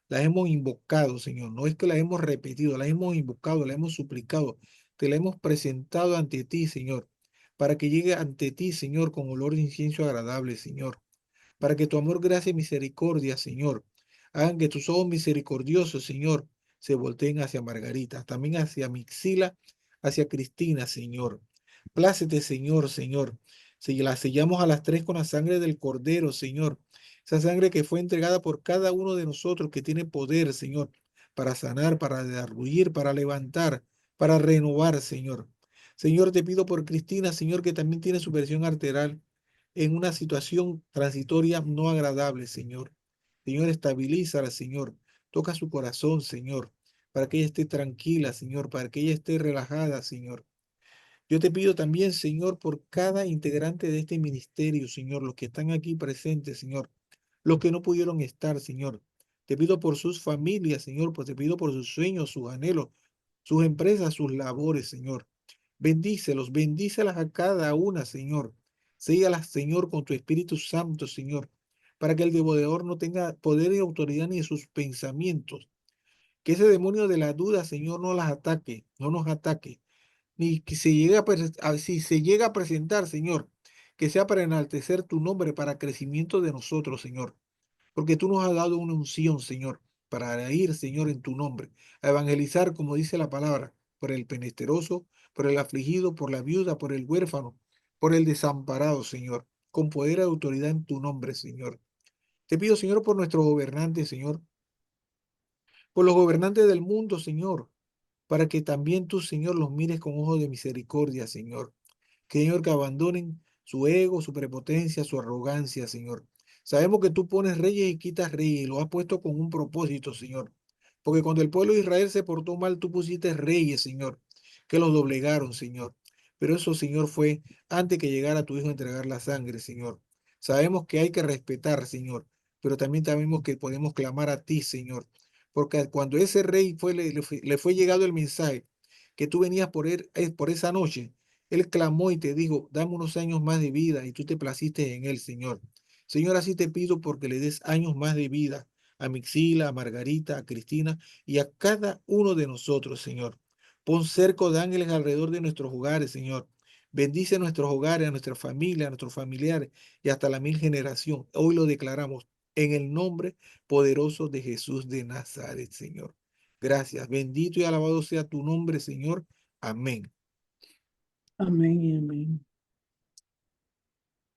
La hemos invocado, Señor. No es que la hemos repetido, la hemos invocado, la hemos suplicado. Te la hemos presentado ante ti, Señor, para que llegue ante ti, Señor, con olor de incienso agradable, Señor. Para que tu amor, gracia y misericordia, Señor, hagan que tus ojos misericordiosos, Señor, se volteen hacia Margarita, también hacia Mixila, hacia Cristina, Señor. Plácete, Señor, Señor. Si la sellamos a las tres con la sangre del Cordero, Señor. Esa sangre que fue entregada por cada uno de nosotros que tiene poder, Señor, para sanar, para derruir, para levantar, para renovar, Señor. Señor, te pido por Cristina, Señor, que también tiene su presión arterial en una situación transitoria no agradable, Señor. Señor, estabilízala, Señor. Toca su corazón, Señor, para que ella esté tranquila, Señor, para que ella esté relajada, Señor. Yo te pido también, Señor, por cada integrante de este ministerio, Señor, los que están aquí presentes, Señor, los que no pudieron estar, Señor. Te pido por sus familias, Señor, pues te pido por sus sueños, sus anhelos, sus empresas, sus labores, Señor. Bendícelos, bendícelas a cada una, Señor. Séllalas, Señor, con tu Espíritu Santo, Señor, para que el devorador no tenga poder y autoridad ni en sus pensamientos. Que ese demonio de la duda, Señor, no las ataque, no nos ataque, ni que se llegue si se llega a presentar, Señor, que sea para enaltecer tu nombre, para crecimiento de nosotros, Señor. Porque tú nos has dado una unción, Señor, para ir, Señor, en tu nombre, a evangelizar, como dice la palabra, por el penesteroso, por el afligido, por la viuda, por el huérfano, por el desamparado, Señor, con poder y autoridad en tu nombre, Señor. Te pido, Señor, por nuestros gobernantes, Señor, por los gobernantes del mundo, Señor, para que también tú, Señor, los mires con ojos de misericordia, Señor. Señor, que abandonen su ego, su prepotencia, su arrogancia, Señor. Sabemos que tú pones reyes y quitas reyes y lo has puesto con un propósito, Señor. Porque cuando el pueblo de Israel se portó mal, tú pusiste reyes, Señor, que los doblegaron, Señor. Pero eso, Señor, fue antes que llegara tu Hijo a entregar la sangre, Señor. Sabemos que hay que respetar, Señor, pero también sabemos que podemos clamar a ti, Señor. Porque cuando ese rey le fue llegado el mensaje que tú venías por esa noche, él clamó y te dijo, dame unos años más de vida y tú te placiste en él, Señor. Señor, así te pido porque le des años más de vida a Mixila, a Margarita, a Cristina y a cada uno de nosotros, Señor. Pon cerco de ángeles alrededor de nuestros hogares, Señor. Bendice nuestros hogares, a nuestra familia, a nuestros familiares y hasta la 1000 generación. Hoy lo declaramos en el nombre poderoso de Jesús de Nazaret, Señor. Gracias. Bendito y alabado sea tu nombre, Señor. Amén. Amén y amén.